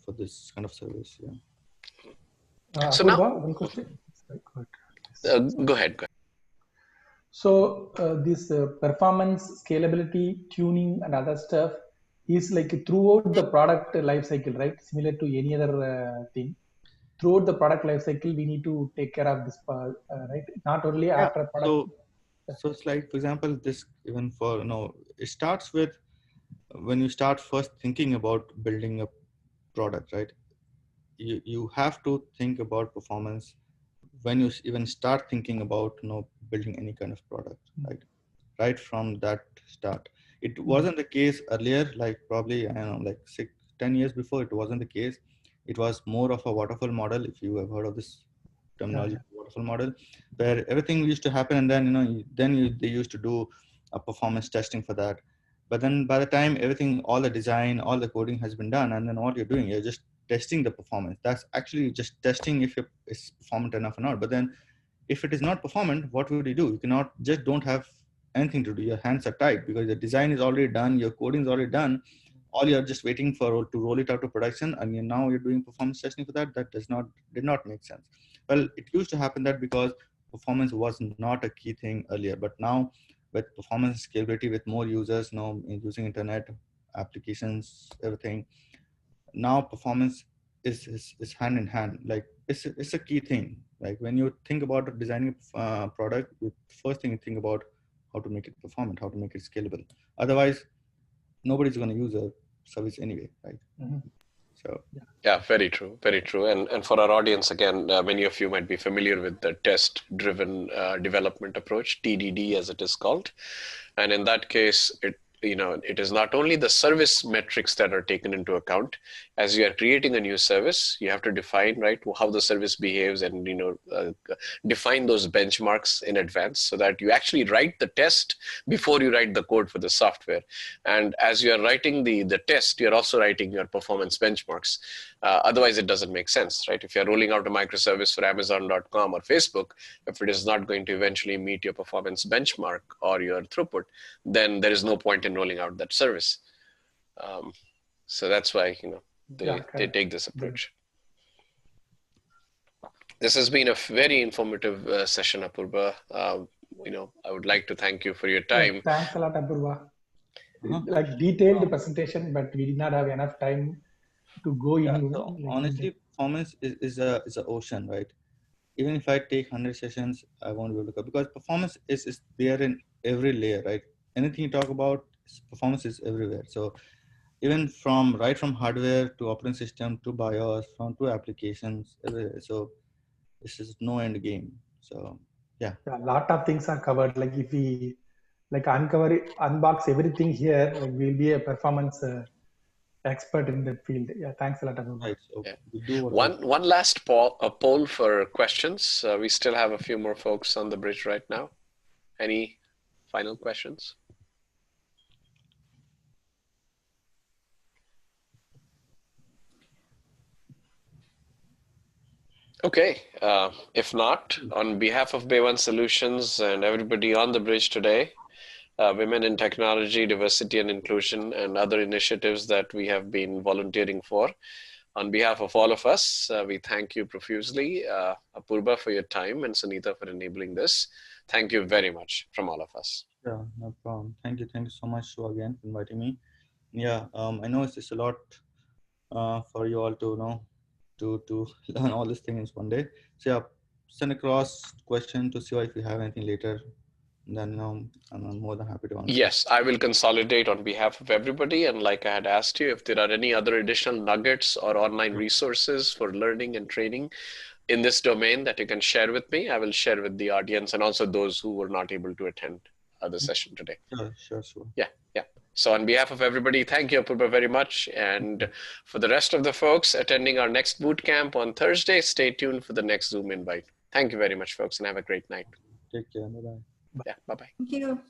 [SPEAKER 2] for this kind of service. Yeah.
[SPEAKER 1] So
[SPEAKER 3] Apurba,
[SPEAKER 1] now,
[SPEAKER 3] one question.
[SPEAKER 1] Go ahead.
[SPEAKER 3] So this performance, scalability, tuning, and other stuff is like throughout the product life cycle, right? Similar to any other thing. Throughout the product life cycle, we need to take care of this part, right? Not only after product.
[SPEAKER 2] So it's like, for example, this even for it starts with when you start first thinking about building a product, right? You have to think about performance when you even start thinking about building any kind of product, right from that start. It wasn't the case earlier, like probably like 10 years before. It wasn't the case. It was more of a waterfall model, if you have heard of this terminology, waterfall model, where everything used to happen, and then they used to do a performance testing for that. But then by the time everything, all the design, all the coding has been done, and then all you're doing, you're just testing the performance. That's actually just testing if it's performant enough or not. But then if it is not performant, what would you do? You cannot just don't have anything to do. Your hands are tied because the design is already done, your coding is already done. All you're just waiting for to roll it out to production, and now you're doing performance testing for that. That did not make sense. Well, it used to happen that because performance was not a key thing earlier, but now with performance scalability, with more users now using internet applications, everything, now performance is hand in hand. Like it's a key thing. Like when you think about designing a product, the first thing you think about how to make it performant, how to make it scalable. Otherwise, nobody's going to use a service anyway, right? So
[SPEAKER 1] yeah, very true, very true. And for our audience, again, many of you might be familiar with the test-driven development approach, TDD as it is called. And in that case, it is not only the service metrics that are taken into account. As you are creating a new service, you have to define, right, how the service behaves, and define those benchmarks in advance so that you actually write the test before you write the code for the software. And as you are writing the test, you're also writing your performance benchmarks. Otherwise, it doesn't make sense, right? If you're rolling out a microservice for Amazon.com or Facebook, if it is not going to eventually meet your performance benchmark or your throughput, then there is no point in rolling out that service. So that's why they take this approach. This has been a very informative session, Apurba. I would like to thank you for your time.
[SPEAKER 3] Yeah, thanks a lot, Apurba. Like detailed presentation, but we did not have enough time to go in.
[SPEAKER 2] So honestly, performance is an ocean, right? Even if I take 100 sessions, I won't be able to go, because performance is there in every layer, right? Anything you talk about, performance is everywhere. So even right from hardware to operating system to BIOS, to applications, everywhere. So this is no end game. So yeah,
[SPEAKER 3] a lot of things are covered. Like if we unbox everything here, like we'll be a performance expert in that field. Yeah, thanks a lot, Apurba.
[SPEAKER 2] Right. So we do
[SPEAKER 1] one last poll for questions. We still have a few more folks on the bridge right now. Any final questions? Okay, if not, on behalf of BayOne Solutions and everybody on the bridge today, Women in Technology, Diversity and Inclusion, and other initiatives that we have been volunteering for, on behalf of all of us, we thank you profusely, Apurba, for your time, and Sunita for enabling this. Thank you very much from all of us.
[SPEAKER 2] Yeah, no problem. Thank you so much, Sue, again, for inviting me. Yeah, I know it's a lot for you all to know, to learn all these things one day. So yeah, send across question to see if you have anything later. Then I'm more than happy to answer.
[SPEAKER 1] Yes, I will consolidate on behalf of everybody. And like I had asked you, if there are any other additional nuggets or online resources for learning and training in this domain that you can share with me, I will share with the audience and also those who were not able to attend the session today.
[SPEAKER 2] Sure.
[SPEAKER 1] Yeah. So on behalf of everybody, thank you, Apurba, very much. And for the rest of the folks attending our next bootcamp on Thursday, stay tuned for the next Zoom invite. Thank you very much, folks, and have a great night.
[SPEAKER 2] Take care. Bye-bye.
[SPEAKER 1] Yeah, bye-bye.
[SPEAKER 4] Thank you.